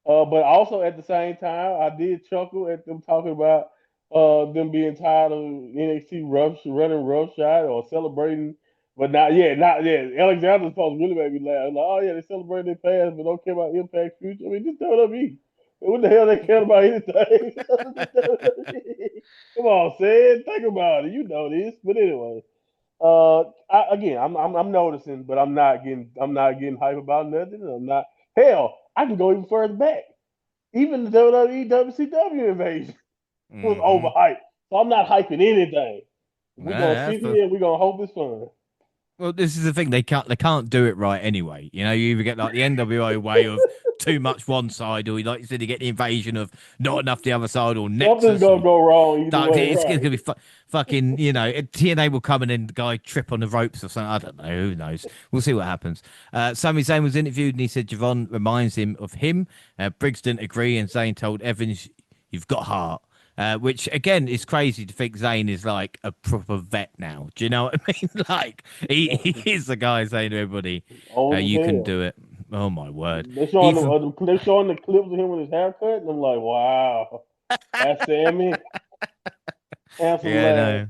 But also at the same time, I did chuckle at them talking about them being tired of NXT running roughshod or celebrating, but not yet. Alexander's post really made me laugh. Like, oh yeah, they celebrate their past, but don't care about Impact future. I mean, just WWE. What the hell they care about anything? Come on, Sid, think about it. You know this, but anyway. I'm noticing, but I'm not getting hype about nothing. I'm not. Hell, I can go even further back. Even the WWE WCW invasion was Hmm. overhyped. So I'm not hyping anything. We're Yeah, gonna that's sit the here and we're gonna hope it's fun. well. This is the thing. They can't do it right anyway. You know, you either get like the NWO way of too much one side, or like you said, you get the invasion of not enough the other side, or Something's Nexus gonna and go wrong either Dark. way, It's right? gonna be fucking. You know, TNA will come in and the guy trip on the ropes or something. I don't know. Who knows? We'll see what happens. Sami Zayn was interviewed and he said Javon reminds him of him. Briggs didn't agree, and Zayn told Evans, "You've got heart." Which again is crazy to think Zayn is like a proper vet now. Do you know what I mean? Like he is the guy saying to everybody, Old as "You can hell. do it." Oh my word! They Even showing the clips of him with his haircut, and I'm like, wow, that's Sammy, handsome yeah, lad.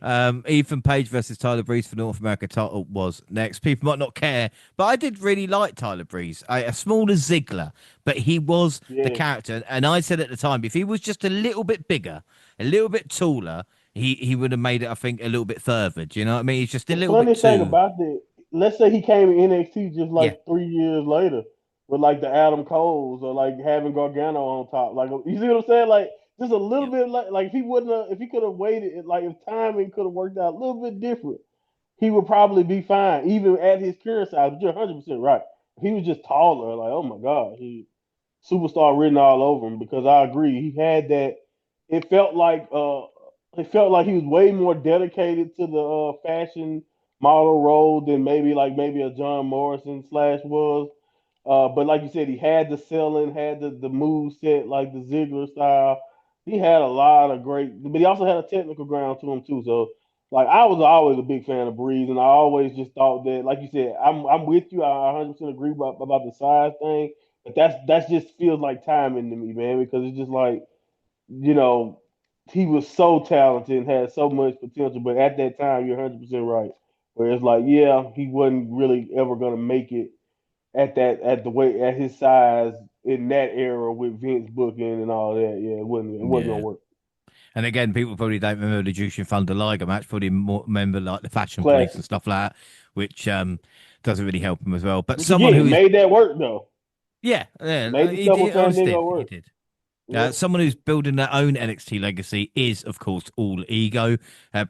no. Ethan Page versus Tyler Breeze for North America title was next. People might not care, but I did really like Tyler Breeze. A smaller Ziggler, but he was the Yes. character. And I said at the time, if he was just a little bit bigger, a little bit taller, he would have made it, I think, a little bit further. Do you know what I mean? He's just a The little bit funny thing too. about that, let's say he came in NXT just Yeah, like 3 years later with like the Adam Coles or like having Gargano on top. Like you see what I'm saying? Like just a little yeah, bit like if he wouldn't have, if he could have waited, like if timing could have worked out a little bit different, he would probably be fine, even at his current size. But you're 100% right. If he was just taller, like oh my god, he superstar written all over him. Because I agree, he had that. It felt like he was way more dedicated to the fashion model role than maybe a John Morrison slash was. But like you said, he had the selling, had the move set like the Ziggler style. He had a lot of great, but he also had a technical ground to him too. So like I was always a big fan of Breeze, and I always just thought that, like you said, I'm with you. I 100% agree about the size thing, but that's just feels like timing to me, man, because it's just like you know he was so talented and had so much potential, but at that time, you're 100% right. Where it's like, yeah, he wasn't really ever gonna make it at the way at his size in that era with Vince booking and all that. Yeah, it wasn't gonna yeah. work. And again, people probably don't remember the Jushin Thunder Liger match. Probably more remember like the Fashion Police and Classic. stuff like that, which doesn't really help him as well. But Which someone again, who is, made that work though. yeah, yeah, Made the he stuff with did, honestly did, Fandango he work. did. Yep. Someone who's building their own NXT legacy is, of course, all ego.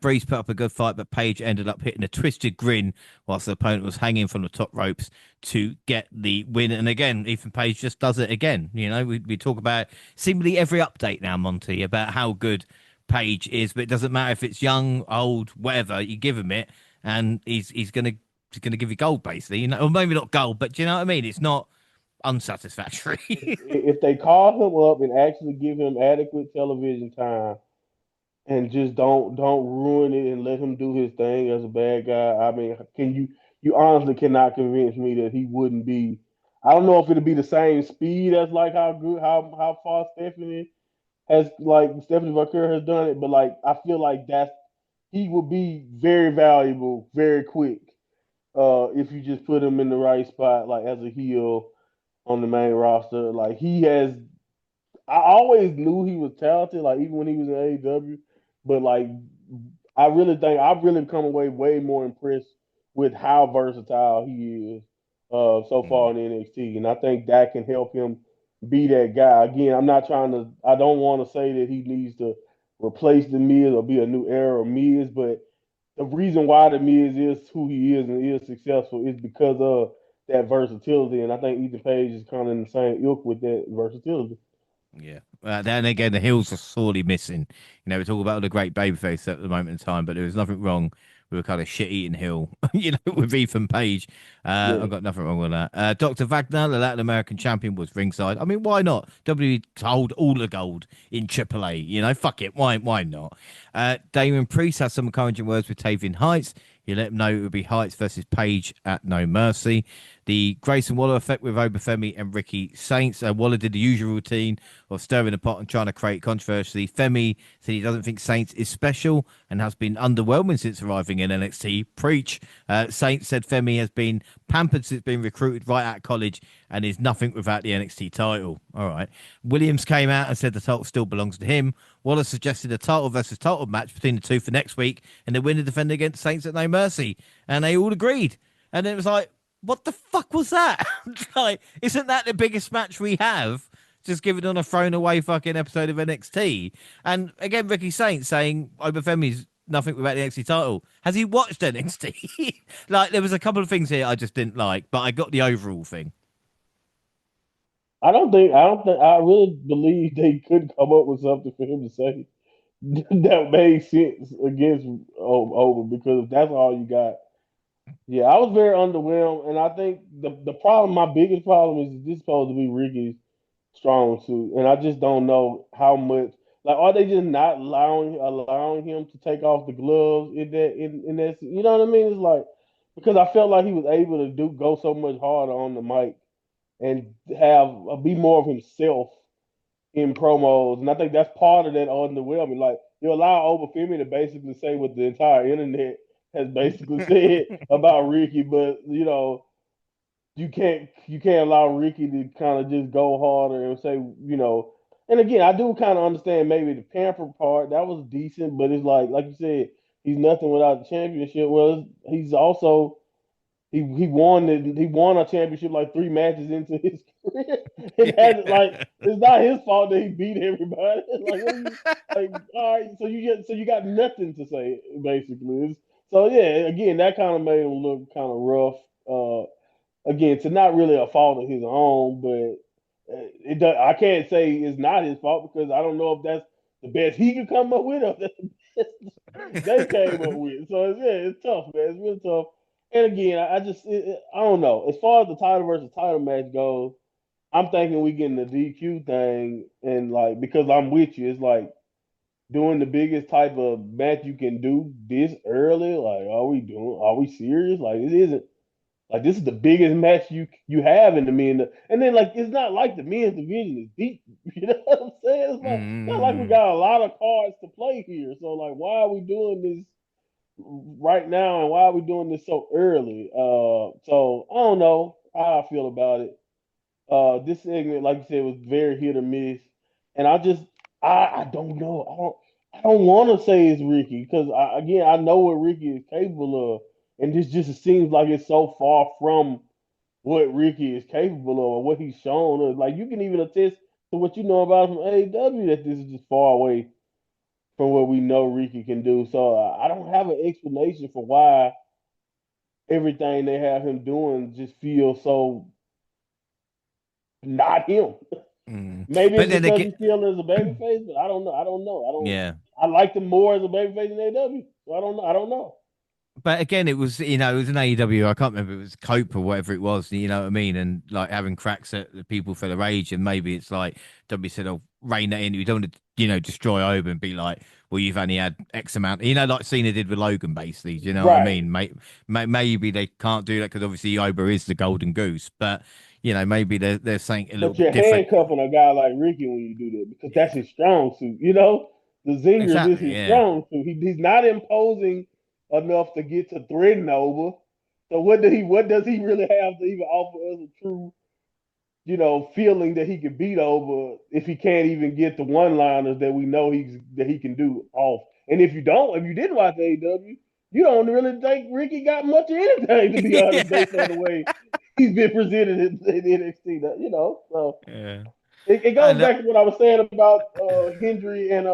Breeze put up a good fight, but Page ended up hitting a twisted grin whilst the opponent was hanging from the top ropes to get the win. And again, Ethan Page just does it again. You know, we talk about seemingly every update now, Monty, about how good Page is, but it doesn't matter if it's young, old, whatever. You give him it, and he's gonna give you gold, basically. You know, or maybe not gold, but do you know what I mean? It's not unsatisfactory. If they call him up and actually give him adequate television time and just don't ruin it and let him do his thing as a bad guy, I mean, can you honestly cannot convince me that he wouldn't be. I don't know if it'll be the same speed as like how far Stephanie Vaquer has done it, but like I feel like he would be very valuable very quick if you just put him in the right spot, like as a heel on the main roster. Like he has, I always knew he was talented, like even when he was in AEW, but like I really think I've really come away way more impressed with how versatile he is so far in NXT, and I think that can help him be that guy. Again, I don't want to say that he needs to replace the Miz or be a new era of Miz, but the reason why the Miz is who he is and is successful is because of that versatility, and I think Ethan Page is kind of in the same ilk with that versatility. Yeah. Then again, the heels are sorely missing. You know, we talk about the great babyface at the moment in time, but there was nothing wrong with a kind of shit-eating heel, you know, with Ethan Page. Yeah, I've got nothing wrong with that. Dr. Wagner, the Latin American champion, was ringside. I mean, why not? WWE hold all the gold in AAA. You know, fuck it. Why not? Damon Priest has some encouraging words with Tavian Heights. He let him know it would be Heights versus Page at No Mercy. the Grayson Waller effect with Obafemi and Ricky Saints. Waller did the usual routine of stirring the pot and trying to create controversy. Femi said he doesn't think Saints is special and has been underwhelming since arriving in NXT. Preach. Saints said Femi has been pampered since being recruited right out of college and is nothing without the NXT title. All right. Williams came out and said the title still belongs to him. Waller suggested a title versus title match between the two for next week and the winner defending against Saints at No Mercy. And they all agreed. And it was like, what the fuck was that? Like, isn't that the biggest match we have? Just given on a thrown away fucking episode of NXT. And again, Ricky Saints saying Obafemi's nothing without the NXT title. Has he watched NXT? Like, there was a couple of things here I just didn't like, but I got the overall thing. I really believe they couldn't come up with something for him to say that made sense against over because if that's all you got. Yeah, I was very underwhelmed, and I think the problem, my biggest problem is this supposed to be Ricky's strong suit, and I just don't know how much. Like, are they just not allowing him to take off the gloves in that? You know what I mean? It's like because I felt like he was able to go so much harder on the mic and have be more of himself in promos, and I think that's part of that underwhelming. Like you allow Obafemi to basically say what the entire internet has basically said about Ricky, but you can't allow Ricky to kind of just go harder and say And again, I do kind of understand maybe the pamper part that was decent, but it's like you said, he's nothing without the championship. Well, he's also he won a championship like 3 matches into his career. It has like it's not his fault that he beat everybody. Like what are you like? All right, so you got nothing to say basically. So yeah, again, that kind of made him look kind of rough. Again, to not really a fault of his own, but I can't say it's not his fault because I don't know if that's the best he could come up with or that's the best they came up with. So it's tough, man. It's real tough. And again, I don't know. As far as the title versus title match goes, I'm thinking we getting the DQ thing, and like because I'm with you, it's like doing the biggest type of match you can do this early. Like, Are we serious? Like, it isn't. Like this is the biggest match you have in the men, and then like it's not like the men's division is deep. You know what I'm saying? It's not like we Mm. got a lot of cards to play here. So like, why are we doing this right now, and why are we doing this so early? So I don't know how I feel about it. This segment, like you said, was very hit or miss, and I don't know. I don't want to say it's Ricky because again I know what Ricky is capable of, and this just seems like it's so far from what Ricky is capable of or what he's shown us. Like you can even attest to what you know about him from AEW that this is just far away from what we know Ricky can do. So I don't have an explanation for why everything they have him doing just feels so not him. Mm. Maybe But it's then because again, he's still as a babyface, but I don't know. I don't know. yeah. I liked him more as a babyface in AW. So I don't know. I don't know. But again, it was it was an AEW. I can't remember if it was Cope or whatever it was. You know what I mean? And like having cracks at the people for their age, and maybe it's like W said, "Oh, rein that in. We don't want to destroy Oba and be like, well, you've only had X amount." Like Cena did with Logan, basically. Do you know what I Right. mean? Maybe they can't do that because obviously Oba is the golden goose. But maybe they're saying a little But bit you're different. handcuffing a guy like Ricky when you do that because that's his strong suit. The zingers is Exactly. his Yeah. strong suit. He's not imposing enough to get to threaten over. So what does he really have to even offer us a true feeling that he could beat over if he can't even get the one liners that we know that he can do off. And if you didn't watch AEW, you don't really think Ricky got much of anything to be honest, based on the way he's been presented in NXT. So Yeah. it goes And back to what I was saying about Hendry and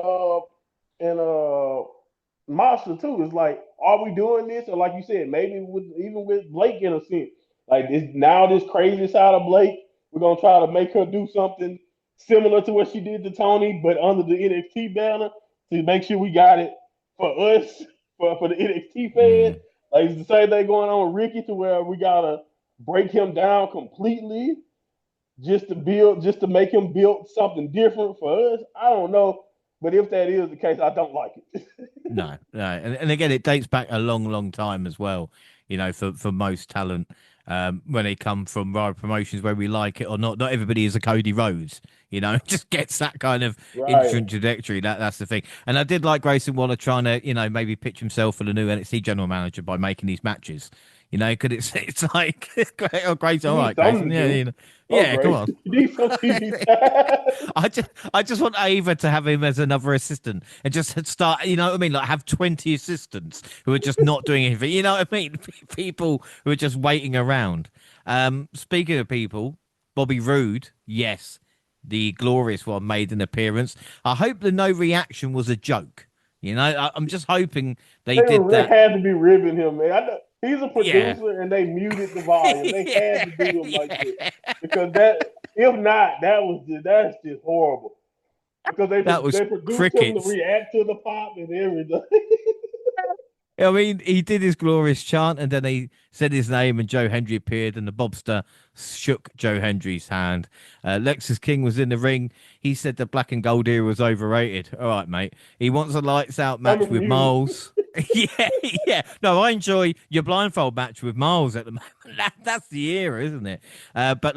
Monster too. It's like, are we doing this, or like you said, maybe even with Blake in a sense, like this crazy side of Blake, we're gonna try to make her do something similar to what she did to Tony, but under the NXT banner to make sure we got it for us for the NXT fans. mm, Like it's the same thing going on with Ricky, to where we gotta break him down completely just to make him build something different for us. I don't know, but if that is the case, I don't like it. no, no, and again, it dates back a long, long time as well. For most talent. when they come from rival promotions, whether we like it or not. Not everybody is a Cody Rhodes, just gets that kind of Right. instant trajectory. That's the thing. And I did like Grayson Waller trying to, maybe pitch himself for the new NXT general manager by making these matches. Because it's like, oh, Grayson, You all need right, something Grayson, to yeah, do. Oh, yeah, come great. on. You need some TV time. I just want Ava to have him as another assistant and just start, you know what I mean? Like have 20 assistants who are just not doing anything. You know what I mean? People who are just waiting around. Speaking of people, Bobby Roode, yes, the glorious one made an appearance. I hope the no reaction was a joke. I'm just hoping they did They that. had to be ribbing him, man. I know he's a Yeah. producer, and they muted the volume. They had to do him like that Yeah. because that, if not, that's just horrible. Because That was they produced him to crickets. react to the pop and everything. I mean, he did his glorious chant, and then he said his name, and Joe Hendry appeared, and the Bobster shook Joe Hendry's hand. Lexus King was in the ring. He said the black and gold era was overrated. All right, mate. He wants a lights out match Coming with from you. Miles. Yeah, yeah. No, I enjoy your blindfold match with Miles at the moment. That's the era, isn't it? But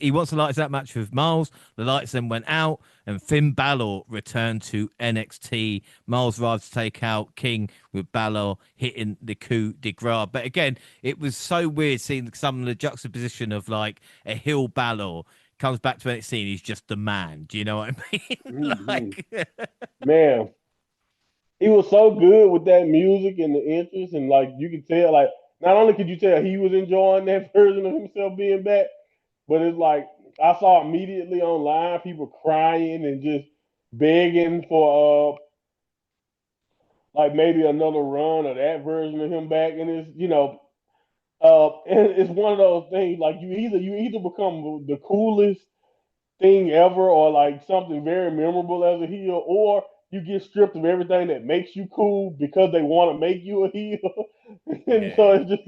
he wants a lights out match with Miles. The lights then went out, and Finn Balor returned to NXT. Miles arrived to take out King with Balor hitting the coup de grace. But again, it was so weird seeing some of the juxtaposition of like a heel Balor comes back to NXT and he's just the man. Do you know what I mean? Mm-hmm. like, Man, he was so good with that music and the interest, and like you could tell, like not only could you tell he was enjoying that version of himself being back, but it's like I saw immediately online people crying and just begging for like maybe another run of that version of him back, and and it's one of those things like you either become the coolest thing ever or like something very memorable as a heel, or you get stripped of everything that makes you cool because they want to make you a heel. And so yeah, it's just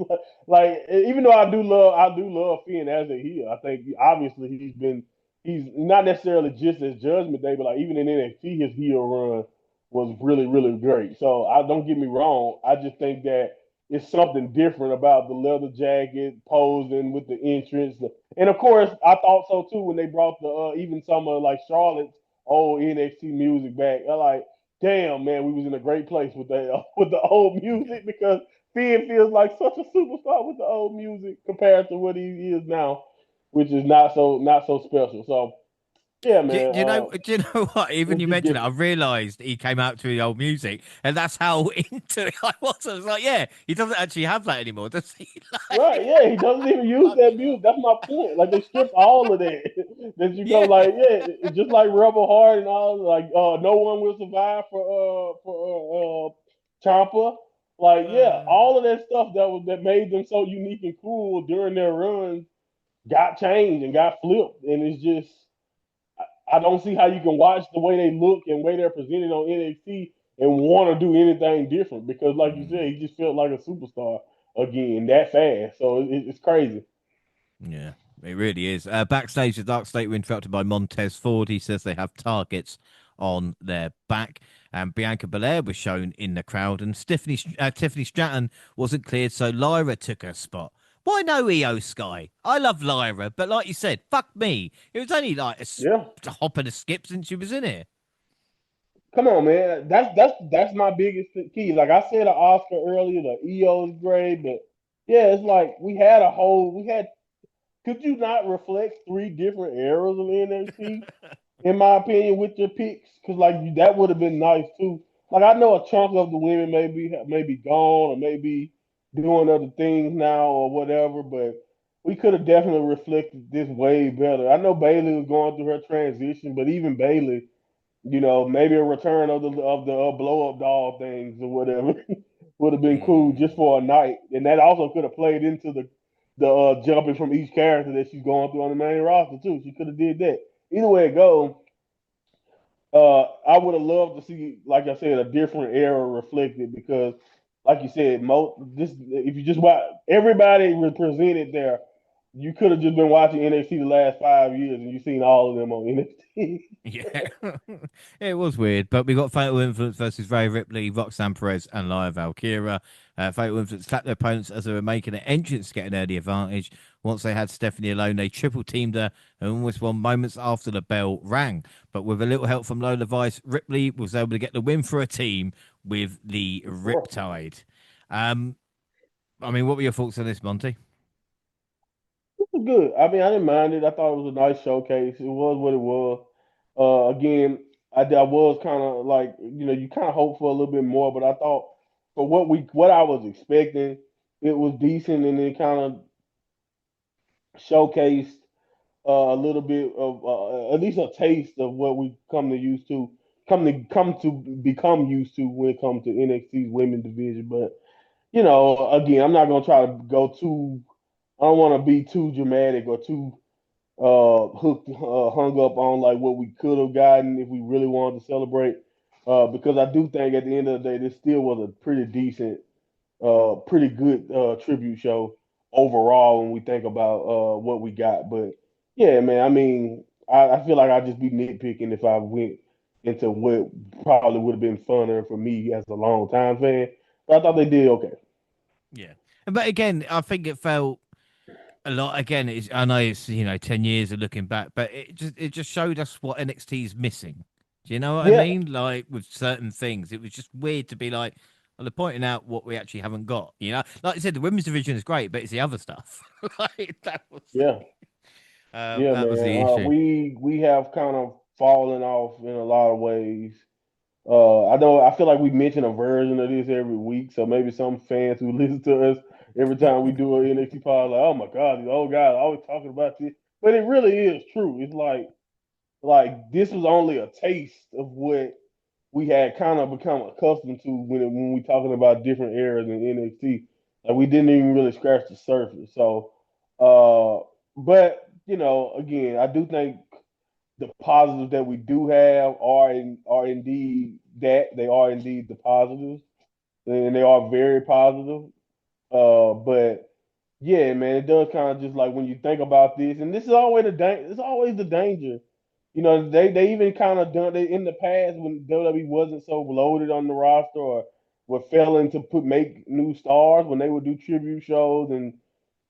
like even though I do love Finn as a heel. I think obviously he's not necessarily just as Judgment Day, but like even in NXT his heel run was really really great. So I don't get me wrong. I just think that it's something different about the leather jacket posing with the entrance. And of course, I thought so too when they brought the even some of like Charlotte's old NXT music back. I like, damn man, we was in a great place with the with the old music because Finn feels like such a superstar with the old music compared to what he is now, which is not so special. So yeah, man, do you know? Do you know what? Even it's you just mentioned it, I different. realised he came out to the old music, and that's how into it I was. I was like, yeah, he doesn't actually have that anymore, does he? Right, Like, yeah, he doesn't even use that fucking hell. music. That's my point. Like they stripped all of that. That you go Yeah. like, yeah, it's just like Rebel Heart and all. Like, no one will survive for Champa. Like, yeah, Uh, all of that stuff that made them so unique and cool during their runs got changed and got flipped, and it's just I don't see how you can watch the way they look and way they're presented on NXT and want to do anything different because, like you said, he just felt like a superstar again that fast. So it's crazy. yeah, it really is. Backstage, the Dark State were interrupted by Montez Ford. He says they have targets on their back. And Bianca Belair was shown in the crowd, and Tiffany Stratton wasn't cleared, so Lyra took her spot. Why no EO Sky? I love Lyra, but like you said, fuck me. It was only like Yeah, a hop and a skip since she was in here. come on, man. That's my biggest key. Like I said, to Oscar earlier, the EO is great, but yeah, it's like we had. Could you not reflect three different eras of NXT? In my opinion, with your picks, because like that would have been nice too. Like I know a chunk of the women may be gone or maybe doing other things now or whatever, but we could have definitely reflected this way better. I know Bailey was going through her transition, but even Bailey, maybe a return of the blow up doll things or whatever would have been cool just Mm. for a night, and that also could have played into the jumping from each character that she's going through on the main roster too. She could have did that. Either way it goes, I would have loved to see, like I said, a different era reflected because, like you said, this if you just watch everybody represented there, you could have just been watching NXT the last 5 years and you've seen all of them on NXT. Yeah, it was weird, but we got Fatal Influence versus Ray Ripley, Roxanne Perez, and Lyra Valkyria. Fatal Women slapped their opponents as they were making an entrance to get an early advantage. Once they had Stephanie alone, they triple teamed her and almost won moments after the bell rang. But with a little help from Lola Vice, Ripley was able to get the win for a team with the Sure. Riptide. Um, I mean, what were your thoughts on this, Monty? It was good. I mean, I didn't mind it. I thought it was a nice showcase. It was what it was. Again, I was kind of like, you kind of hope for a little bit more, but I thought for what I was expecting, it was decent, and it kind of showcased a little bit of at least a taste of what we come to become used to when it comes to NXT's women's division. But again, I'm not gonna try to go too. I don't want to be too dramatic or too hung up on like what we could have gotten if we really wanted to celebrate. Because I do think at the end of the day, this still was a pretty good tribute show overall when we think about what we got. But yeah, man, I mean, I feel like I'd just be nitpicking if I went into what probably would have been funner for me as a long time fan. But I thought they did okay. Yeah. But again, I think it felt a lot. Again, I know it's 10 years of looking back, but it just showed us what NXT is missing. Do you know what I Yeah, mean? Like with certain things, it was just weird to be like, well, they're pointing out what we actually haven't got. Like I said, the women's division is great, but it's the other stuff. Like yeah. Yeah, that was man. the issue. We have kind of fallen off in a lot of ways. I feel like we mention a version of this every week, so maybe some fans who listen to us every time we do an NXT pod, like, oh my God, these old guys are always talking about this. But it really is true. It's like this was only a taste of what we had kind of become accustomed to when we talking about different eras in NXT. Like we didn't even really scratch the surface. So, but again, I do think the positives that we do have are indeed that they are indeed the positives, and they are very positive. But yeah, man, it does kind of just like when you think about this, and this is always it's always the danger. They even kind of done it in the past when WWE wasn't so loaded on the roster or were failing to make new stars when they would do tribute shows, and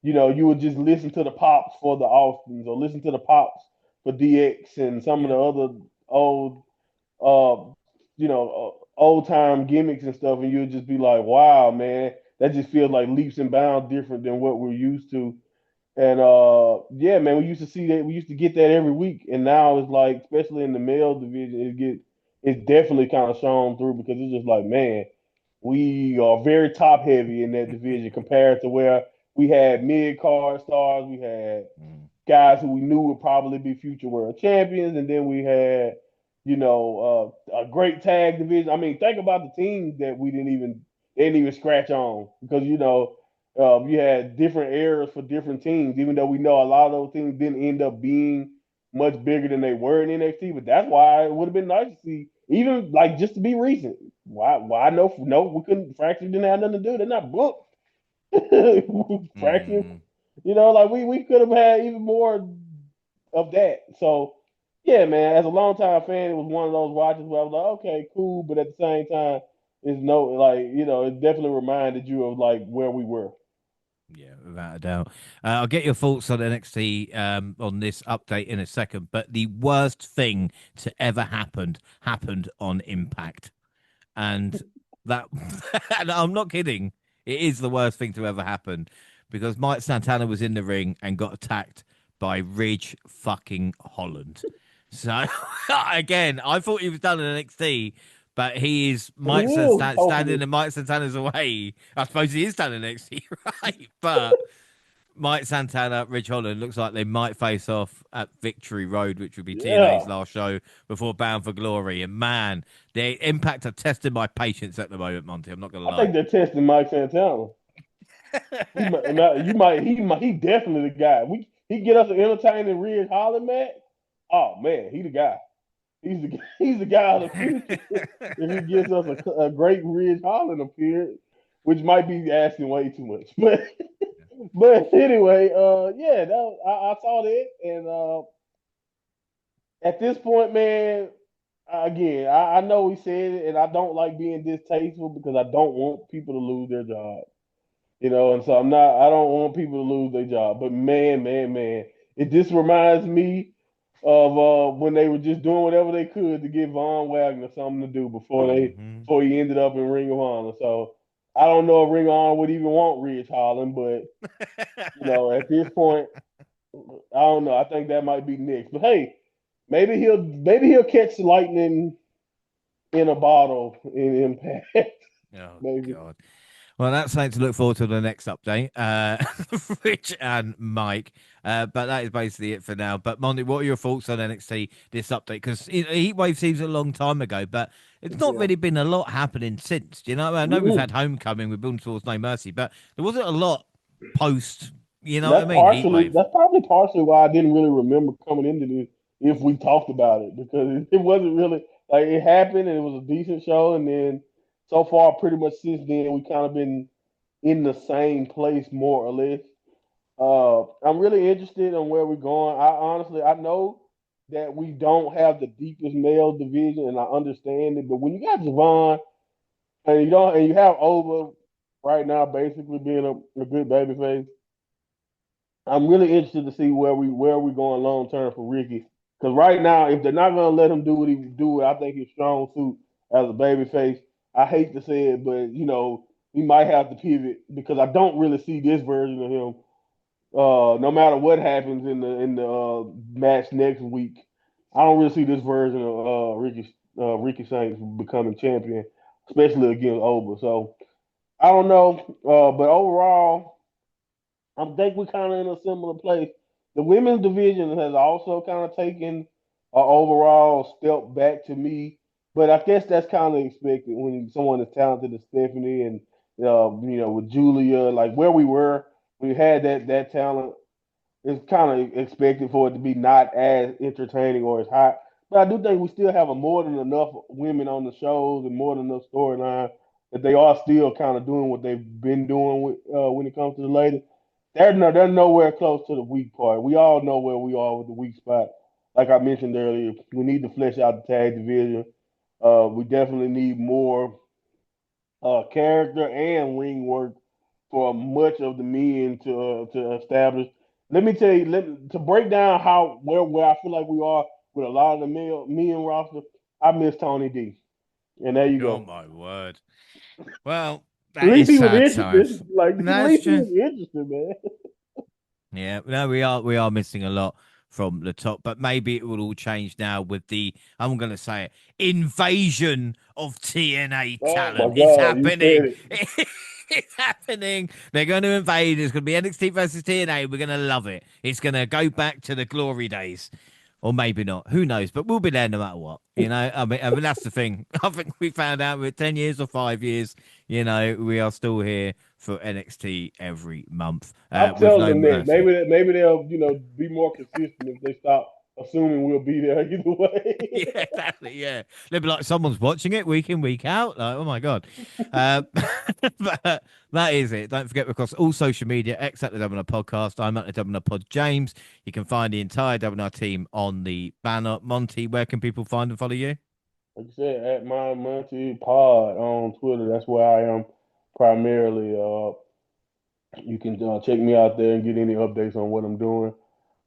you would just listen to the pops for the Austins or listen to the pops for DX and some of Yeah. the other old uh old time gimmicks and stuff, and you'd just be like, wow, man, that just feels like leaps and bounds different than what we're used to. And yeah, man, we used to see that. We used to get that every week, and now it's like, especially in the male division, it's definitely kind of shown through because it's just like, man, we are very top heavy in that division compared to where we had mid card stars, we had Mm. guys who we knew would probably be future world champions, and then we had, a great tag division. I mean, think about the teams that we didn't even scratch on because you had different eras for different teams. Even though we know a lot of those teams didn't end up being much bigger than they were in NXT, but that's why it would have been nice to see, even like just to be recent. Why no we couldn't Fracture didn't have nothing to do. They're not booked. Fracture, Mm. like we could have had even more of that. So yeah, man, as a longtime fan, it was one of those watches where I was like, okay, cool, but at the same time, it's no like, it definitely reminded you of like where we were. Yeah, without a doubt. I'll get your thoughts on NXT on this update in a second. But the worst thing to ever happened on Impact, and that and I'm not kidding. It is the worst thing to ever happen because Mike Santana was in the ring and got attacked by Ridge fucking Holland. So again, I thought he was done in NXT, but he is He Mike is standing hopefully. in Mike Santana's away. I suppose he is done in NXT, right? But Mike Santana, Ridge Holland looks like they might face off at Victory Road, which would be TNA's Yeah. last show before Bound for Glory. And man, the Impact are testing my patience at the moment, Monty. I'm not gonna I lie. think they're testing Mike Santana. He definitely the guy. He get us an entertaining Ridge Holland match. Oh man, he the guy. He's the guy of the future. If he gives us a great Ridge Holland appearance, which might be asking way too much, but anyway, yeah, I saw that, and at this point, man, again, I know he said it, and I don't like being distasteful because I don't want people to lose their job. And so I don't want people to lose their job. But man, man, man, it just reminds me of when they were just doing whatever they could to give Von Wagner something to do Hmm. before he ended up in Ring of Honor. So I don't know if Ring of Honor would even want Ridge Holland, but at this point, I don't know. I think that might be next. But hey, maybe he'll catch lightning in a bottle in Impact. Oh Maybe. God. Well, that's something to look forward to the next update, Rich and Mike. But that is basically it for now. But Monty, what are your thoughts on NXT this update? Because Heatwave seems a long time ago, but it's not Yeah. really been a lot happening since. Do you know? I know we've had Mm-mm. Homecoming with Build Towards No Mercy, but there wasn't a lot post. You know what I That's mean? partially Heatwave. that's probably partially why I didn't really remember coming into this if we talked about it because it wasn't really like it happened and it was a decent show and then so far pretty much since then we kind of been in the same place more or less. I'm really interested in where we're going. I know that we don't have the deepest male division and I understand it, but when you got Javon and you have Over right now basically being a good babyface. I'm really interested to see where we going long term for Ricky. Because right now, if they're not gonna let him do what he do, I think his strong suit as a babyface. I hate to say it, but he might have to pivot because I don't really see this version of him. No matter what happens in the match next week, I don't really see this version of Ricky Saints becoming champion, especially against Oba. So I don't know, but overall. I think we're kind of in a similar place. The women's division has also kind of taken an overall step back to me, but I guess that's kind of expected when someone as talented as Stephanie and with Julia, like where we were, we had that talent. It's kind of expected for it to be not as entertaining or as hot. But I do think we still have a more than enough women on the shows and more than enough storyline that they are still kind of doing what they've been doing when it comes to the ladies. They're nowhere close to the weak part. We all know where we are with the weak spot. Like I mentioned earlier, we need to flesh out the tag division. We definitely need more character and ring work for much of the men to establish. Let me tell you, to break down how where I feel like we are with a lot of the men roster. I miss Tony D, and there you Oh go. my word. Well, At that least is he was sad interested. times. Like at No, it's least he true. was interested, man. Yeah, no, we are missing a lot from the top, but maybe it will all change now with the I'm going to say it invasion of TNA Oh my talent. It's God, you said happening. it. It's happening. They're going to invade. It's going to be NXT versus TNA. We're going to love it. It's going to go back to the glory days. Or maybe not. Who knows? But we'll be there no matter what. I mean that's the thing. I think we found out with 10 years or 5 years. We are still here for NXT every month I'm with telling no them that mercy. maybe they'll be more consistent if they stop assuming we'll be there either way. Yeah, exactly. Yeah, they'd be like, someone's watching it week in, week out. Like, oh my god. Uh, but that is it. Don't forget, across all social media, X at the WNR Podcast. I'm at the WNR Pod James. You can find the entire WNR team on the banner. Monty, where can people find and follow you? Like I said, at my Monty Pod on Twitter, that's where I am primarily. You can check me out there and get any updates on what I'm doing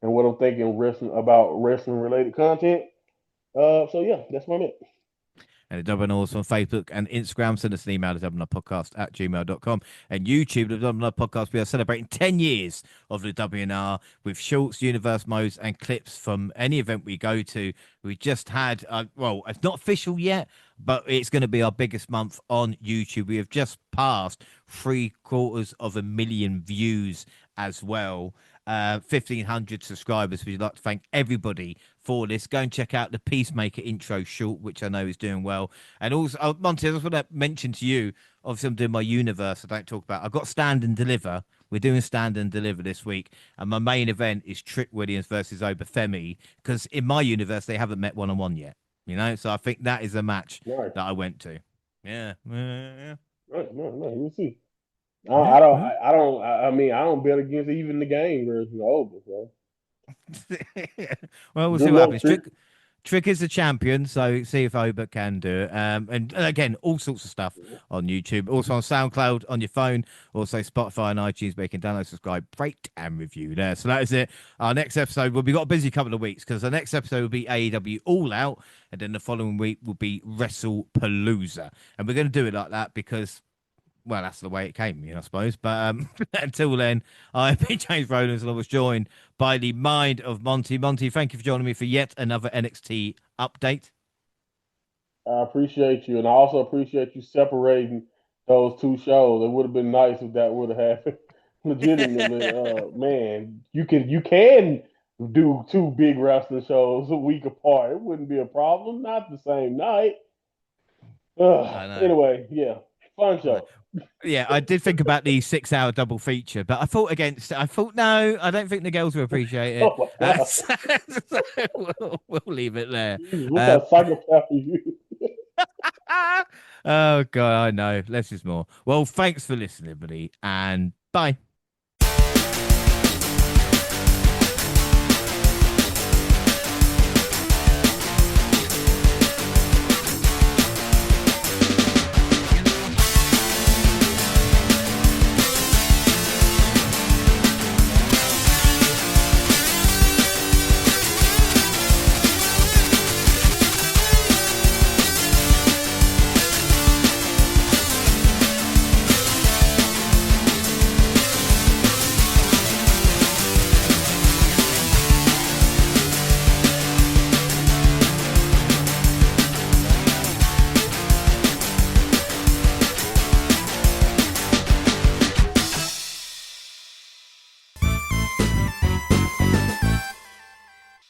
and what I'm thinking wrestling related content. So yeah, that's what I'm at. And the Dublin Awards on Facebook and Instagram. Send us an email to Podcast at gmail.com. And YouTube, the Dublin Podcast. We are celebrating 10 years of the WNR with shorts, universe modes, and clips from any event we go to. We just had, well, it's not official yet, but it's going to be our biggest month on YouTube. We have just passed 750,000 views as well. 1,500 subscribers. We'd like to thank everybody for this. Go and check out the Peacemaker intro short, which I know is doing well. And also, Monty, I just want to mention to you, obviously, I'm doing my universe. I don't talk about. I've got Stand and Deliver. We're doing Stand and Deliver this week, and my main event is Trick Williams versus Obafemi. Because in my universe, they haven't met one on one yet. So I think that is a match Nice, that I went to. Yeah, yeah, nice. We'll see. yeah. I mean, I don't bet against even the game version of Oprah. So Well, we'll see good what luck, happens. Trick. Trick is the champion, so see if Oba can do it. And again, all sorts of stuff on YouTube, also on SoundCloud on your phone, also Spotify and iTunes, where you can download, subscribe, rate, and review there. So that is it. Our next episode, well, we got a busy couple of weeks because the next episode will be AEW All Out, and then the following week will be WrestlePalooza, and we're going to do it like that because, well, that's the way it came, I suppose. But until then, I've been James Rowlands, and I was joined by the mind of Monty. Monty, thank you for joining me for yet another NXT update. I appreciate you, and I also appreciate you separating those two shows. It would have been nice if that would have happened. Legitimately, man, you can do two big wrestling shows a week apart. It wouldn't be a problem. Not the same night. I know. Anyway, yeah, fun I know. show. Yeah, I did think about the 6 hour double feature, but I thought against it. I thought, no, I don't think the girls will appreciate it. Oh my god, So we'll leave it there. Jesus, what kind of psychopath are you? Oh, God, I know. Less is more. Well, thanks for listening, everybody, and bye.